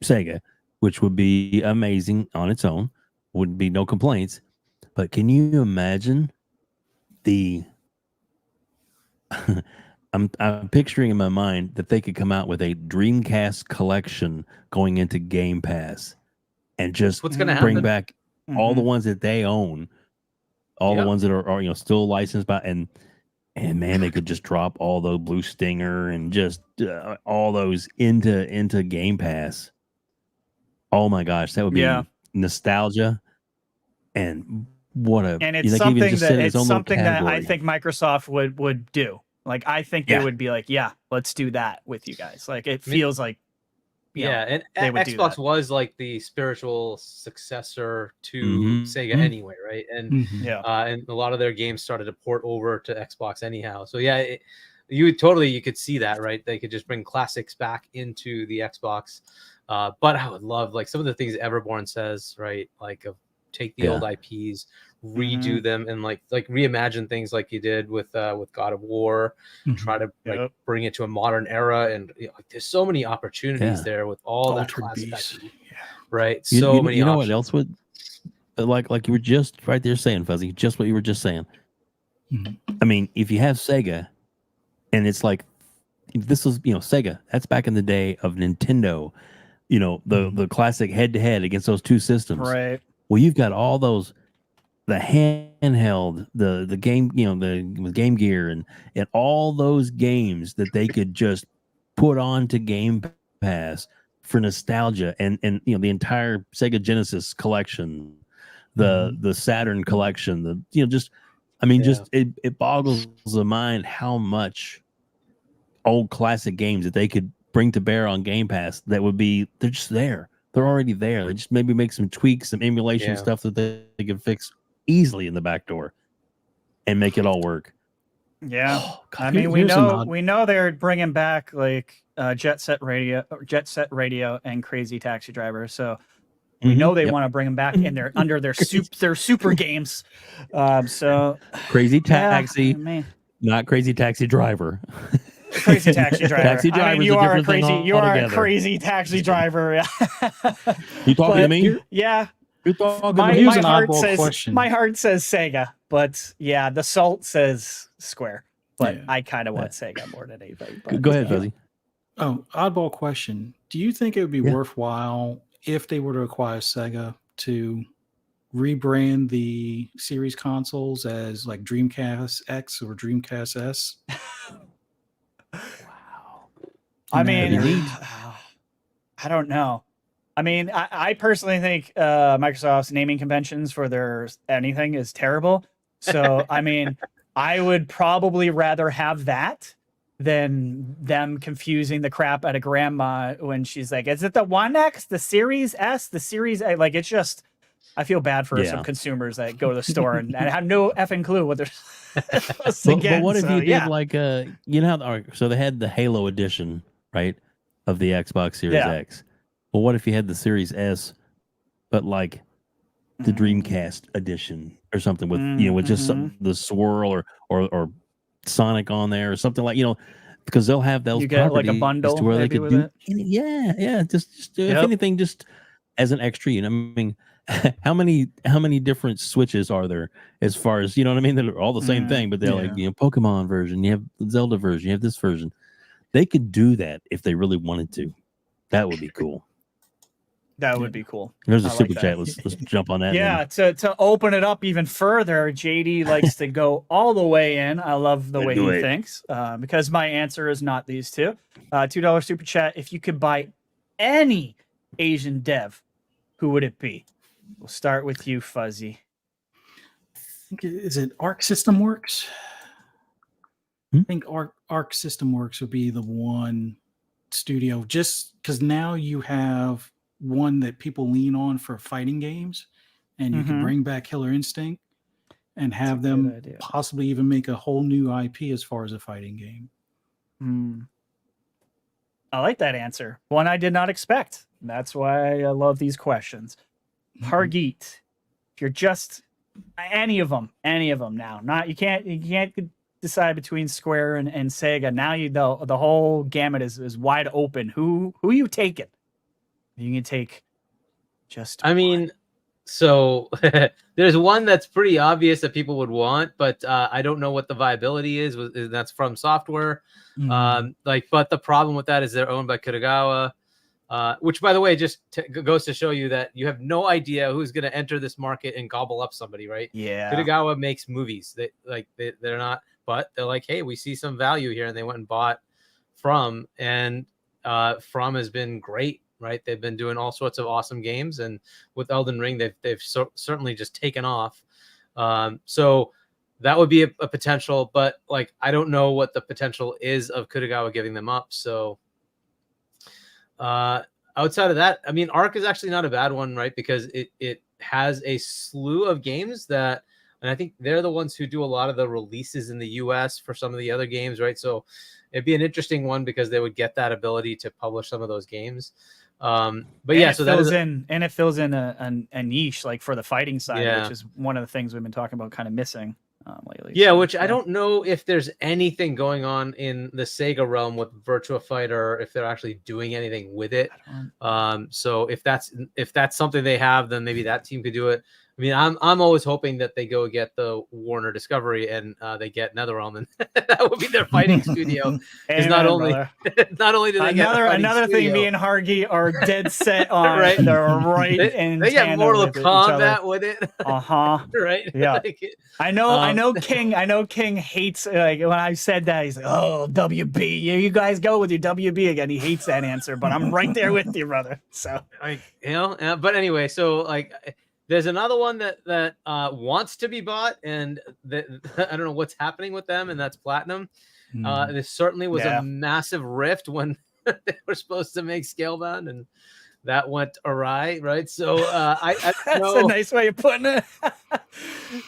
Sega, which would be amazing on its own, would be no complaints. But can you imagine I'm picturing in my mind that they could come out with a Dreamcast collection going into Game Pass and just What's gonna bring happen? back all the ones that they own, all the ones that are still licensed by, and man, they could just drop all the Blue Stinger and just all those into Game Pass. Oh my gosh, that would be nostalgia, and it's something that I think Microsoft would do. Like, I think they would be like, yeah, let's do that with you guys. Like, it feels like and they would Xbox do was like the spiritual successor to Sega anyway, right? And and a lot of their games started to port over to Xbox anyhow. So you could see that, right? They could just bring classics back into the Xbox. But I would love, like, some of the things Everborn says, right? Like, take the old IPs, redo them, and like reimagine things like you did with God of War. Try to like bring it to a modern era, and there's so many opportunities there with all that classic IP, right? So many. You know what else would like you were just right there saying, Fuzzy, just what you were just saying. I mean, if you have Sega, and it's like, this was Sega, that's back in the day of Nintendo, the classic head-to-head against those two systems, right? Well, you've got all those, the handheld, the game, the Game Gear, and all those games that they could just put onto Game Pass for nostalgia, and the entire Sega Genesis collection, the Saturn collection, it boggles the mind how much old classic games that they could bring to bear on Game Pass that they're just there. They're already there. They just maybe make some tweaks, some emulation stuff that they can fix easily in the back door and make it all work. Yeah. I mean, we know they're bringing back like Jet Set Radio and Crazy Taxi Driver. So we know they want to bring them back in under their super games. So Crazy Taxi, not Crazy Taxi Driver. Crazy Taxi Driver. Taxi driver. I mean, you are a crazy taxi driver. You talking to me? Yeah. You're talking my heart says Sega, but the salt says Square. But I kind of want Sega more than anything. But, go ahead, Fuzzy. Oh, oddball question. Do you think it would be worthwhile if they were to acquire Sega to rebrand the series consoles as like Dreamcast X or Dreamcast S? I mean, I don't know. I mean, I personally think Microsoft's naming conventions for their anything is terrible. So, I mean, I would probably rather have that than them confusing the crap out of grandma when she's like, is it the 1X, the Series S, the Series A? Like, it's just, I feel bad for some consumers that go to the store and have no effing clue what they're supposed to get. But what if you did like, so they had the Halo edition, right, of the Xbox Series X. Well, what if you had the Series S, but like the Dreamcast edition or something with with just the swirl or Sonic on there or something like because they'll have those. You get like a bundle to where they could with do it. Just if anything, just as an extra. I mean, how many different Switches are there as far as, you know what I mean? They're all the same thing, but they're like, you know, Pokemon version, you have Zelda version, you have this version. They could do that if they really wanted to. That would be cool. That would be cool. There's a I super like chat. that. Let's jump on that. Yeah, to open it up even further, JD likes to go all the way in. I love the way he thinks, because my answer is not these two. $2 super chat. If you could buy any Asian dev, who would it be? We'll start with you, Fuzzy. I think is it Arc System Works? I think Arc System Works would be the one studio, just because now you have one that people lean on for fighting games, and you can bring back Killer Instinct and have them possibly even make a whole new IP as far as a fighting game. I like that answer. One I did not expect. That's why I love these questions. Hargeet, if you're just any of them now, not you can't decide between Square and Sega. Now the whole gamut is wide open. Who you taking? You can take just. I mean, so there's one that's pretty obvious that people would want, but I don't know what the viability is. That's From Software. But the problem with that is they're owned by Kitagawa, which, by the way, just goes to show you that you have no idea who's going to enter this market and gobble up somebody, right? Yeah. Kitagawa makes movies. They're not, but they're like, hey, we see some value here, and they went and bought From, and From has been great. Right, they've been doing all sorts of awesome games, and with Elden Ring, they've certainly just taken off. So that would be a potential, but like I don't know what the potential is of Kitagawa giving them up. So outside of that, I mean, Arc is actually not a bad one, right? Because it has a slew of games that, and I think they're the ones who do a lot of the releases in the US for some of the other games, right? So it'd be an interesting one because they would get that ability to publish some of those games. But yeah, so that it fills in a niche like for the fighting side, which is one of the things we've been talking about kind of missing lately. Yeah, which I don't know if there's anything going on in the Sega realm with Virtua Fighter, if they're actually doing anything with it. So if that's something they have, then maybe that team could do it. I mean, I'm always hoping that they go get the Warner Discovery and they get NetherRealm, and that would be their fighting studio. Because not only do they get another thing, me and Hargeet are dead set on. Right? They're right in. They get Mortal Kombat with it. Right? Yeah. I know King hates, like, when I said that, he's like, oh, WB, you guys go with your WB again. He hates that answer, but I'm right there with you, brother. So but anyway, so like. There's another one that wants to be bought, and I don't know what's happening with them, and that's Platinum. This certainly was a massive rift when they were supposed to make Scalebound, and that went awry, right? So I that's a nice way of putting it.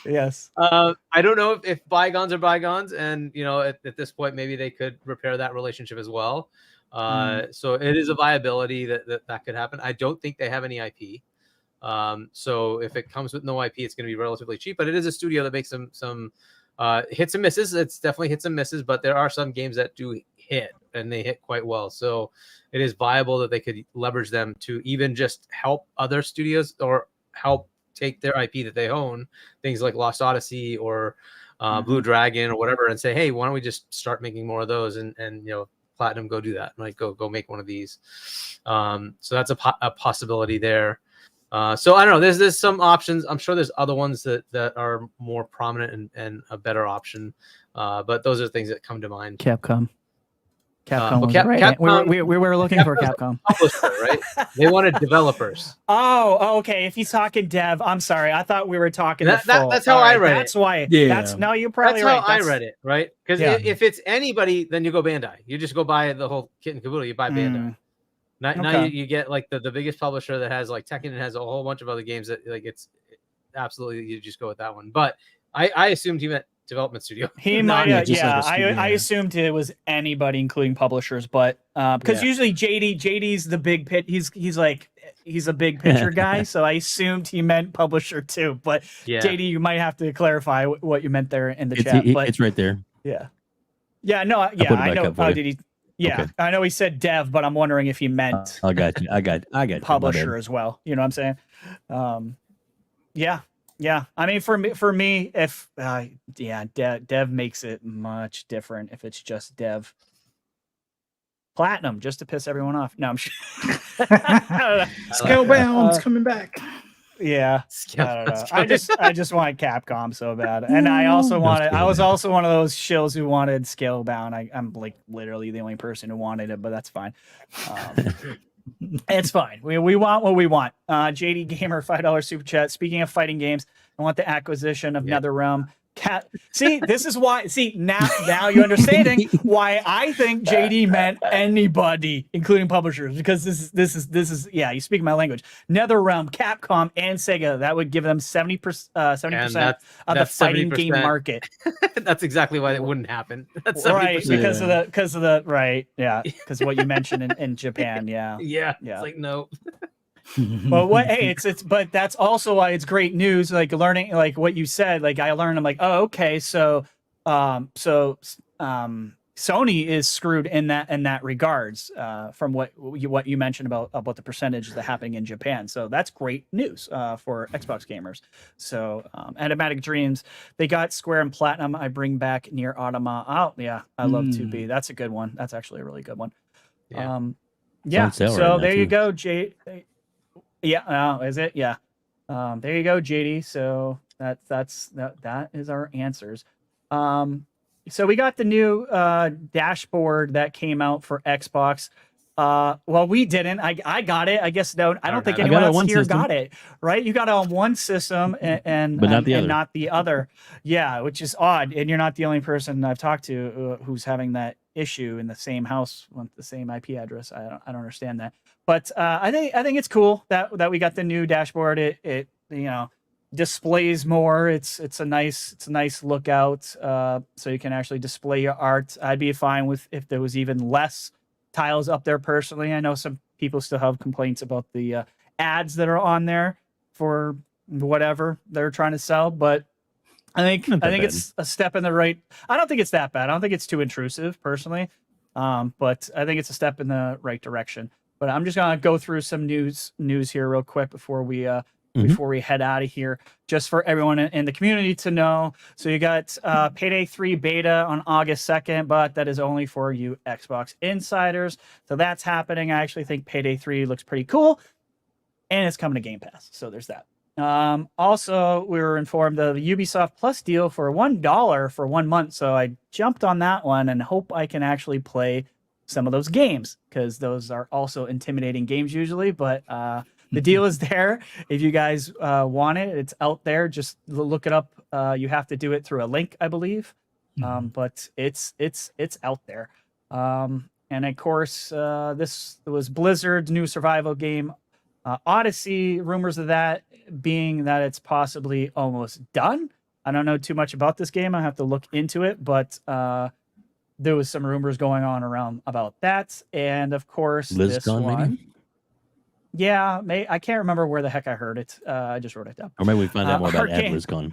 Yes. I don't know if bygones are bygones, and you know, at this point, maybe they could repair that relationship as well. So it is a viability that could happen. I don't think they have any IP. So if it comes with no IP, it's going to be relatively cheap, but it is a studio that makes some hits and misses. It's definitely hits and misses, but there are some games that do hit, and they hit quite well. So it is viable that they could leverage them to even just help other studios or help take their IP that they own, things like Lost Odyssey or Blue Dragon or whatever, and say, hey, why don't we just start making more of those, and you know, Platinum, go do that, like go make one of these. So that's a possibility there. So I don't know. There's some options. I'm sure there's other ones that are more prominent and a better option. But those are things that come to mind. Capcom. Capcom. We were looking for Capcom. Publisher, right? They wanted developers. Oh, okay. If he's talking dev, I'm sorry. I thought we were talking. That's how I read it. That's why. Yeah. No, you're probably right. That's how I read it, right? Because if it's anybody, then you go Bandai. You just go buy the whole kit and caboodle. You buy Bandai. Now you get like the biggest publisher that has like Tekken and has a whole bunch of other games that like it's absolutely, you just go with that one. But I assumed he meant development studio. He might I assumed it was anybody, including publishers, but because usually JD's the big pit. He's a big picture guy, so I assumed he meant publisher too. But JD, you might have to clarify what you meant there in the chat. But it's right there. I know. How did he? Yeah, okay. I know he said dev, but I'm wondering if he meant I got you. publisher as well. You know what I'm saying? Yeah. Yeah. I mean, for me, if dev makes it much different if it's just dev. Platinum, just to piss everyone off. No, I'm sure. Scalebound's coming back. Yeah, I don't know. Scalebound's I just want Capcom so bad, and I also wanted. I was also one of those shills who wanted Scalebound. I'm like literally the only person who wanted it, but that's fine. It's fine. We want what we want. JD Gamer $5 super chat. Speaking of fighting games, I want the acquisition of NetherRealm. See, this is why. See, now you're understanding why I think JD meant anybody, including publishers, because this is yeah. You speak my language. NetherRealm, Capcom, and Sega. That would give them 70% of the fighting 70%. Game market. That's exactly why it wouldn't happen. That's 70%. Right, because of the right, yeah, because what you mentioned in Japan, yeah. It's like no. But but that's also why it's great news, like learning, like what you said, like I learned, I'm like, oh, okay, so Sony is screwed in that regards, from what you mentioned about the percentage that happening in Japan. So that's great news for Xbox gamers. So Automatic Dreams, they got Square and Platinum. I bring back Near Automata. Oh yeah, I love 2B. That's a good one. That's actually a really good one. Yeah. So right there too. you go, Jay. Yeah, is it? Yeah. There you go, JD. So that is our answers. So we got the new dashboard that came out for Xbox. Well, we didn't. I got it. I guess no. I don't think anyone else here got it. Right? You got it on one system and but not the other. Not the other. Yeah, which is odd. And you're not the only person I've talked to who's having that issue in the same house with the same IP address. I don't understand that. But I think it's cool that we got the new dashboard. It displays more. It's a nice lookout. So you can actually display your art. I'd be fine with if there was even less tiles up there personally. I know some people still have complaints about the ads that are on there for whatever they're trying to sell, but I think it's a step in the right. I don't think it's that bad. I don't think it's too intrusive personally. But I think it's a step in the right direction. But I'm just gonna go through some news here real quick before we head out of here, just for everyone in the community to know. So you got Payday 3 beta on August 2nd, but that is only for you Xbox insiders. So that's happening. I actually think Payday 3 looks pretty cool, and it's coming to Game Pass. So there's that. Also, we were informed of the Ubisoft Plus deal for $1 for 1 month. So I jumped on that one and hope I can actually play some of those games, because those are also intimidating games usually. But the deal is there. If you guys want it, it's out there. Just look it up. You have to do it through a link, I believe. But it's out there. And of course, this was Blizzard's new survival game, Odyssey. Rumors of that being that it's possibly almost done. I don't know too much about this game. I have to look into it, but there was some rumors going on around about that. And of course, this one. Maybe? Yeah, I can't remember where the heck I heard it. I just wrote it down. Or maybe we find out more about at BlizzCon.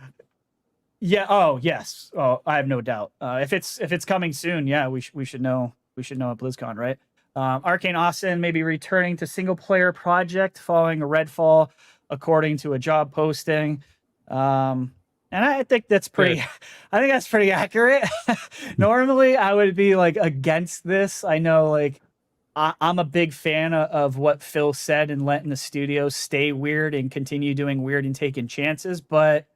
Yeah. Oh, yes. Oh, I have no doubt. If it's coming soon, yeah, we should know. We should know at BlizzCon, right? Arcane Austin may be returning to single player project following Redfall, according to a job posting. And I think that's pretty. I think that's pretty accurate. Normally, I would be like against this. I know, like, I'm a big fan of what Phil said and letting the studio stay weird and continue doing weird and taking chances. But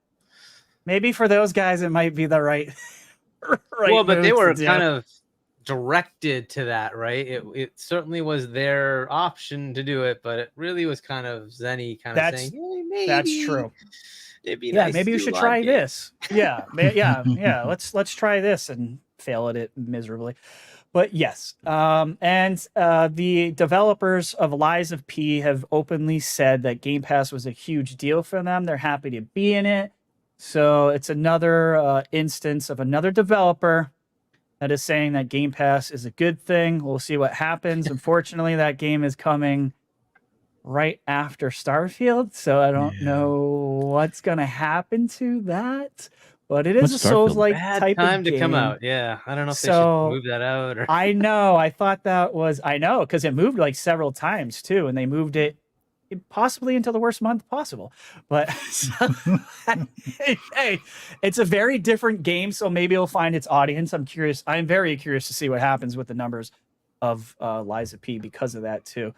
maybe for those guys, it might be the right. Well, but they were kind of directed to that, right? It certainly was their option to do it, but it really was kind of Zenny kind of saying, hey, maybe that's true. It'd be nice maybe you should try this. Yeah, yeah. Let's try this and fail at it miserably. But yes, and the developers of Lies of P have openly said that Game Pass was a huge deal for them. They're happy to be in it. So it's another instance of another developer that is saying that Game Pass is a good thing. We'll see what happens. Unfortunately, that game is coming right after Starfield, so I don't know what's gonna happen to that. But it is a Souls-like type time of to game. come out. Yeah, I don't know if they should move that out. I know. I thought that was. I know, because it moved like several times too, and they moved it possibly into the worst month possible. But hey, it's a very different game, so maybe it'll find its audience. I'm curious. I'm very curious to see what happens with the numbers of Liza P because of that too.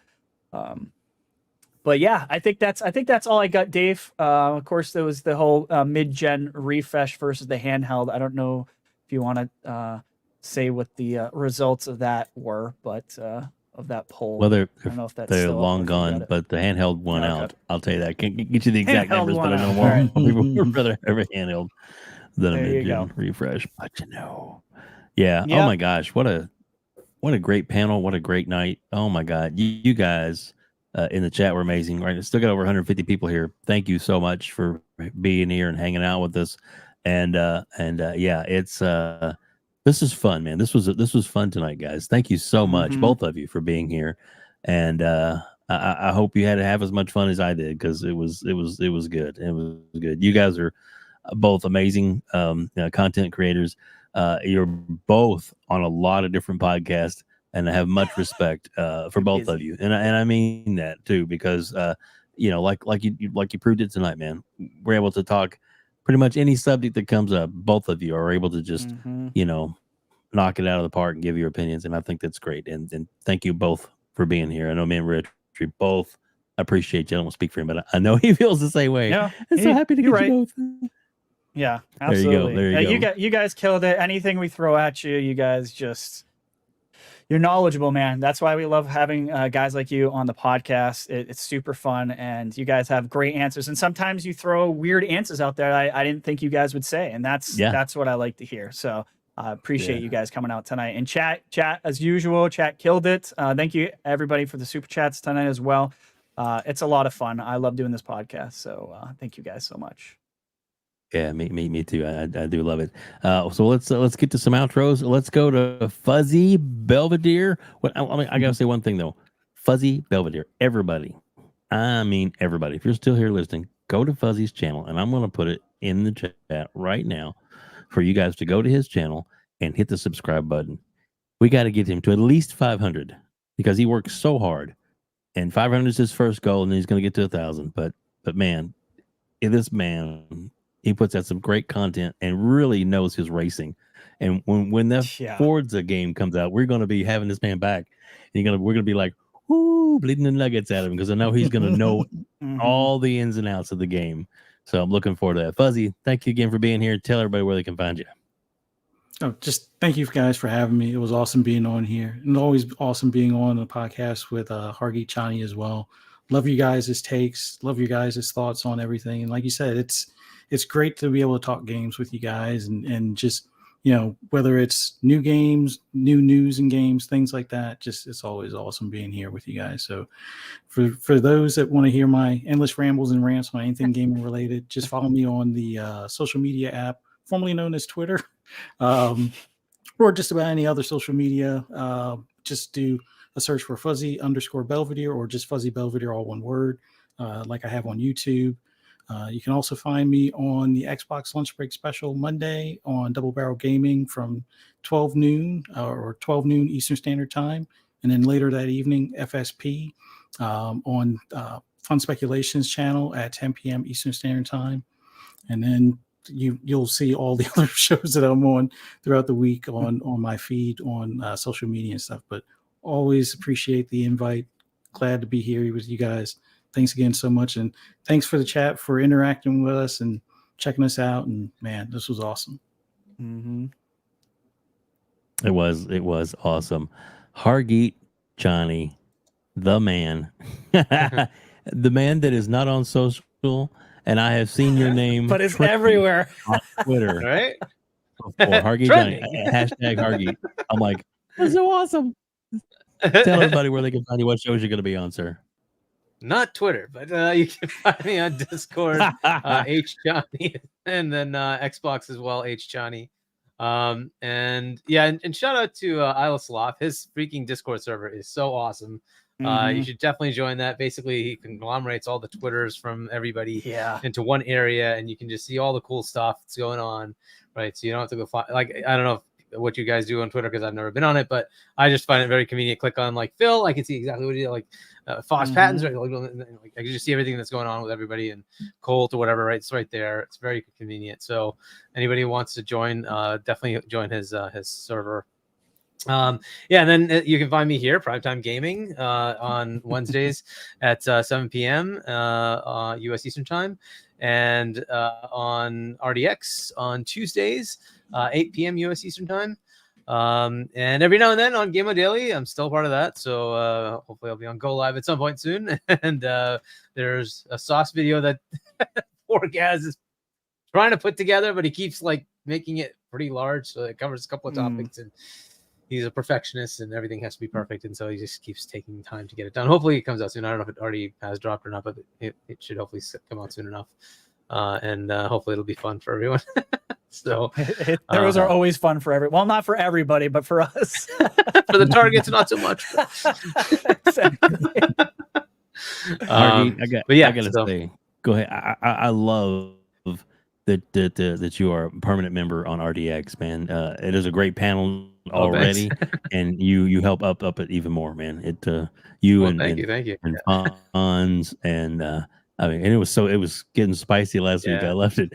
But yeah, I think that's all I got, Dave. Of course, there was the whole mid-gen refresh versus the handheld. I don't know if you want to say what the results of that were, but of that poll. Well, I don't know if that's they're still long gone, but the handheld won out. I'll tell you that. Can't get you the exact Handheld numbers, but I won know out. more All right. people would rather have a handheld than a There you mid-gen go. refresh. But yeah. Yep. Oh my gosh, what a great panel! What a great night! Oh my God, you guys in the chat were amazing. Right, still got over 150 people here. Thank you so much for being here and hanging out with us. And yeah, it's this is fun, man. This was fun tonight, guys. Thank you so much, both of you, for being here. And I hope you had to have as much fun as I did, because it was good. It was good. You guys are both amazing content creators. You're both on a lot of different podcasts, and I have much respect for both of you. And I mean that too, because like you proved it tonight, man. We're able to talk pretty much any subject that comes up. Both of you are able to just knock it out of the park and give your opinions, and I think that's great. And thank you both for being here. I know me and RHETRI both appreciate you. I don't want to speak for him, but I know he feels the same way. Yeah, I'm so happy to get you both. Yeah, absolutely. There you go. You guys killed it. Anything we throw at you, you guys just, you're knowledgeable, man. That's why we love having guys like you on the podcast. It's super fun, and you guys have great answers. And sometimes you throw weird answers out there I didn't think you guys would say, and that's what I like to hear. So I appreciate you guys coming out tonight. And chat as usual. Chat killed it. Thank you everybody for the super chats tonight as well. It's a lot of fun. I love doing this podcast. So thank you guys so much. Yeah, me too. I do love it. So let's get to some outros. Let's go to Fuzzy Belvedere. I gotta say one thing though. Fuzzy Belvedere. Everybody. I mean everybody. If you're still here listening, go to Fuzzy's channel, and I'm gonna put it in the chat right now for you guys to go to his channel and hit the subscribe button. We got to get him to at least 500 because he works so hard, and 500 is his first goal, and then he's gonna get to 1,000. But man, this man. He puts out some great content and really knows his racing. And when that Forza game comes out, we're going to be having this man back. And we're going to be like, whoo, bleeding the nuggets out of him, because I know he's going to know all the ins and outs of the game. So I'm looking forward to that. Fuzzy, thank you again for being here. Tell everybody where they can find you. Oh, just thank you guys for having me. It was awesome being on here, and always awesome being on the podcast with Hargeet, Chani as well. Love you guys' takes. Love you guys' thoughts on everything. And like you said, it's great to be able to talk games with you guys, and just, whether it's new games, new news and games, things like that. Just, it's always awesome being here with you guys. So for those that want to hear my endless rambles and rants on anything gaming related, just follow me on the social media app, formerly known as Twitter, or just about any other social media. Just do a search for Fuzzy_Belvedere, or just Fuzzy Belvedere, all one word, like I have on YouTube. You can also find me on the Xbox Lunch Break Special Monday on Double Barrel Gaming from 12 noon Eastern Standard Time. And then later that evening, FSP on Fun Speculations channel at 10 p.m. Eastern Standard Time. And then you'll see all the other shows that I'm on throughout the week on my feed on social media and stuff. But always appreciate the invite. Glad to be here with you guys. Thanks again so much, and thanks for the chat, for interacting with us and checking us out. And man, this was awesome. It was awesome. Hargeet, Chani, the man, the man that is not on social, and I have seen your name, but it's everywhere on Twitter, right? Or Hargeet, Chani, hashtag Hargeet. I'm like, that's so awesome. Tell everybody where they can find you. What shows you're going to be on, sir? Not Twitter, but you can find me on Discord, hchani, and then Xbox as well, hchani. And shout out to Isla Sloth. His freaking Discord server is so awesome. You should definitely join that. Basically, he conglomerates all the Twitters from everybody into one area, and you can just see all the cool stuff that's going on, right? So you don't have to go find, like, I don't know what you guys do on Twitter because I've never been on it, but I just find it very convenient. Click on like Phil, I can see exactly what he did, like Foss Patents, right? Like, I can just see everything that's going on with everybody, and Colt or whatever, right? It's right there. It's very convenient. So anybody who wants to join, definitely join his server. And then you can find me here, Primetime Gaming, on Wednesdays at 7 p.m. US Eastern Time, and on RDX on Tuesdays, 8 p.m. US Eastern Time. And every now and then on Game of Daily, I'm still part of that. So hopefully I'll be on Go Live at some point soon. And there's a sauce video that poor Gaz is trying to put together, but he keeps like making it pretty large, so it covers a couple of topics, and he's a perfectionist and everything has to be perfect, and so he just keeps taking time to get it done. Hopefully it comes out soon. I don't know if it already has dropped or not, but it should hopefully come out soon enough, and hopefully it'll be fun for everyone. So those are always fun for everyone. Well, not for everybody, but for us. For the targets, not so much. Hargeet, I gotta say, go ahead. I love that you are a permanent member on RDX, man. It is a great panel already, and you help up it even more, man. Thank you. And Fonz, and I mean, and it was getting spicy last week. I left it.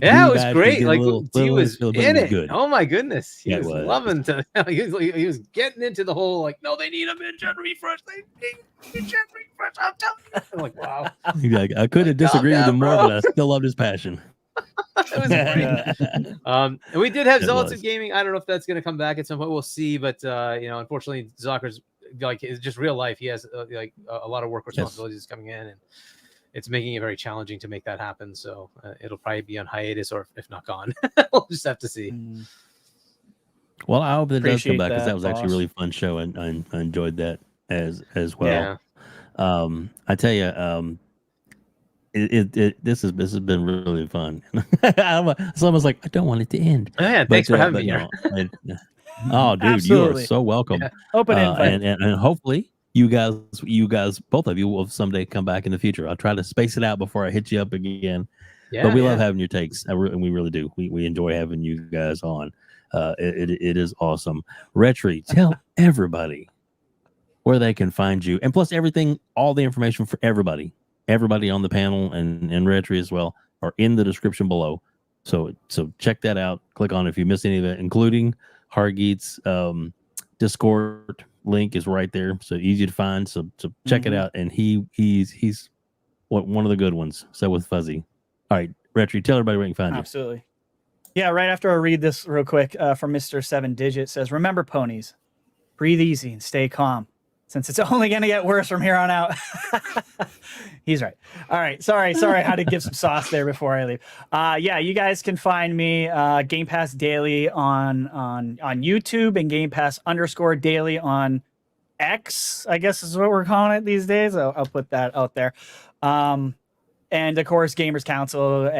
Yeah, it was great. Like he was in it. Good. Oh my goodness, he was loving to. He was getting into the whole like, no, they need a mid-gen refresh. They need mid-gen refresh. I'm telling you. I'm like, wow. I couldn't disagree with him more, but I still loved his passion. It was great. And we did have Zealots of Gaming. I don't know if that's going to come back at some point. We'll see. But unfortunately, Zucker's like it's just real life. He has like a lot of work responsibilities coming in, and it's making it very challenging to make that happen. So it'll probably be on hiatus, or if not gone. We'll just have to see. Well, I hope it does come back, because that was actually a really fun show, and I enjoyed that as well. Yeah. I tell you, this has been really fun. It's almost like I don't want it to end. Oh, yeah, thanks for having me here. Oh, dude, Absolutely. you are so welcome. Yeah. Open invite. And hopefully you guys, both of you, will someday come back in the future. I'll try to space it out before I hit you up again. Yeah, but we love having your takes, and we really do. We enjoy having you guys on. It is awesome. RHETRI, tell everybody where they can find you, and plus everything, all the information for everybody on the panel and RHETRI as well are in the description below. So check that out. Click on it if you missed any of it, including Hargeet's Discord link is right there, so easy to find. So check it out. And he's one of the good ones. So with Fuzzy. All right, RHETRI, tell everybody where you can find you. Absolutely. Yeah, right after I read this real quick from Mr. 7 Digit, says, remember, ponies, breathe easy and stay calm, since it's only going to get worse from here on out. He's right. All right. Sorry. I had to give some sauce there before I leave. Yeah, you guys can find me Game Pass Daily on YouTube, and Game Pass _daily on X, I guess is what we're calling it these days. I'll put that out there. And of course, Gamers Council,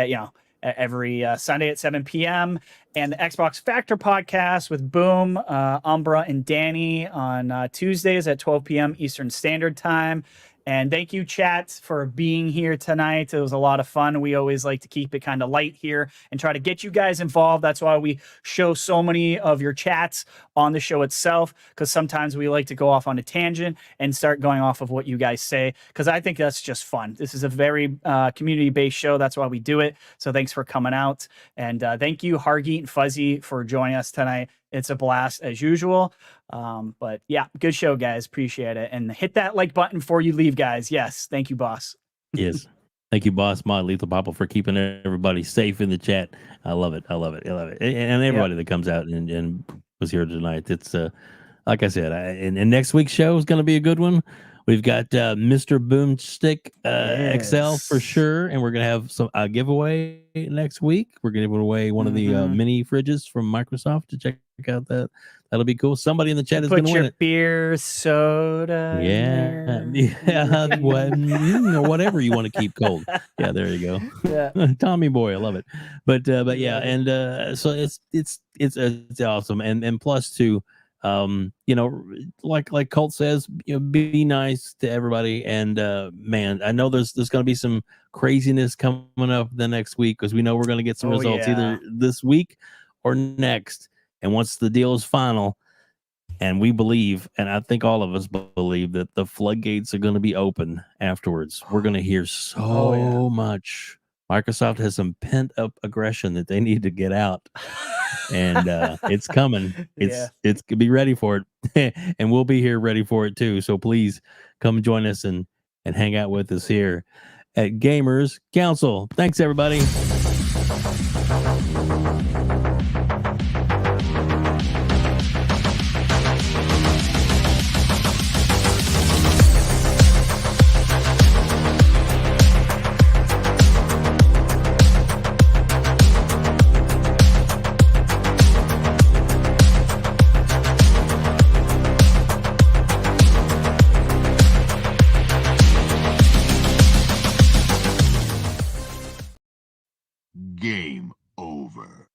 every Sunday at 7 p.m. and the Xbox Factor podcast with Boom, Umbra, and Danny on Tuesdays at 12 p.m. Eastern Standard Time. And thank you, chat, for being here tonight. It was a lot of fun. We always like to keep it kind of light here and try to get you guys involved. That's why we show so many of your chats on the show itself, because sometimes we like to go off on a tangent and start going off of what you guys say, because I think that's just fun. This is a very community-based show. That's why we do it. So thanks for coming out. And thank you, Hargeet and Fuzzy, for joining us tonight. It's a blast as usual. But yeah, good show, guys. Appreciate it. And hit that like button before you leave, guys. Yes. Thank you, boss. Yes. Thank you, boss Mod Lethal Popple, for keeping everybody safe in the chat. I love it. And everybody that comes out and was here tonight. It's like I said, and next week's show is going to be a good one. We've got Mr. Boomstick XL for sure, and we're gonna have a giveaway next week. We're gonna give away one of the mini fridges from Microsoft. To check out that'll be cool. Somebody in the chat is gonna win it. Beer, soda, whatever you want to keep cold. Yeah, there you go. Yeah. Tommy boy, I love it. But yeah, and so it's awesome, and plus too. Like Colt says, be nice to everybody. And man, I know there's going to be some craziness coming up the next week, because we know we're going to get some results either this week or next. And once the deal is final, and we believe, and I think all of us believe, that the floodgates are going to be open afterwards. We're going to hear so much. Microsoft has some pent up aggression that they need to get out, and it's coming. It's be ready for it, and we'll be here ready for it too. So please come join us and hang out with us here at Gamers Council. Thanks, everybody. Game over.